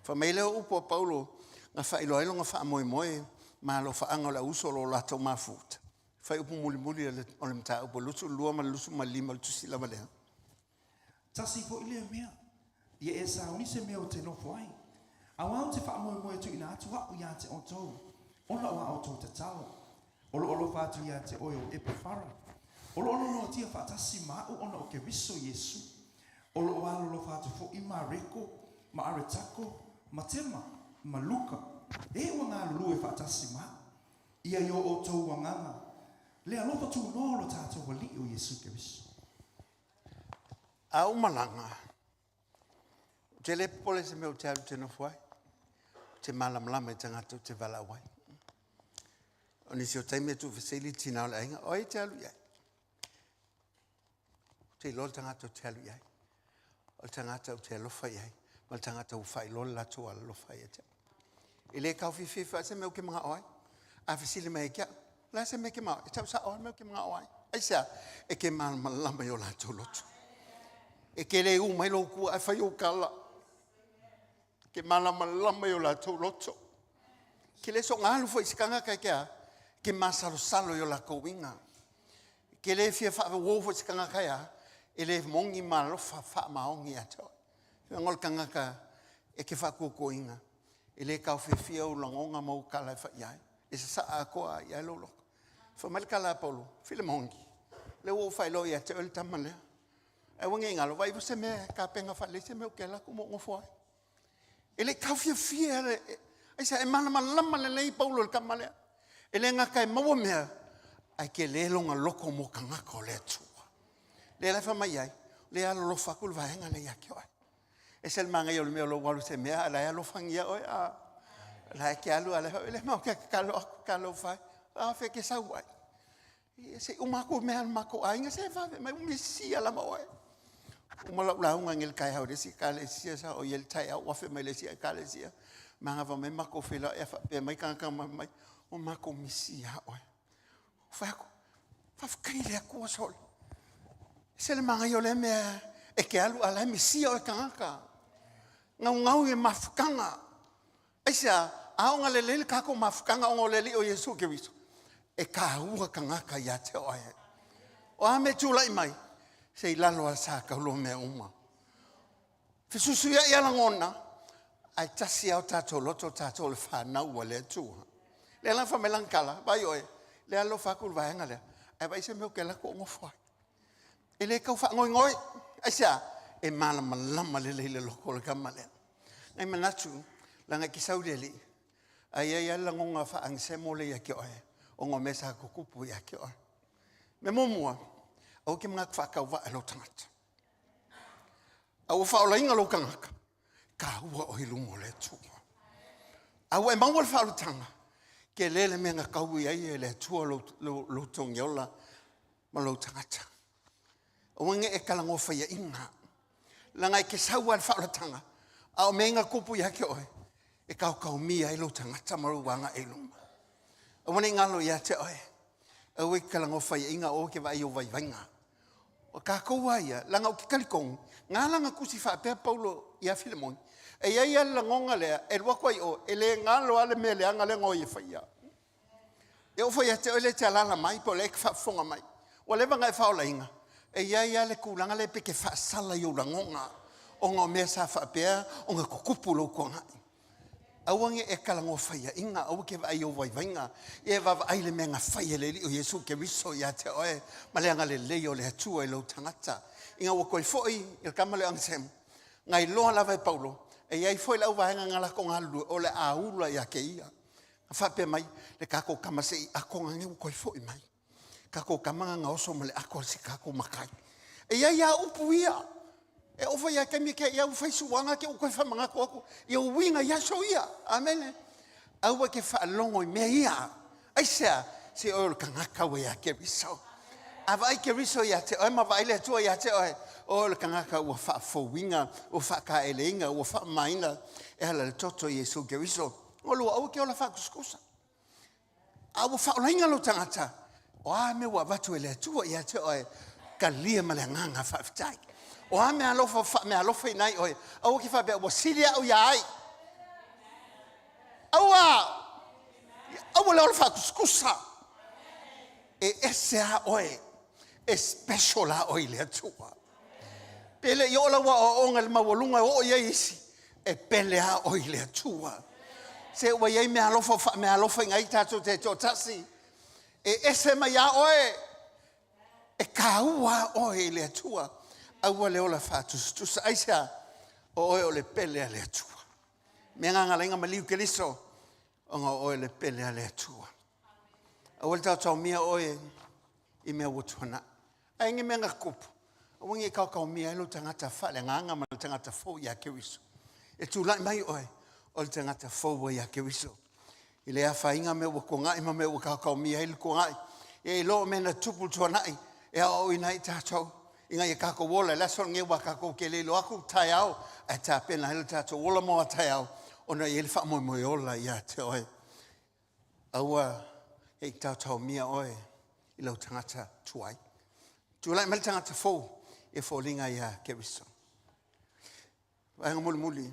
Whameile upo Paulo ngā whailoailo ngā whamoimoe ma lo whaanga o le Aukuso lo lato mafuta. Whai upo muli o le mta upo lusu lua ma lusu ma lima lutu sila ma lea. Tasi fo ile mea. Ia e sauni se mea o te nofo ai. Awao te whamoimoe tu ina atu hapu ia te o tau. Ona wa o tau te tau. Olo fatu ia te oio epifara. Olo no tia fatasi mau ona o ke viso Yesu. Olo alo fatu fo ima reko, ma aretako, ma tema, ma luka. E o ngā lulu e fatasi mau. Ia yo o tau wanganga. Le alofa tu no lo tātou wali o Yesu ke viso. Au malanga. Te le pole se meu te alu te nofuai. Te malamlama e tangata te valawai. O nisi o taime tu facility na o le ainga, o e te alu iai. Te lol tangata o te alu iai. O tangata o te alofa iai. Ma tangata o whai lol lato ala lofa iai te. I le kau whiwhiwha se meu ke mga oai. A whisili mei kia. La se me ke mga oai. E tau sa oai meu ke mga oai. Aisa, e ke malama i o lato loto. E ke le umai lo kua ai whai o kala. Ke malama i o lato loto. Ke le so ngalu fo isikanga kai kia. Ke masalo yo la kowinga. Ke le fia fa wofo sikanga kaya. E le mongi malo fa maongi ato. Ngol kanga ka e ke fa koinga. E le kau fia o langonga mo kala fa yai. E sa a koa ia lolo. Fa mal kala Paulo, Filemongi. Le wo fa lo ia te el tamale. E wangi ngalo vai se me ka penga fa le se me o kela ko mo fo. E le kau fia e sa e malama le nei Paulo el kamale. E le ngaka e maua mea, ai ke le longa loko mo kangaka o le atua. Le lai whamai ai, le alo lo whakul vahenga le ia ki oai. E sel manga i o le mea lo walu se mea, la alo whangia oe, la ke alu ale hau, le mau ke kalo whai, a whe ke sau ai. Se umako mea mako ainga, se whawe, mai umisi ala ma oe. Umala ulaunga ngel kai hau, resi kale sia sa o yel tai au, wafe mai le sia kale sia. Manga wa me mako whila, e whape mai kanga mai, o mako misi ha oe. Whako, whawkai lea kua sol. Se le manga i o le mea, e ke alu ala misi o e kangaka. Ngau e mafukanga. Aisa, aonga le lele kako mafukanga o le o Yesu ke wiso. E ka ua kangaka ia te oe. O ame tūlai mai, se i lalo a sa ka ulo mea uma. Whisusuia i ala ngona, ai tasi au tātou loto tātou le whanau wa le tūha. Le ala whamelang kala, vai oe, le alo whakul vahenga lea, ai vai se meo ke la ko ngofai. E le kau wha ngoi, ai sea, e malama lama le leile loko le kamalea. Ngai manatu, langa ki saureli, ai ala ngonga wha ang se mole ia ki oe, o ngō mesa kukupu ia ki oe. Me momua, au ki mga whakau wa alo tangata. Au whaola inga lo kangaka, ka ua o hilungo le tua. Au e maua le whaola tanga, ke lele me ngā kau ia e le tua lo tongiola, ma lo tangata. Wange e kalango whaia inga. Langa ke saua al whaalatanga. A menga kupu ya ke oe. E kau mia e lo tangata maru wanga e lunga. Wane ngalo ya te oe. Awe kalango whaia inga o ke vai o vai vanga. O ka kouaia, langa o ke kalikong. Ngā langa kusi whaapea Paulo ia Filemon. E iai ala ngonga lea, e wakoi o, e le ngalo ale me le anga le ngoi e whaia. E o whaia te oe le te alala mai, po le e whaafonga mai. O le wanga e whaola inga. E iai ale kulanga le peke whaasala i o la ngonga. O ngā mea sa whaapea, o ngā kukupu lo kua ngai. Awange e kalango whaia inga, au ke vai o vai vainga. E wawa aile me ngā whaia le li o Yesu ke wiso ia te oe. Ma le anga le leo le hatua i lo tangata. Inga wakoi foi, il kamale ang sem. Ngai loa lava e Paulo. E iai foi lau vahenga ngala ko ngā lua, o le aula ia ke ia. Whape mai, le kako kamase i ako ngange wakoi foi mai. Kako kamanga ngā oso ma le ako si kako makai. E iai a upu ia. E ofa ia kemi ke ia ufai suanga ke ukoi whamanga ko aku. Ia uwinga ia so ia. Amene. Aua ke whaalongo i mea ia. Aisea, se oe ka ngaka ia ke riso. Awa ai ke riso ia te oe, ma waile atua ia te oe. Oe ka ngaka ua whaafowinga, ua whaakaeleinga, ua whaamaina. E hala le toto Yesu ke riso. O lua au ke ola whaakuskusa. Aua whaolainga lo tangata. O a me ua watu ele atua ia te oe. Ka lia ma le nganga whaafitai. O a me alofa i nai oe. Au ki whapea, ua siria au ia ai. Au le ola whakuskusa. E ese a oe. E special a oe le atua. Pele i ola wa o onga le mawalunga o ia isi. E pele a oe le atua. Se ua iei me alofa i ngai tato te totasi. E ese mai a oe. E kaua oe le atua. Aua le ola whātustusa aisea o oe o le pele a le atua. Mea ngā ngalenga maliu ke liso o ngā oe le pele a le atua. Aua le tau mia oe i mea wutuana. Aingi mea ngā kupu. Awangi e kau mia ilo tangata whale nganga ma le tangata fōu ia ke wiso. E tūlai mai oe o le tangata fōu ia ke wiso. I le awha inga mea wako ngai ma mea kau mia ilo ko ngai. E ilo mena tupu tuanai e au inai tātou. Inga i kako wola, la son nge wa kako ke lelo aku tai au, a ta pena hela tato wola moa tai au, ona i ele wha moi ola ia te oe. Aua, e tau mia oe, i lau tangata tuai. Tualai mele tangata fōu, e fōlinga ia ke wiso. Wainga muli,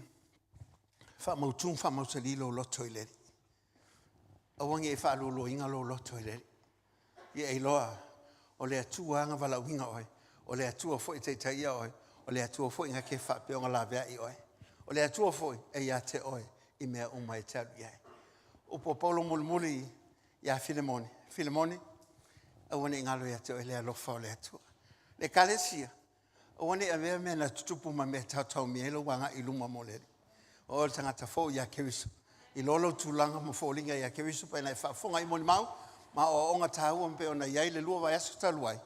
wha mautung wha mautalilo loto i leri. Awangi e wha lolo inga lo loto i leri. Ia e loa, o le atua anga wala winga oe. O le atua foi te taia oe. O le atua foi ngā ke whapeo ngā lawea i oe. O le atua foi e ia te oe i mea umai taru iai. Upo Paulo muli ia Filemoni. Filemoni, awane ngalo ia te oe le alofa o le atua. Le kalesia, awane a mea na tutupu ma mea tau mielo wanga i luma mo leri. O le tangata fōu ia kewiso. I lolo tūlanga ma fōlinga ia kewiso pa ina e whaafonga i moni mau. Ma o onga tāua mpe o na iai le lua vai asu taluai.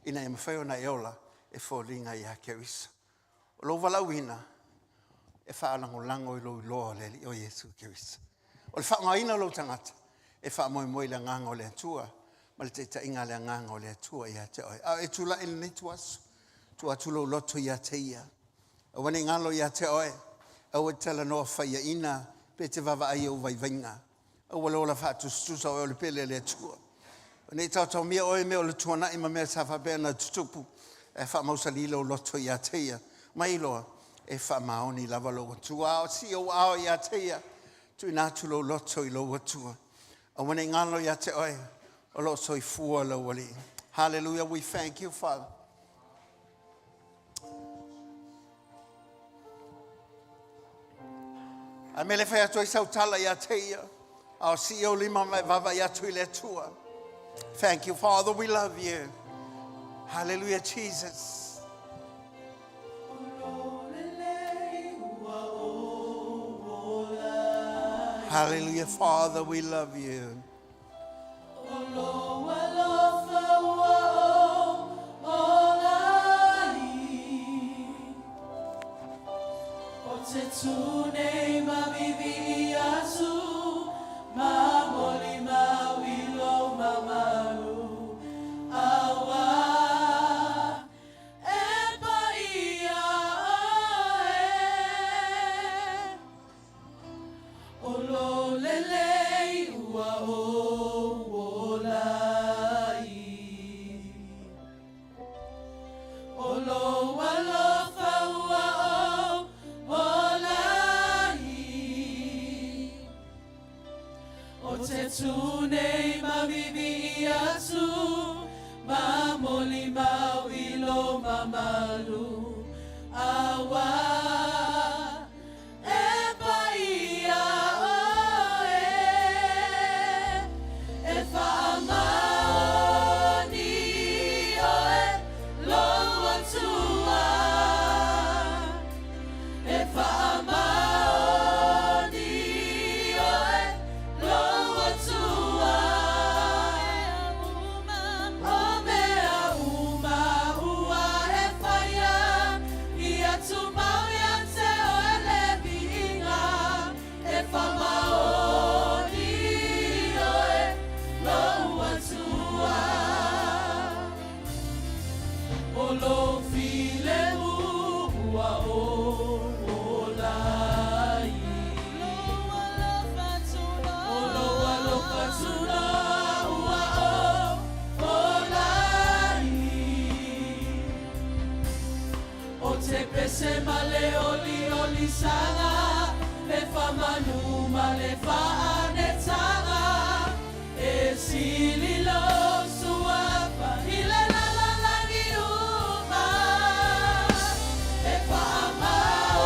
Ina e mawhai na eola e fōlinga i hake wisa. O lo walauina e whaalango lango i lo i loa le o Yesu ke wisa. O le whaangaina lo tangata e whaamoe le nganga o le atua ma le te inga le nganga o le atua i hate oi. A e tula ina nei tuasu. Tua tulo loto i hate ia. A wane ngalo i hate oi. A ue tala noa whaia ina pe te wawa ai o vai vainga. A ua lola whaatustusa o le pele le atua. Nei tau mia oe me o le tuana ima mea sa whapea na tutupu e whaamausalilo loto i ateia. Mai loa e whaamaoni lava lo watua. O si o ao i ateia tu i nātu lo loto i lo watua. A wane ngalo i ate oe o lo soi fua lo wali. Hallelujah, we thank you, Father. A mele whai atu i sautala i ateia. A o si o lima mai vava i atu i le tua. Thank you, Father. We love you. Hallelujah, Jesus. Hallelujah, Father. We love you. tu nei mavivi atu mamoli mau ilo mamalu awa e paia oe e whaamaoni oe loa tua e whaamaoni oe loa tua o mea uma ua e whaia ia tu mau ia te oe le viinga e whaamaoni oe loa tua o lo file mua o lai o loa lo fatuna ua o lai o te pese ma le oli sanga le whamanu ma le whaanetanga e sili lo suapa i le lalalangi uma e whaamaoni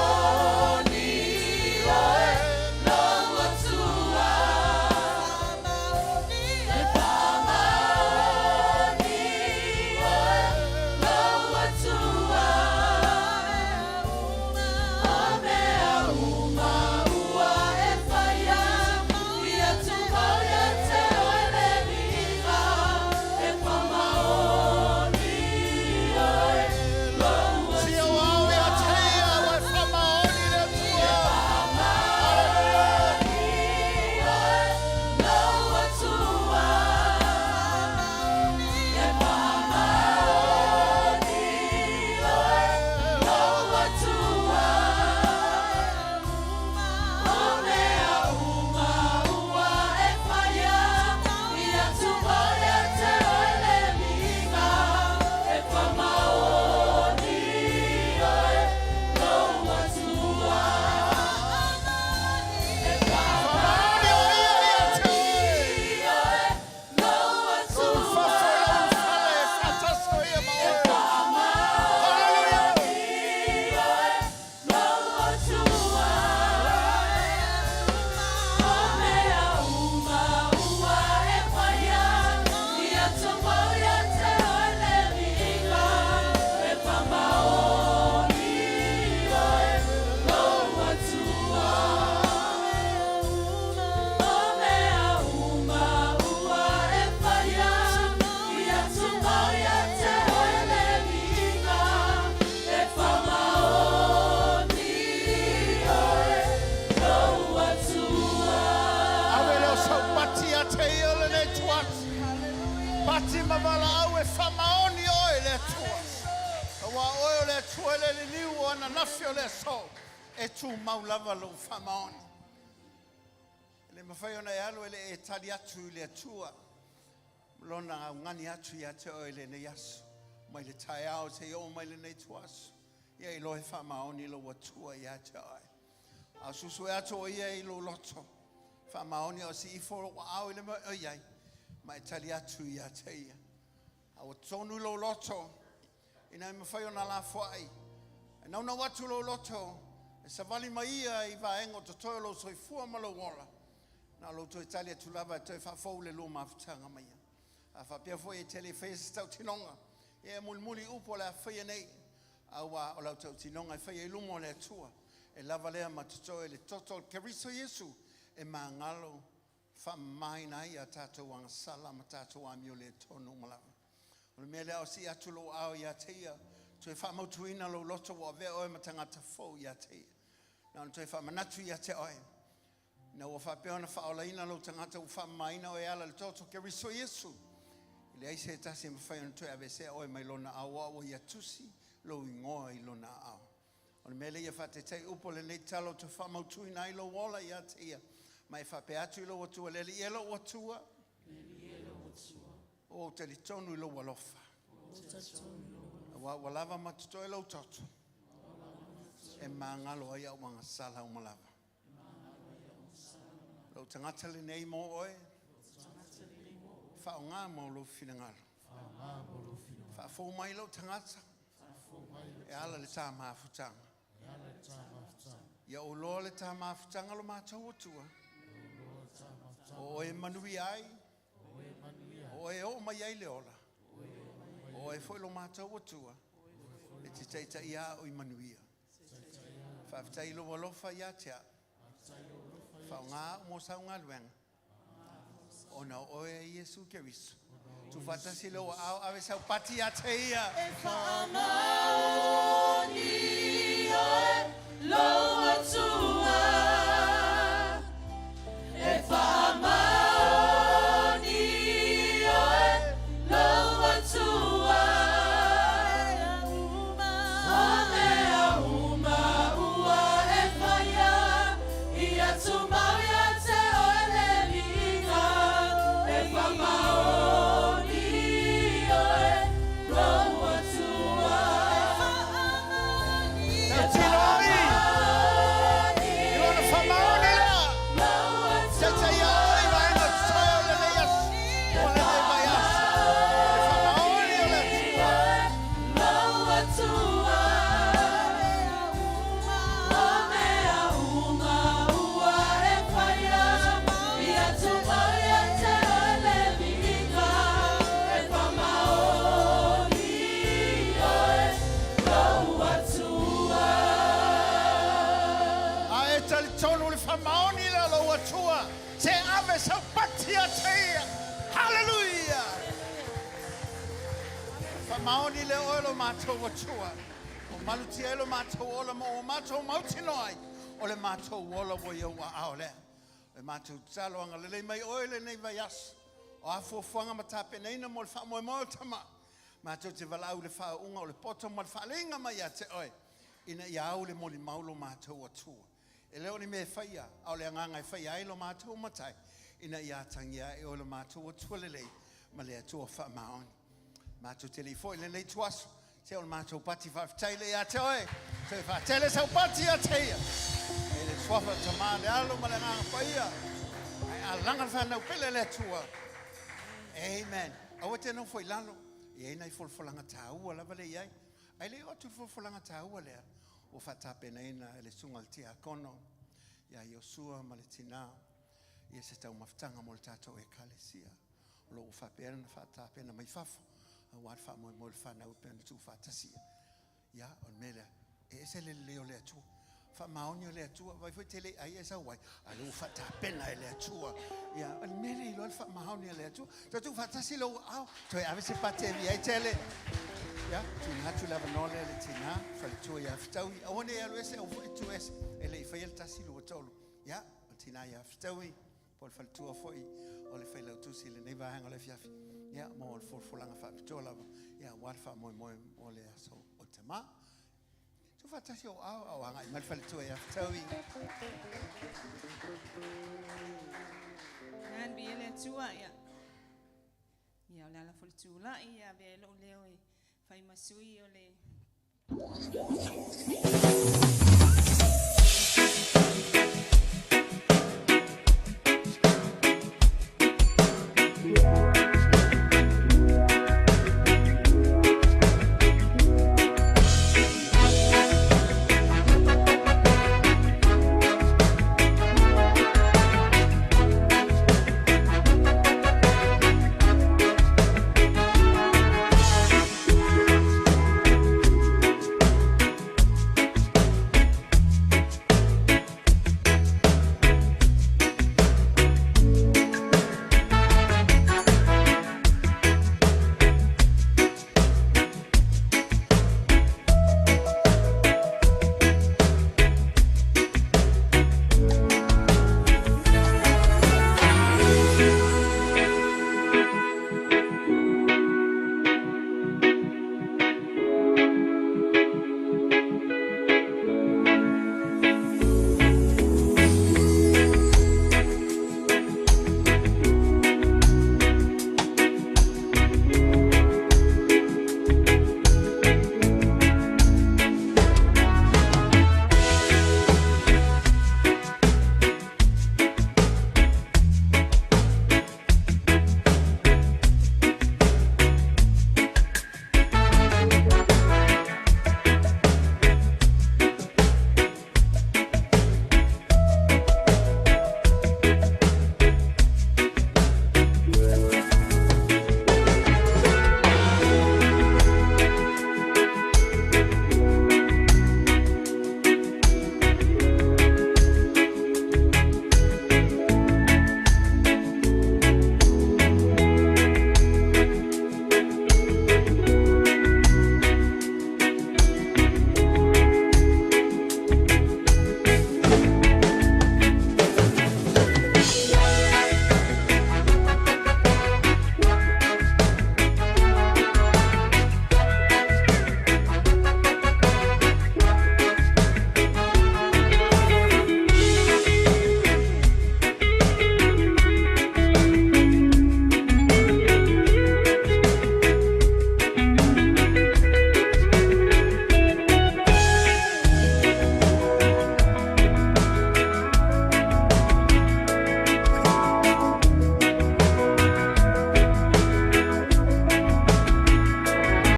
oe loa tua e whaamaoni oe loa tua o mea uma ua e whaia ia tu mau ia te oe le viinga e whaamaoni oe loa Sia wau e atea wa whamaoni le tua. loa tua e whaamaoni oe loa tua o mea uma ua e whaia ia tu mau ia te oe le viinga e whaamaoni oe loa tua e Whamaoni o ia ia te oe. loa tua Whawhara o whale e whatasko ia ma oe. Hallelujah. Awele o sau pati a te ia le nei tuas. Pati mawala au e whamaoni oe le tuas. Wa oe o le tua le liu o ana nafi o le so. E tu maulava lo whamaoni. Le mawhai ona e alo ele e tali atu i le tua. Lona ngani atu ia te oe le nei asu. Mai le tae ao te o mai le nei tuas. Ia i lohe whamaoni lo wa tua ia te oe. A susu e ato o ia i lo loto. Whamaoni o si iforo wa au ile mo iai. Mai tali atu ia te ia. A o tonu lo loto. Ina me whai ona la fuai. E nauna watu lo loto. E sa vali mai ia i vaengo to toi lo soi fua ma lo wola. Na lo to Italia tu lava toi whafou le lo mafutanga mai. A whapia foi e tele whaise tau tinonga. E mulmuli upo la whaia nei. A wa o lau tau tinonga e whaia ilumo le tua. E lava lea matuto e le toto keriso Yesu. E mangalo whamai nai a tātou ang sala ma tātou amio le tonu malava. O le mea leo si atu lo au ia teia. Tu e whamautuina lo loto wa vea oe ma tangata fau ia teia. Nā tu e whamanatu ia te oe. Nā ua whapeona whaolaina lo tangata u whamaina oe ala le toto keriso Yesu. Le aise e tasi ma whaiona tu e avesea oe mai lona awa o ia tusi lo ingoa i lona au. O le mele ia whatetei upo le nei talo tu whamautuina i lo wola ia teia. Mai whape atu i lo watua lele i elo watua. O te li tonu i lo walofa. Wa lava matuto e lo toto. E mangalo ai au sala o malava. Lo tangata le nei mo oe. whaonga mo lo finangalo. Whafo mai lo tangata. E ala le tā mafutanga. Ia o loa le tā mafutanga lo mātou atua. O e manui ai. O e o mai ai le ola. O e foi lo mātou atua. E te teita ia o i manuia. Whaftai lo walofa ia tea. Whaonga mo saunga luenga. O na o e Iesu Keriso. Tu fatasi lo au ave sau pati a te ia. E whaamoni oe lo atua. E whaamoni oe lo atua. O mea uma ua e whaia. Ia tu mau ia te oe le vinga. E whaamoni oe lo atua. Hallelujah. Maoni le oilo mātou watua. O maluti elo mātou ola mo o mātou mauti noi. O le mātou ola wo ia wa aole. Le mātou talo anga le mai oile nei vai as. O afo fuanga matape nei na mo le wha moe moe tama. Mātou te walau le wha unga o le poto mo le wha lenga mai a te oi. Ina ia au le mo li maulo mātou watua. E leo ni me whaia. Au le anganga e whaia ilo mātou matai. Ina ia tangia e o le mātou watua le lei. Ma le atua wha maoni. Mātou te li foi le nei tuasu. Te o le mātou pati whawhteile ia te oe. Te whawhteile sau pati a te ia. E le swafa tamā le alo ma le nganga whaia. Ai a langa whanau pele le atua. Amen. Awa te no foi lalo. I ei nei folfolanga tāua lava le iai. Ai le o tu folfolanga tāua lea. O whatape nei na le sunga le tia kono. Ia Iosua ma le tina. Ia se tau maftanga mo le tātou e kalesia. Lo o whapena na whatapena mai whafo. Wat fa mo mo fa na upen tu fa tasia ya on mele e se le leo le tu fa maonio le tu vai foi tele ai esa wai alu fa ta pena le tu ya on mele lo fa maonio le tu fa tasia lo au to ave se pate vi ai tele ya tu na tu la no le tina fa tu ya ftau one ya lo ese o foi tu es ele fa el tasia lo tolo ya tina ya ftau por fa tu foi o le fa lo tu si le ne va hanga le fiafi ya mo fulanga fa pitola ya warfa mo o le aso o tema tu fa tasio au anga mal fa tu ya tawi nan bi le tua ya la fol tula ya be lo leo e fai masui o le